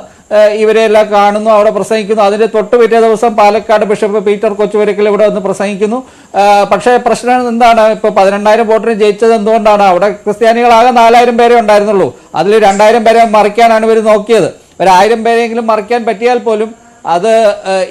ഇവരെല്ലാം കാണുന്നു, അവിടെ പ്രസംഗിക്കുന്നു. അതിൻ്റെ തൊട്ട് പിറ്റേ ദിവസം പാലക്കാട് ബിഷപ്പ് പീറ്റർ കൊച്ചുവരക്കൽ ഇവിടെ വന്ന് പ്രസംഗിക്കുന്നു. പക്ഷേ പ്രശ്നം എന്താണ്? ഇപ്പോൾ 12,000 വോട്ടിന് ജയിച്ചത് എന്തുകൊണ്ടാണ്? അവിടെ ക്രിസ്ത്യാനികളാകെ 4,000 പേരെ ഉണ്ടായിരുന്നുള്ളൂ. അതിൽ 2,000 പേരെ മറിക്കാനാണ് ഇവർ നോക്കിയത്. 1,000 പേരെങ്കിലും മറിക്കാൻ പറ്റിയാൽ പോലും അത്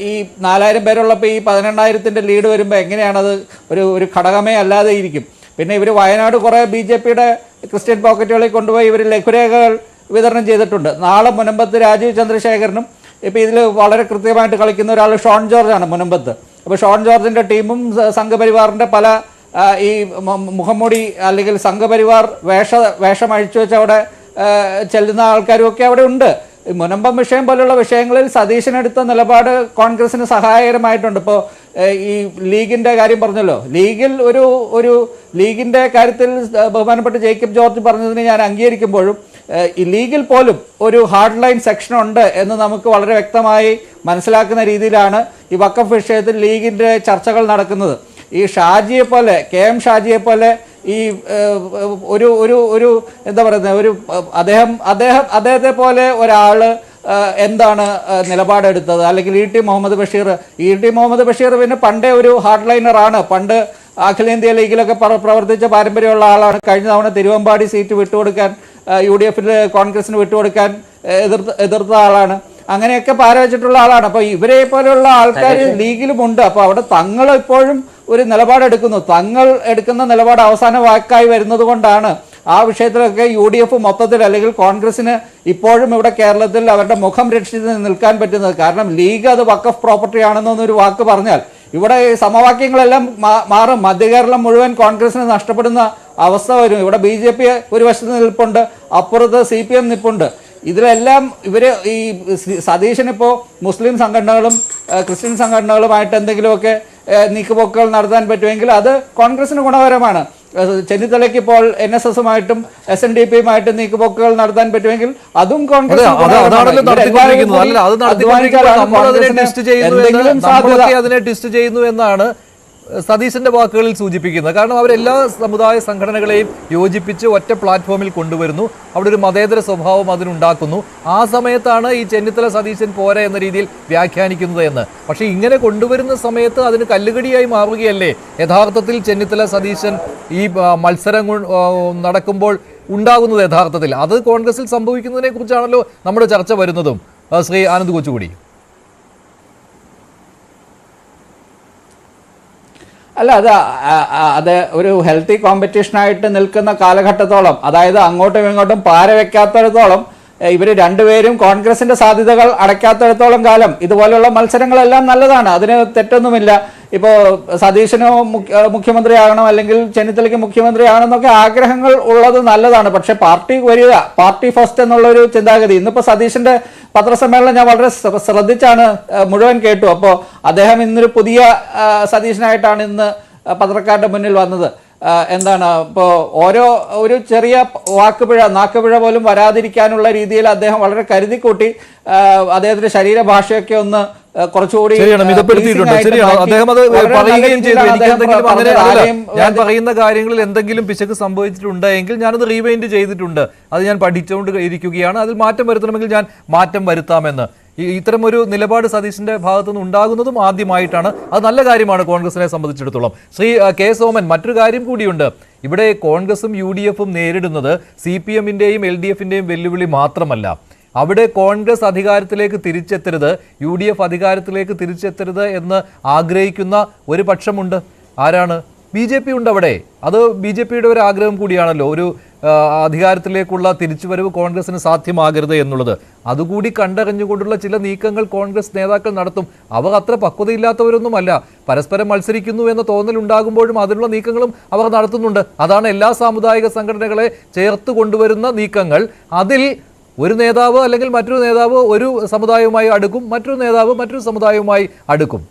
ഈ 4,000 പേരുള്ളപ്പോൾ ഈ 18,000-ന്റെ ലീഡ് വരുമ്പോൾ എങ്ങനെയാണത് ഒരു ഘടകമേ അല്ലാതെ ഇരിക്കും. പിന്നെ ഇവർ വയനാട് കുറേ BJP-യുടെ ക്രിസ്ത്യൻ പോക്കറ്റുകളിൽ കൊണ്ടുപോയി ഇവർ ലഘുരേഖകൾ വിതരണം ചെയ്തിട്ടുണ്ട്. നാളെ മുനമ്പത്ത് രാജീവ് ചന്ദ്രശേഖരനും ഇപ്പോൾ ഇതിൽ വളരെ കൃത്യമായിട്ട് കളിക്കുന്ന ഒരാൾ ഷോൺ ജോർജാണ് മുനമ്പത്ത്. അപ്പോൾ ഷോൺ ജോർജിൻ്റെ ടീമും സംഘപരിവാറിൻ്റെ പല ഈ മുഖംമൂടി അല്ലെങ്കിൽ സംഘപരിവാർ വേഷം അഴിച്ചു വെച്ച് അവിടെ ചെല്ലുന്ന ആൾക്കാരും ഒക്കെ അവിടെ ഉണ്ട്. മുനമ്പം വിഷയം പോലുള്ള വിഷയങ്ങളിൽ സതീശനെടുത്ത നിലപാട് കോൺഗ്രസിന് സഹായകരമായിട്ടുണ്ട്. ഇപ്പോൾ ഈ ലീഗിൻ്റെ കാര്യം പറഞ്ഞല്ലോ, ഒരു ലീഗിൻ്റെ കാര്യത്തിൽ ബഹുമാനപ്പെട്ട ജേക്കബ് ജോർജ് പറഞ്ഞതിന് ഞാൻ അംഗീകരിക്കുമ്പോഴും ഈ ലീഗിൽ പോലും ഒരു ഹാർഡ് ലൈൻ സെക്ഷൻ ഉണ്ട് എന്ന് നമുക്ക് വളരെ വ്യക്തമായി മനസ്സിലാക്കുന്ന രീതിയിലാണ് ഈ വഖഫ് വിഷയത്തിൽ ലീഗിൻ്റെ ചർച്ചകൾ നടക്കുന്നത്. ഈ ഷാജിയെ പോലെ, KM ഷാജിയെ പോലെ ഈ ഒരു എന്താ പറയുന്നത്, അദ്ദേഹത്തെ പോലെ ഒരാൾ എന്താണ് നിലപാടെടുത്തത്? അല്ലെങ്കിൽ E.T. മുഹമ്മദ് ബഷീർ പിന്നെ പണ്ടേ ഒരു ഹാർഡ് ലൈനറാണ്. പണ്ട് അഖിലേന്ത്യാ ലീഗിലൊക്കെ പ്രവർത്തിച്ച പാരമ്പര്യമുള്ള ആളാണ്. കഴിഞ്ഞ തവണ തിരുവമ്പാടി സീറ്റ് വിട്ടുകൊടുക്കാൻ UDF-ന് കോൺഗ്രസിന് വിട്ടുകൊടുക്കാൻ എതിർത്ത ആളാണ്. അങ്ങനെയൊക്കെ പാരവച്ചിട്ടുള്ള ആളാണ്. അപ്പോൾ ഇവരെ പോലെയുള്ള ആൾക്കാർ ലീഗിലുമുണ്ട്. അപ്പോൾ അവിടെ തങ്ങൾ ഇപ്പോഴും ഒരു നിലപാടെടുക്കുന്നു. തങ്ങൾ എടുക്കുന്ന നിലപാട് അവസാന വാക്കായി വരുന്നത് കൊണ്ടാണ് ആ വിഷയത്തിലൊക്കെ UDF മൊത്തത്തിൽ അല്ലെങ്കിൽ കോൺഗ്രസിന് ഇപ്പോഴും ഇവിടെ കേരളത്തിൽ അവരുടെ മുഖം രക്ഷിച്ച് നിൽക്കാൻ പറ്റുന്നത്. കാരണം ലീഗ് അത് വഖഫ് പ്രോപ്പർട്ടി ആണെന്നൊരു വാക്ക് പറഞ്ഞാൽ ഇവിടെ സമവാക്യങ്ങളെല്ലാം മാറും. മധ്യകേരളം മുഴുവൻ കോൺഗ്രസിന് നഷ്ടപ്പെടുന്ന അവസ്ഥ വരും. ഇവിടെ BJP ഒരു വശത്ത് നിൽപ്പുണ്ട്, അപ്പുറത്ത് CPM നിൽപ്പുണ്ട്. ഇതിലെല്ലാം ഇവർ ഈ സതീശനിപ്പോൾ മുസ്ലിം സംഘടനകളും ക്രിസ്ത്യൻ സംഘടനകളുമായിട്ട് എന്തെങ്കിലുമൊക്കെ നീക്കുപോക്കുകൾ നടത്താൻ പറ്റുമെങ്കിൽ അത് കോൺഗ്രസിന് ഗുണകരമാണ്. ചെന്നിത്തലയ്ക്ക് ഇപ്പോൾ NSS-ഉമായിട്ടും SNDP-യുമായിട്ടും നീക്കുപോക്കുകൾ നടത്താൻ പറ്റുമെങ്കിൽ അതും കോൺഗ്രസ് അതിനെ ടെസ്റ്റ് ചെയ്യുന്നു എന്നാണ് സതീശന്റെ വാക്കുകളിൽ സൂചിപ്പിക്കുന്നത്. കാരണം അവരെല്ലാ സമുദായ സംഘടനകളെയും യോജിപ്പിച്ച് ഒറ്റ പ്ലാറ്റ്ഫോമിൽ കൊണ്ടുവരുന്നു. അവിടെ ഒരു മതേതര സ്വഭാവം അതിനുണ്ടാക്കുന്നു. ആ സമയത്താണ് ഈ ചെന്നിത്തല സതീശൻ പോരാ എന്ന രീതിയിൽ വ്യാഖ്യാനിക്കുന്നത് എന്ന്. പക്ഷേ ഇങ്ങനെ കൊണ്ടുവരുന്ന സമയത്ത് അതിന് കല്ലുകടിയായി മാറുകയല്ലേ യഥാർത്ഥത്തിൽ ചെന്നിത്തല സതീശൻ ഈ മത്സരം നടക്കുമ്പോൾ ഉണ്ടാകുന്നത്? യഥാർത്ഥത്തിൽ അത് കോൺഗ്രസിൽ സംഭവിക്കുന്നതിനെ കുറിച്ചാണല്ലോ നമ്മുടെ ചർച്ച വരുന്നതും. ശ്രീ ആനന്ദ് കൊച്ചുകൂടി. അല്ല, അത് ഒരു ഹെൽത്തി കോമ്പറ്റീഷനായിട്ട് നിൽക്കുന്ന കാലഘട്ടത്തോളം, അതായത് അങ്ങോട്ടും ഇങ്ങോട്ടും പാര വെക്കാത്തിടത്തോളം, ഇവർ രണ്ടുപേരും കോൺഗ്രസിന്റെ സാധ്യതകൾ അടയ്ക്കാത്തിടത്തോളം കാലം ഇതുപോലെയുള്ള മത്സരങ്ങളെല്ലാം നല്ലതാണ്. അതിന് തെറ്റൊന്നുമില്ല. ഇപ്പോൾ സതീശന് മുഖ്യമന്ത്രിയാകണം അല്ലെങ്കിൽ ചെന്നിത്തലയ്ക്ക് മുഖ്യമന്ത്രിയാകണമെന്നൊക്കെ ആഗ്രഹങ്ങൾ ഉള്ളത് നല്ലതാണ്. പക്ഷെ പാർട്ടി ഫസ്റ്റ് എന്നുള്ളൊരു ചിന്താഗതി ഇന്നിപ്പോൾ സതീശന്റെ പത്രസമ്മേളനം ഞാൻ വളരെ ശ്രദ്ധിച്ചാണ് മുഴുവൻ കേട്ടു. അപ്പോൾ അദ്ദേഹം ഇന്നൊരു പുതിയ സതീശനായിട്ടാണ് ഇന്ന് പത്രക്കാരുടെ മുന്നിൽ വന്നത്. എന്താണ് ഇപ്പോൾ ഒരു ചെറിയ നാക്കുപിഴ പോലും വരാതിരിക്കാനുള്ള രീതിയിൽ അദ്ദേഹം വളരെ കരുതിക്കൂട്ടി അദ്ദേഹത്തിന്റെ ശരീരഭാഷയൊക്കെ ഒന്ന് കുറച്ചുകൂടി ഞാൻ പറയുന്ന കാര്യങ്ങളിൽ എന്തെങ്കിലും പിശക് സംഭവിച്ചിട്ടുണ്ടെങ്കിൽ ഞാനത് റീവൈൻഡ് ചെയ്തിട്ടുണ്ട്. അത് ഞാൻ പഠിച്ചുകൊണ്ട് ഇരിക്കുകയാണ്. അതിൽ മാറ്റം വരുത്തണമെങ്കിൽ ഞാൻ മാറ്റം വരുത്താമെന്ന്. ഇത്തരം ഒരു നിലപാട് സതീശന്റെ ഭാഗത്തുനിന്ന് ഉണ്ടാകുന്നതും ആദ്യമായിട്ടാണ്. അത് നല്ല കാര്യമാണ് കോൺഗ്രസിനെ സംബന്ധിച്ചിടത്തോളം. ശ്രീ K. സോമൻ, മറ്റൊരു കാര്യം കൂടിയുണ്ട്. ഇവിടെ കോൺഗ്രസും UDF-ഉം നേരിടുന്നത് CPM-ന്റെയും LDF-ന്റെയും വെല്ലുവിളി മാത്രമല്ല. അവിടെ കോൺഗ്രസ് അധികാരത്തിലേക്ക് തിരിച്ചെത്തരുത്, UDF അധികാരത്തിലേക്ക് തിരിച്ചെത്തരുത് എന്ന് ആഗ്രഹിക്കുന്ന ഒരു പക്ഷമുണ്ട്. ആരാണ്? BJP ഉണ്ട് അവിടെ. അത് BJP-യുടെ ഒരു ആഗ്രഹം കൂടിയാണല്ലോ, ഒരു അധികാരത്തിലേക്കുള്ള തിരിച്ചുവരവ് കോൺഗ്രസിന് സാധ്യമാകരുത് എന്നുള്ളത്. അതുകൂടി കണ്ടറിഞ്ഞുകൊണ്ടുള്ള ചില നീക്കങ്ങൾ കോൺഗ്രസ് നേതാക്കൾ നടത്തും. അവർ അത്ര പക്വതയില്ലാത്തവരൊന്നുമല്ല. പരസ്പരം മത്സരിക്കുന്നു എന്ന തോന്നലുണ്ടാകുമ്പോഴും അതിനുള്ള നീക്കങ്ങളും അവർ നടത്തുന്നുണ്ട്. അതാണ് എല്ലാ സാമുദായിക സംഘടനകളെ ചേർത്ത് കൊണ്ടുവരുന്ന നീക്കങ്ങൾ. അതിൽ ഒരു നേതാവ് അല്ലെങ്കിൽ മറ്റൊരു നേതാവ് ഒരു സമുദായവുമായി അടുക്കും, മറ്റൊരു നേതാവ് മറ്റൊരു സമുദായവുമായി അടുക്കും.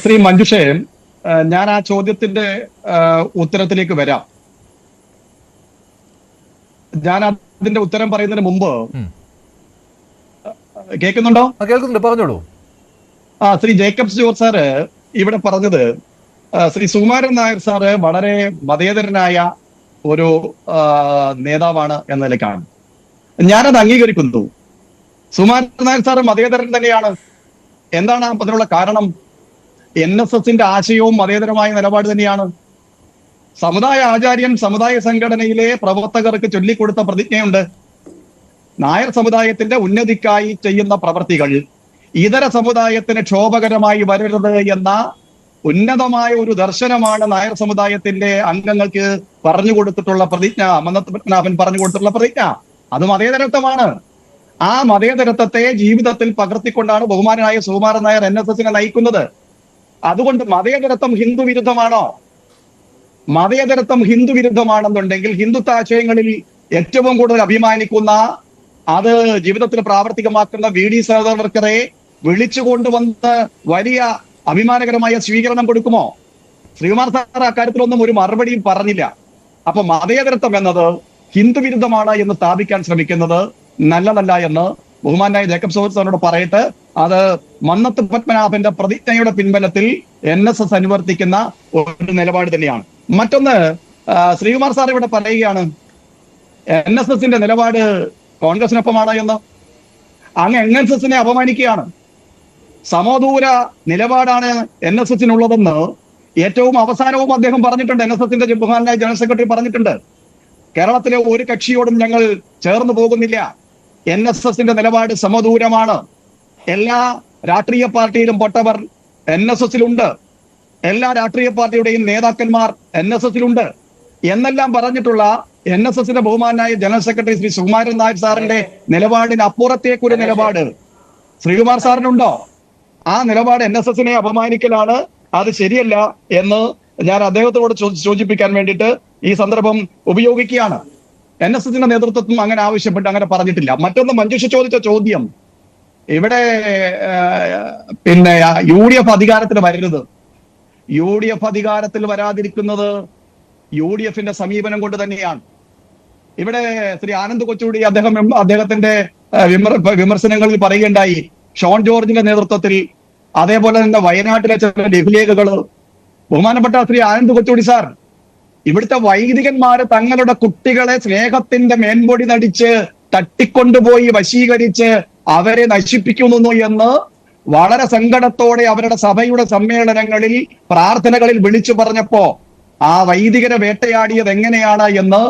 ശ്രീ മഞ്ജുഷേ, ഞാൻ ആ ചോദ്യത്തിന്റെ ഉത്തരത്തിലേക്ക് വരാം. ഞാൻ അതിന്റെ ഉത്തരം പറയുന്നതിന് മുമ്പ് കേൾക്കുന്നുണ്ടോ? കേൾക്കുന്നുണ്ട്, പറഞ്ഞോളൂ. ശ്രീ ജേക്കബ് ജോർജ് സാറ് ഇവിടെ പറഞ്ഞത് ശ്രീ സുകുമാരൻ നായർ സാറ് വളരെ മതേതരനായ ഒരു നേതാവാണ് എന്ന നിലയ്ക്കാണ്. ഞാനത് അംഗീകരിക്കുന്നു. സുകുമാരൻ നായർ സാറ് മതേതരൻ തന്നെയാണ്. എന്താണ് അതിനുള്ള കാരണം? NSSന്റെ ആശയവും മതേതരമായ നിലപാട് തന്നെയാണ്. സമുദായ ആചാര്യൻ സമുദായ സംഘടനയിലെ പ്രവർത്തകർക്ക് ചൊല്ലിക്കൊടുത്ത പ്രതിജ്ഞയുണ്ട്. നായർ സമുദായത്തിന്റെ ഉന്നതിക്കായി ചെയ്യുന്ന പ്രവർത്തികൾ ഇതര സമുദായത്തിന് ക്ഷോഭകരമായി വരരുത് എന്ന ഉന്നതമായ ഒരു ദർശനമാണ് നായർ സമുദായത്തിന്റെ അംഗങ്ങൾക്ക് പറഞ്ഞു കൊടുത്തിട്ടുള്ള പ്രതിജ്ഞ. മന്നത്ത് പത്മനാഭൻ പറഞ്ഞു കൊടുത്തിട്ടുള്ള പ്രതിജ്ഞ അത് മതേതരത്വമാണ്. ആ മതേതരത്വത്തെ ജീവിതത്തിൽ പകർത്തിക്കൊണ്ടാണ് ബഹുമാനായ സുകുമാരൻ നായർ NSSനെ നയിക്കുന്നത്. അതുകൊണ്ട് മതേതരത്വം ഹിന്ദു വിരുദ്ധമാണോ? മതേതരത്വം ഹിന്ദു വിരുദ്ധമാണെന്നുണ്ടെങ്കിൽ ഹിന്ദുത്വ ആശയങ്ങളിൽ ഏറ്റവും കൂടുതൽ അഭിമാനിക്കുന്ന, അത് ജീവിതത്തിൽ പ്രാവർത്തികമാക്കുന്ന VD സവർക്കറെ വിളിച്ചുകൊണ്ടുവന്ന് വലിയ അഭിമാനകരമായ സ്വീകരണം കൊടുക്കുമോ? ശ്രീകുമാർ സാർ അക്കാര്യത്തിലൊന്നും ഒരു മറുപടിയും പറഞ്ഞില്ല. അപ്പൊ മതേതരത്വം എന്നത് ഹിന്ദു വിരുദ്ധമാണ് എന്ന് സ്ഥാപിക്കാൻ ശ്രമിക്കുന്നത് നല്ലതല്ല എന്ന് ബഹുമാനായ ജേക്കബ് ജോർജ് സാറിനോട് പറയട്ടെ. അത് മന്നത്ത് പത്മനാഭന്റെ പ്രതിജ്ഞയുടെ പിൻബലത്തിൽ NSS അനുവർത്തിക്കുന്ന ഒരു നിലപാട് തന്നെയാണ്. മറ്റൊന്ന്, ശ്രീകുമാർ സാർ ഇവിടെ പറയുകയാണ് NSSന്റെ നിലപാട് കോൺഗ്രസിനൊപ്പമാണ് എന്ന്. അങ്ങ് NSSനെ അപമാനിക്കുകയാണ്. സമദൂര നിലപാടാണ് NSSനുള്ളതെന്ന് ഏറ്റവും അവസാനവും അദ്ദേഹം പറഞ്ഞിട്ടുണ്ട്. NSSന്റെ ബഹുമാനായ ജനറൽ സെക്രട്ടറി പറഞ്ഞിട്ടുണ്ട്. കേരളത്തിലെ ഒരു കക്ഷിയോടും ഞങ്ങൾ ചേർന്ന് പോകുന്നില്ല. NSSന്റെ നിലപാട് സമദൂരമാണ്. എല്ലാ രാഷ്ട്രീയ പാർട്ടിയിലും പെട്ടവർ NSSലുണ്ട്. എല്ലാ രാഷ്ട്രീയ പാർട്ടിയുടെയും നേതാക്കന്മാർ NSSലുണ്ട് എന്നെല്ലാം പറഞ്ഞിട്ടുള്ള NSSന്റെ ബഹുമാനായ ജനറൽ സെക്രട്ടറി ശ്രീ സുകുമാരൻ നായർ സാറിന്റെ നിലപാടിന് അപ്പുറത്തേക്കൊരു നിലപാട് ശ്രീകുമാർ സാറിനുണ്ടോ? ആ നിലപാട് NSSനെ അപമാനിക്കലാണ്. അത് ശരിയല്ല എന്ന് ഞാൻ അദ്ദേഹത്തോട് സൂചിപ്പിക്കാൻ വേണ്ടിയിട്ട് ഈ സന്ദർഭം ഉപയോഗിക്കുകയാണ്. NSSന്റെ നേതൃത്വം അങ്ങനെ ആവശ്യപ്പെട്ട് അങ്ങനെ പറഞ്ഞിട്ടില്ല. മറ്റൊന്ന്, മഞ്ജുഷ ചോദിച്ച ചോദ്യം, ഇവിടെ UDF അധികാരത്തിൽ വരരുത്. UDF അധികാരത്തിൽ വരാതിരിക്കുന്നത് UDFന്റെ സമീപനം കൊണ്ട് തന്നെയാണ്. ഇവിടെ ശ്രീ ആനന്ദ് കൊച്ചുകൂടി അദ്ദേഹത്തിന്റെ വിമർശനങ്ങളിൽ പറയുകയുണ്ടായി, ഷോൺ ജോർജിന്റെ നേതൃത്വത്തിൽ, അതേപോലെ തന്നെ വയനാട്ടിലെ ചില ലഘുലേഖകള്. ബഹുമാനപ്പെട്ട ശ്രീ ആനന്ദ് കൊച്ചുകൂടി സാർ, ഇവിടുത്തെ വൈദികന്മാര് തങ്ങളുടെ കുട്ടികളെ സ്നേഹത്തിന്റെ മേൻപൊടി നടിച്ച് തട്ടിക്കൊണ്ടുപോയി വശീകരിച്ച് അവരെ നശിപ്പിക്കുന്നു എന്ന് വളരെ സങ്കടത്തോടെ അവരുടെ സഭയുടെ സമ്മേളനങ്ങളിൽ പ്രാർത്ഥനകളിൽ വിളിച്ചു പറഞ്ഞപ്പോ ആ വൈദികരെ വേട്ടയാടിയത് എങ്ങനെയാണ് എന്ന്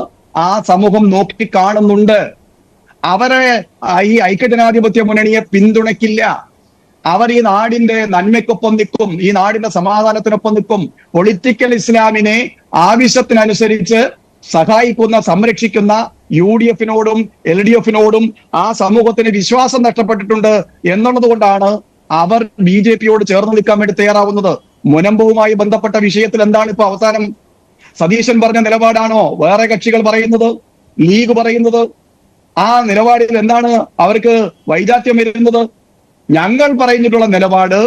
ആ സമൂഹം നോക്കിക്കാണുന്നുണ്ട്. അവരെ ഈ ഐക്യജനാധിപത്യ മുന്നണിയെ പിന്തുണയ്ക്കില്ല. അവർ ഈ നാടിന്റെ നന്മയ്ക്കൊപ്പം നിൽക്കും, ഈ നാടിന്റെ സമാധാനത്തിനൊപ്പം നിൽക്കും. പൊളിറ്റിക്കൽ ഇസ്ലാമിനെ ആവശ്യത്തിനനുസരിച്ച് സഹായിക്കുന്ന, സംരക്ഷിക്കുന്ന UDFനോടും LDFനോടും ആ സമൂഹത്തിന് വിശ്വാസം നഷ്ടപ്പെട്ടിട്ടുണ്ട് എന്നുള്ളത് കൊണ്ടാണ് അവർ BJPയോട് ചേർന്ന് നിൽക്കാൻ വേണ്ടി തയ്യാറാവുന്നത്. മുനമ്പവുമായി ബന്ധപ്പെട്ട വിഷയത്തിൽ എന്താണ് ഇപ്പൊ അവസാനം? സതീശൻ പറഞ്ഞ നിലപാടാണോ വേറെ കക്ഷികൾ പറയുന്നത്, ലീഗ് പറയുന്നത്? ആ നിലപാടിൽ എന്താണ് അവർക്ക് വൈജാത്യം വരുന്നത്? ഞങ്ങൾ പറഞ്ഞിട്ടുള്ള നിലപാട്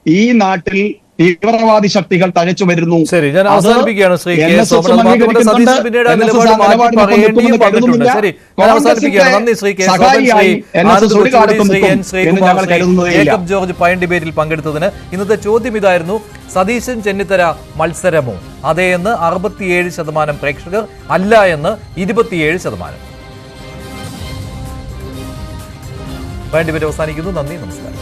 ഈ നാട്ടിൽ തീവ്രവാദി ശക്തികൾ തഴച്ചു വരുന്നു. ശരി, ഞാൻ അവസാനിപ്പിക്കുകയാണ് ശ്രീ കെ. സോമൻ. സതീശ് പിന്നീട് ആ നിലപാട് മാറ്റി പറയേണ്ടിയും വന്നിട്ടുണ്ട്. ശരി, ഞാൻ അവസാനിപ്പിക്കുകയാണ്. നന്ദി ശ്രീ കെ. സോമൻ, ശ്രീ ആനന്ദ് കൊച്ചുകൂടി, ശ്രീ N. ശ്രീകുമാർ, ശ്രീ ജേക്കബ് ജോർജ് പയൻ ഡിബേറ്റിൽ പങ്കെടുത്തതിന്. ഇന്നത്തെ ചോദ്യം ഇതായിരുന്നു, സതീശൻ ചെന്നിത്തല മത്സരമോ? അതെ എന്ന് 67% പ്രേക്ഷകർ, അല്ല എന്ന് 27%. പയൻ ഡിബേറ്റ് അവസാനിക്കുന്നു. നന്ദി, നമസ്കാരം.